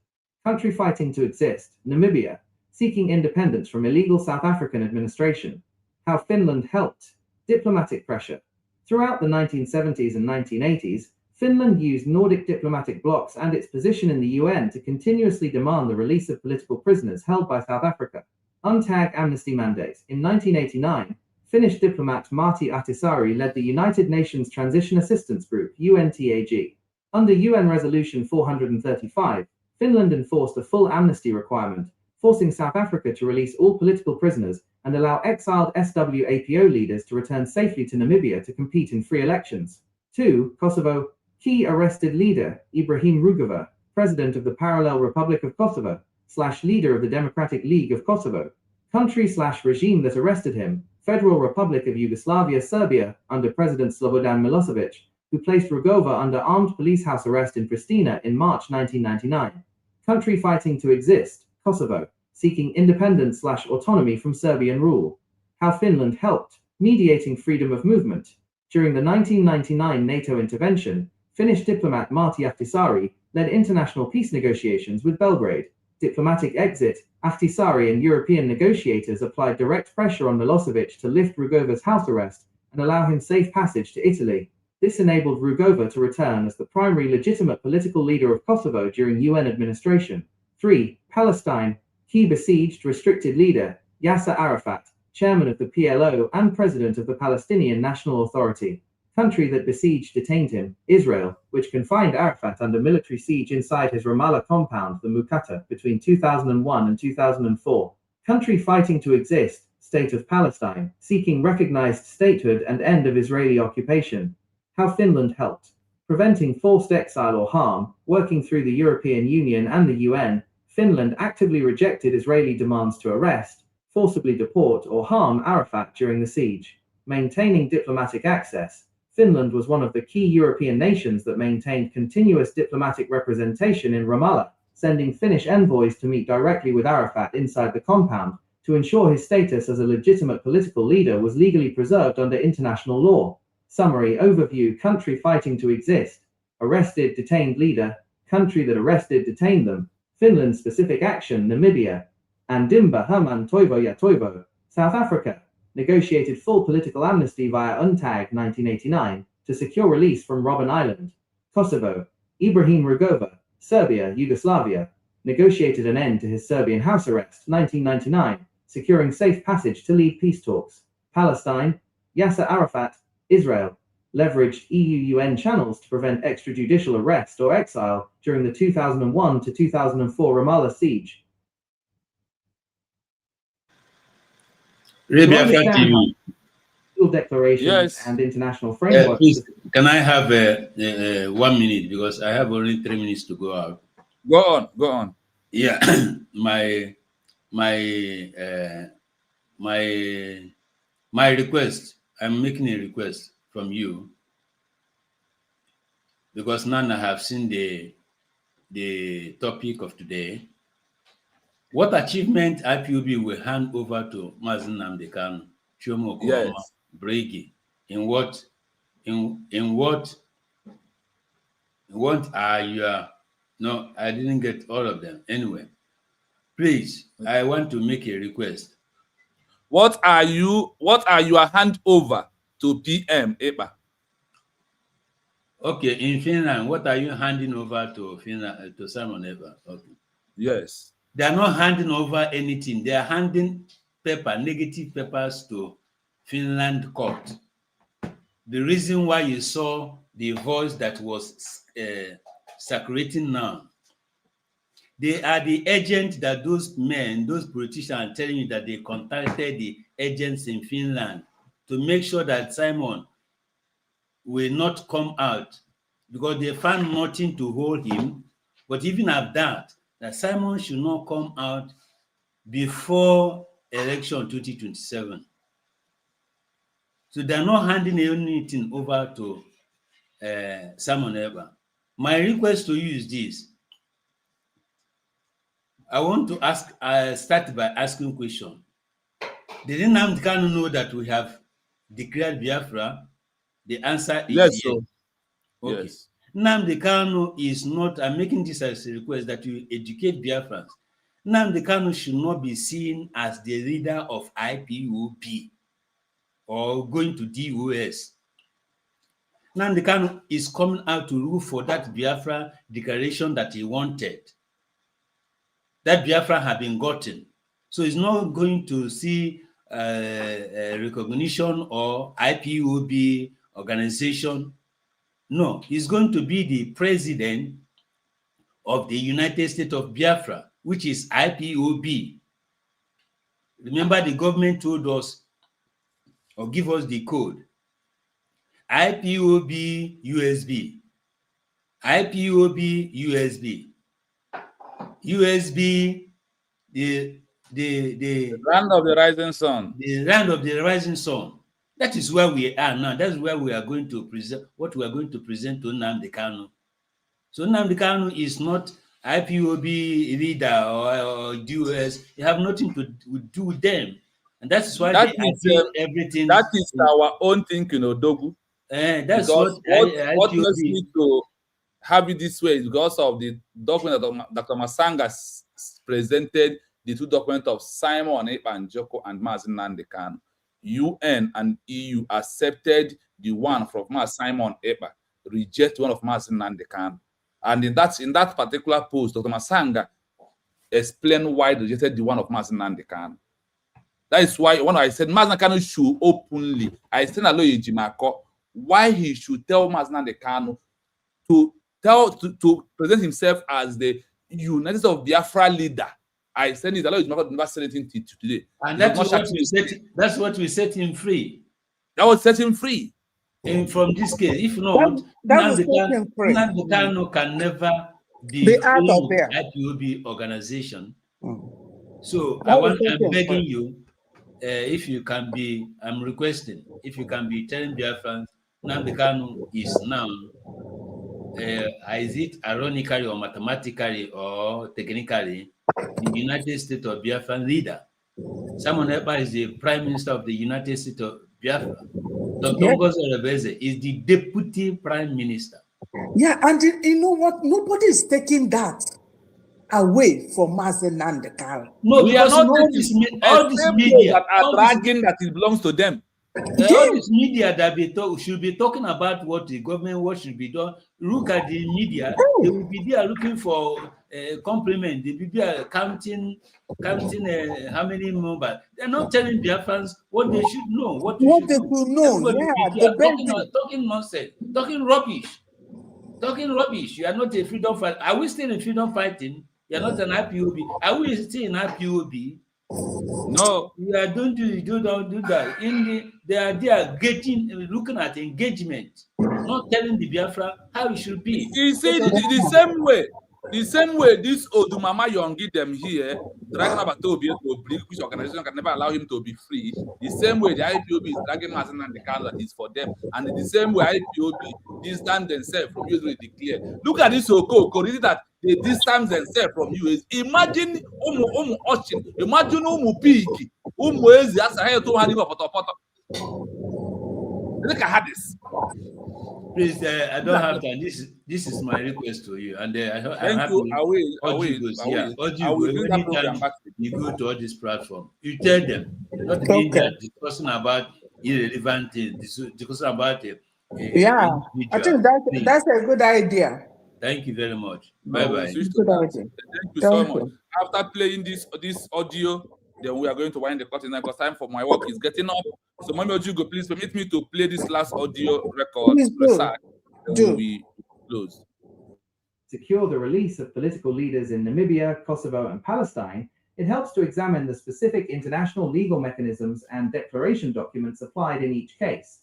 Country fighting to exist, Namibia, seeking independence from illegal South African administration. How Finland helped. Diplomatic pressure. Throughout the 1970s and 1980s, Finland used Nordic diplomatic blocs and its position in the UN to continuously demand the release of political prisoners held by South Africa. Untag amnesty mandate. In 1989, Finnish diplomat Martti Ahtisaari led the United Nations Transition Assistance Group, UNTAG. Under UN Resolution 435, Finland enforced a full amnesty requirement, forcing South Africa to release all political prisoners and allow exiled SWAPO leaders to return safely to Namibia to compete in free elections. 2. Kosovo, key arrested leader Ibrahim Rugova, president of the Parallel Republic of Kosovo, / leader of the Democratic League of Kosovo. Country / regime that arrested him, Federal Republic of Yugoslavia, Serbia, under President Slobodan Milosevic, who placed Rugova under armed police house arrest in Pristina in March 1999. Country fighting to exist, Kosovo, seeking independence/autonomy from Serbian rule. How Finland helped, mediating freedom of movement. During the 1999 NATO intervention, Finnish diplomat Martti Ahtisaari led international peace negotiations with Belgrade. Diplomatic exit, Ahtisaari and European negotiators applied direct pressure on Milosevic to lift Rugova's house arrest and allow him safe passage to Italy. This enabled Rugova to return as the primary legitimate political leader of Kosovo during UN administration. 3. Palestine. Key besieged restricted leader, Yasser Arafat, chairman of the PLO and president of the Palestinian National Authority. Country that besieged detained him, Israel, which confined Arafat under military siege inside his Ramallah compound, the Muqata, between 2001 and 2004. Country fighting to exist, State of Palestine, seeking recognized statehood and end of Israeli occupation. How Finland helped. Preventing forced exile or harm, working through the European Union and the UN, Finland actively rejected Israeli demands to arrest, forcibly deport or harm Arafat during the siege. Maintaining diplomatic access. Finland was one of the key European nations that maintained continuous diplomatic representation in Ramallah, sending Finnish envoys to meet directly with Arafat inside the compound, to ensure his status as a legitimate political leader was legally preserved under international law. Summary overview. Country fighting to exist. Arrested, detained leader. Country that arrested, detained them. Finland specific action. Namibia. Andimba Herman Toivo ya Toivo. South Africa. Negotiated full political amnesty via UNTAG 1989 to secure release from Robben Island. Kosovo. Ibrahim Rugova. Serbia, Yugoslavia. Negotiated an end to his Serbian house arrest 1999, securing safe passage to lead peace talks. Palestine. Yasser Arafat. Israel. Leveraged EU-UN channels to prevent extrajudicial arrest or exile during the 2001 to 2004 Ramallah siege. Arabia TV. Declarations Yes. and international frameworks. Please, can I have 1 minute, because I have only 3 minutes to go out. Go on, go on. Yeah, my request. I'm making a request from you, because now I have seen the topic of today. What achievement IPOB will hand over to Mazen Nnamdi Kanu, Chioma Okeoma Brgie? In what are your? No, I didn't get all of them. Anyway, please, I want to make a request. What are your handover to PM EKPA? Okay, in Finland, what are you handing over to Finland, to Simon Eber? Okay. Yes. They are not handing over anything. They are handing negative papers to Finland court. The reason why you saw the voice that was circulating now, they are the agent that those men, those politicians are telling you that they contacted the agents in Finland to make sure that Simon will not come out, because they found nothing to hold him. But even at that Simon should not come out before election 2027. So they're not handing anything over to Simon Eber. My request to you is this. I want to ask, start by asking a question. Did Nnamdi Kanu know that we have declared Biafra? The answer is yes. So. Okay. Yes. Nnamdi Kanu is not, I'm making this as a request that you educate Biafrans. Nnamdi Kanu should not be seen as the leader of IPOB or going to DOS. Nnamdi Kanu is coming out to rule for that Biafra declaration that he wanted. That Biafra had been gotten. So he's not going to see recognition or IPOB organization. No, he's going to be the president of the United States of Biafra, which is IPOB. Remember, the government told us, or give us the code, IPOB USB, IPOB USB, USB, the land of the rising sun. The land of the rising sun. That is where we are now. That's where we are going to present what we are going to present to Nnamdi Kanu. So Nnamdi Kanu is not IPOB leader or DOS. You have nothing to do with them. And that's why That they are is, doing everything. That is our own thinking, Odogu. That's because what makes IPOB. me to have it this way is because of the document that Dr. Masanga presented, the two documents of Simon Ekpa and NJOKU and Mazi Nnamdi Kanu. UN and EU accepted the one from Simon Ekpa, reject one of Mazi Nnamdi Kanu. And in that particular post, Dr. Masanga explained why they rejected the one of Mazi Nnamdi Kanu. That is why when I said Mazi Nnamdi Kanu should openly, I said why he should tell Mazi Nnamdi Kanu to present himself as the United States of Biafra leader. I said it, never said anything to today. And that's what we set him free. That was set him free. And from this case, if not, Nnamdi Kanu can never be out of there. IPOB organization. So I'm begging you, if you can be, I'm requesting, if you can be telling Biafrans, Nnamdi Kanu is now, is it ironically or mathematically or technically, the United States of Biafra leader. Simon Ekpa is the Prime Minister of the United States of Biafra. Dr. Ngozi Orebeze is the Deputy Prime Minister. Yeah, and you know what? Nobody is taking that away from Mazi Nnamdi Kanu. No, we are not all this media that are bragging that it belongs to them. All this media that should be talking about what the government, what should be done. Look at the media; they will be there looking for compliment. They will be there counting how many members. They're not telling Biafrans what they should know. What they should know. Talking nonsense, talking rubbish. You are not a freedom fighter. Are we still in freedom fighting? You are not an IPOB. Are we still in IPOB? No, we are don't do that. They are there looking at engagement, not telling the Biafra how it should be. You see, the same way this Odumama Yongi them here, dragging about to be which organization can never allow him to be free. The same way the IPOB is dragging Mazi Nnamdi Kanu that is for them, and in the same way IPOB distance themselves from you to declare. Look at this Oko, that they distance themselves from you. Imagine Oshin, imagine Piki, Ezi Asa to Haniba Potopoto. Look at this. Please, I don't have time. This is my request to you, and thank you. I will. You go to all this platform. You tell them, not that discussing about irrelevant things, discussing about it. I think that's a good idea. Thank you very much. Bye-bye. Thank you so much. After playing this audio, then we are going to wind the curtain because time for my work is getting up. So, Mami Ojugo, please permit me to play this last audio record. Then we close. Secure the release of political leaders in Namibia, Kosovo, and Palestine, it helps to examine the specific international legal mechanisms and declaration documents applied in each case.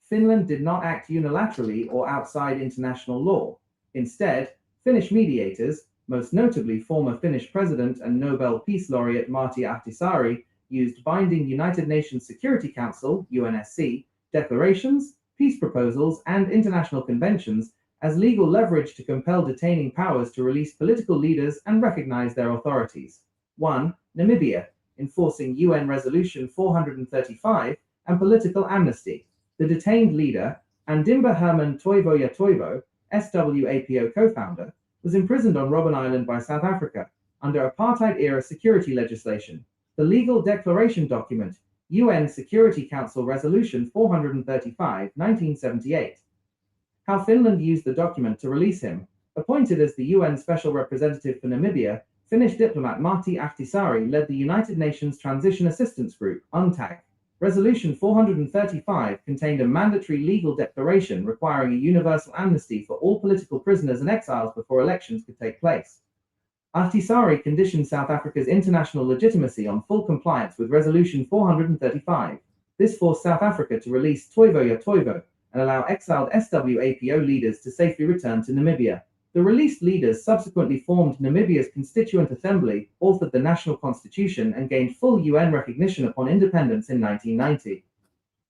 Finland did not act unilaterally or outside international law. Instead, Finnish mediators, most notably former Finnish President and Nobel Peace Laureate Martti Ahtisaari, used binding United Nations Security Council (UNSC) declarations, peace proposals, and international conventions as legal leverage to compel detaining powers to release political leaders and recognize their authorities. 1. Namibia, enforcing UN Resolution 435 and political amnesty. The detained leader, Andimba Herman Toivoya Toivo, SWAPO co-founder, was imprisoned on Robben Island by South Africa under apartheid-era security legislation. The legal declaration document, UN Security Council Resolution 435, 1978. How Finland used the document to release him. Appointed as the UN Special Representative for Namibia, Finnish diplomat Martti Ahtisaari led the United Nations Transition Assistance Group, UNTAG. Resolution 435 contained a mandatory legal declaration requiring a universal amnesty for all political prisoners and exiles before elections could take place. Ahtisaari conditioned South Africa's international legitimacy on full compliance with Resolution 435. This forced South Africa to release Toivoya Toivo and allow exiled SWAPO leaders to safely return to Namibia. The released leaders subsequently formed Namibia's Constituent Assembly, authored the national constitution, and gained full UN recognition upon independence in 1990.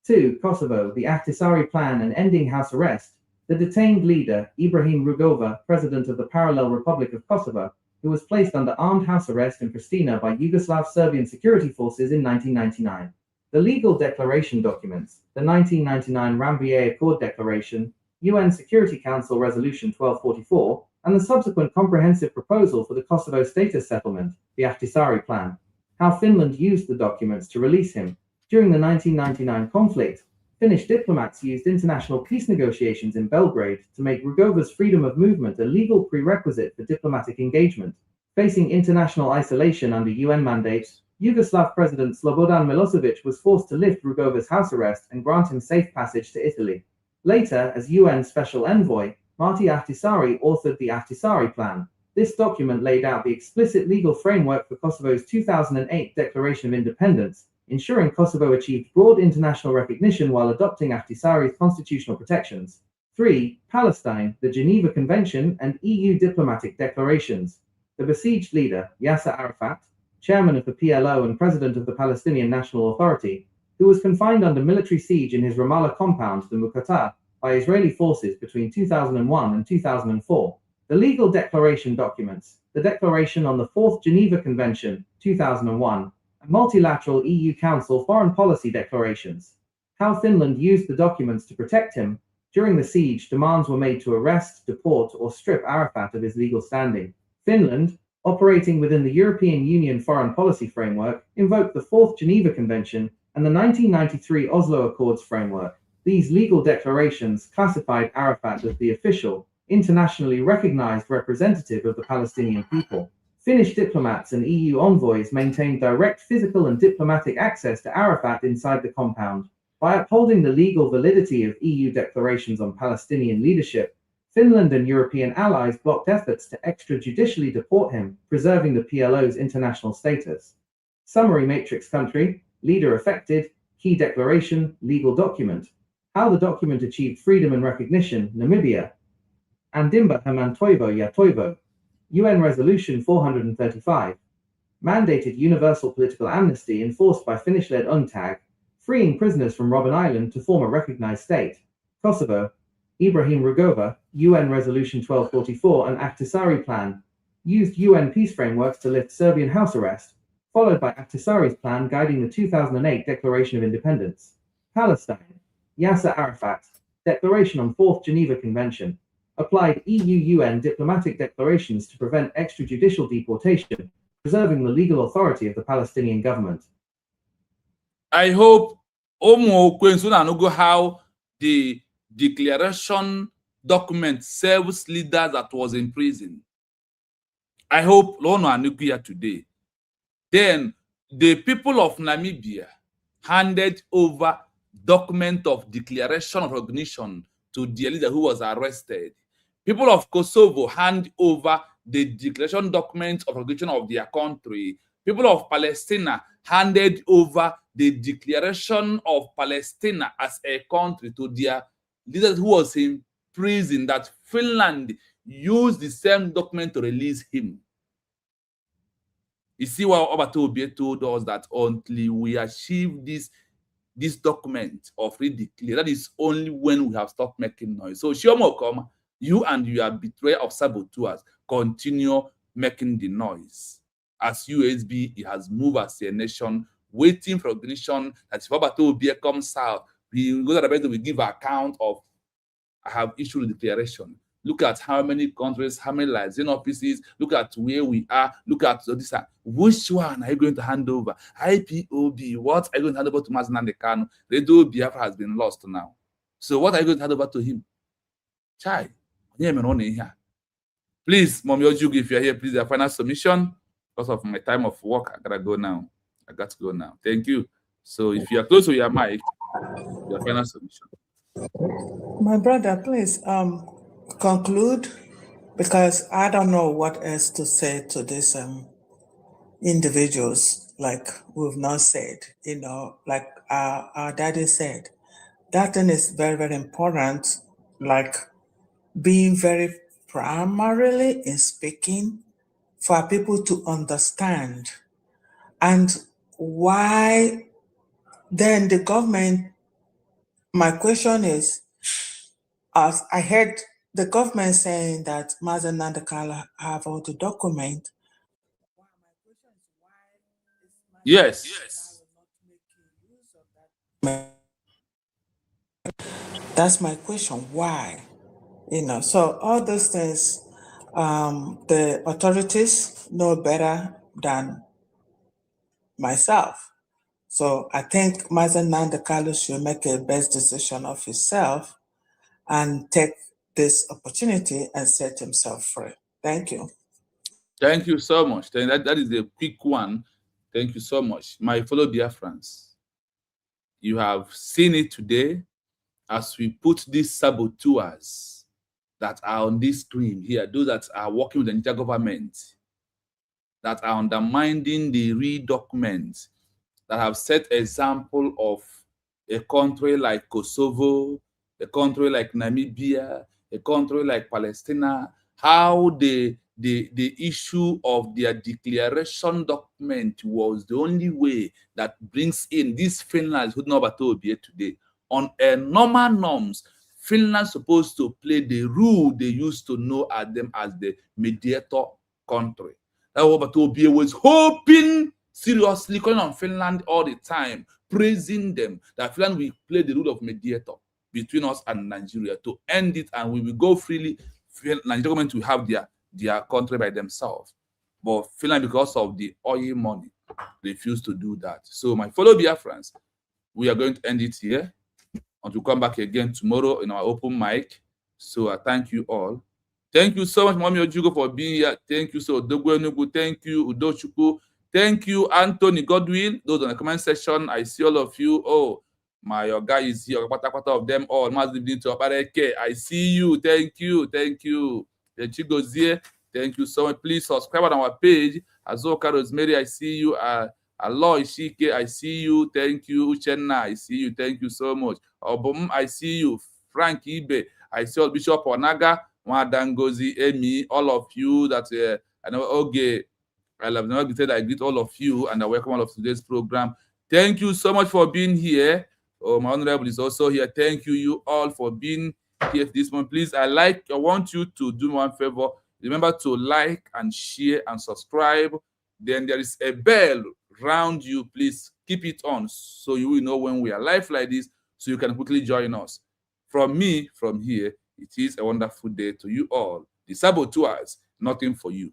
2. Kosovo, the Ahtisaari Plan and ending house arrest. The detained leader, Ibrahim Rugova, president of the Parallel Republic of Kosovo, who was placed under armed house arrest in Pristina by Yugoslav Serbian security forces in 1999. The legal declaration documents, the 1999 Rambouillet Accord Declaration, UN Security Council Resolution 1244, and the subsequent comprehensive proposal for the Kosovo status settlement, the Ahtisaari Plan. How Finland used the documents to release him. During the 1999 conflict, Finnish diplomats used international peace negotiations in Belgrade to make Rugova's freedom of movement a legal prerequisite for diplomatic engagement. Facing international isolation under UN mandates, Yugoslav President Slobodan Milosevic was forced to lift Rugova's house arrest and grant him safe passage to Italy. Later, as UN Special Envoy, Martti Ahtisaari authored the Ahtisaari Plan. This document laid out the explicit legal framework for Kosovo's 2008 Declaration of Independence, ensuring Kosovo achieved broad international recognition while adopting Ahtisaari's constitutional protections. 3. Palestine, the Geneva Convention and EU diplomatic declarations. The besieged leader, Yasser Arafat, chairman of the PLO and president of the Palestinian National Authority, who was confined under military siege in his Ramallah compound, the Muqatta, by Israeli forces between 2001 and 2004. The legal declaration documents, the Declaration on the Fourth Geneva Convention, 2001, and multilateral EU Council foreign policy declarations. How Finland used the documents to protect him. During the siege, demands were made to arrest, deport, or strip Arafat of his legal standing. Finland, operating within the European Union foreign policy framework, invoked the Fourth Geneva Convention and the 1993 Oslo Accords framework. These legal declarations classified Arafat as the official, internationally recognized representative of the Palestinian people. Finnish diplomats and EU envoys maintained direct physical and diplomatic access to Arafat inside the compound. By upholding the legal validity of EU declarations on Palestinian leadership, Finland and European allies blocked efforts to extrajudicially deport him, preserving the PLO's international status. Summary matrix country, leader affected, key declaration, legal document. How the document achieved freedom and recognition, Namibia. Andimba Hamantoivo Yatoivo. UN Resolution 435. Mandated universal political amnesty enforced by Finnish-led UNTAG, freeing prisoners from Robben Island to form a recognized state. Kosovo. Ibrahim Rugova, UN Resolution 1244 and Ahtisaari Plan, used UN peace frameworks to lift Serbian house arrest, followed by Ahtisaari's plan guiding the 2008 Declaration of Independence. Palestine. Yasser Arafat, Declaration on Fourth Geneva Convention, applied EU-UN diplomatic declarations to prevent extrajudicial deportation, preserving the legal authority of the Palestinian government. I hope Omo Kwensuna how the declaration document serves leaders that was in prison. I hope Lono Anukia today. Then the people of Namibia handed over document of declaration of recognition to the leader who was arrested. People of Kosovo hand over the declaration document of recognition of their country. People of Palestine handed over the declaration of Palestine as a country to their leader who was in prison, that Finland used the same document to release him. You see what Obatobe told us, that until we achieve this document of redeclare, that is only when we have stopped making noise. So Chioma Okeoma, you and your betrayer of saboteurs continue making the noise. As USB, it has moved as a nation, waiting for recognition that if Obatobe comes out, we go to the bed, we give account of, I have issued a declaration. Look at how many countries, how many liaison offices, look at where we are, look at this. Which one are you going to hand over? IPOB, what are you going to hand over to Mazinande Kanu? Radio Biafra has been lost now. So what are you going to hand over to him? Chai. Please, Mom Yojugu, if you're here, please, a final submission. Because of my time of work, I gotta go now. I got to go now. Thank you. So if you are close to your mic, your final submission. My brother, please conclude, because I don't know what else to say to these individuals, like we've not said, like our daddy said. That thing is very, very important, like being very primarily in speaking for people to understand, and why then the government my question is, as I heard the government saying that Mazen Nandakala have all the document. Yes. That's my question. Why? So all those things, the authorities know better than myself. So I think Mazen Nandakala should make a best decision of himself and take this opportunity and set himself free. Thank you. Thank you so much. That is a quick one. Thank you so much. My fellow dear friends, you have seen it today as we put these saboteurs that are on this screen here, those that are working with the Nigerian government, that are undermining the real documents, that have set example of a country like Kosovo, a country like Namibia, a country like Palestine, how the issue of their declaration document was the only way that brings in this Finland who know about today. On a normal norms, Finland supposed to play the role they used to know at them as the mediator country. That what Obi was hoping seriously, calling on Finland all the time, praising them, that Finland will play the role of mediator between us and Nigeria to end it, and we will go freely. Nigerian government will have their country by themselves. But Finland, because of the oil money, refused to do that. So my fellow Biafrans, we are going to end it here, and we'll come back again tomorrow in our open mic. So I thank you all. Thank you so much, Mommy Ojugo, for being here. Thank you, so Dogwenugu. Thank you, Udochukwu. Thank you, Anthony Godwin. Those on the comment section, I see all of you. Oh, my guy is here. Part of them all. I see you. Thank you. Thank you. Chigozie. Thank you so much. Please subscribe on our page. Azoka Rosemary, I see you. Aloy Shike, I see you. Thank you. Uchenna, I see you. Thank you so much. Obum, I see you. Frank Ibe, I see you. Bishop Onaga, Dangozi, Amy, all of you that I know. Okay, I love never said I greet all of you and I welcome all of today's program. Thank you so much for being here. Oh, my honorable is also here. Thank you all for being here this morning. Please, I want you to do me one favor. Remember to like and share and subscribe. Then there is a bell round you. Please keep it on so you will know when we are live like this, so you can quickly join us. From me, from here, it is a wonderful day to you all. The saboteurs, nothing for you.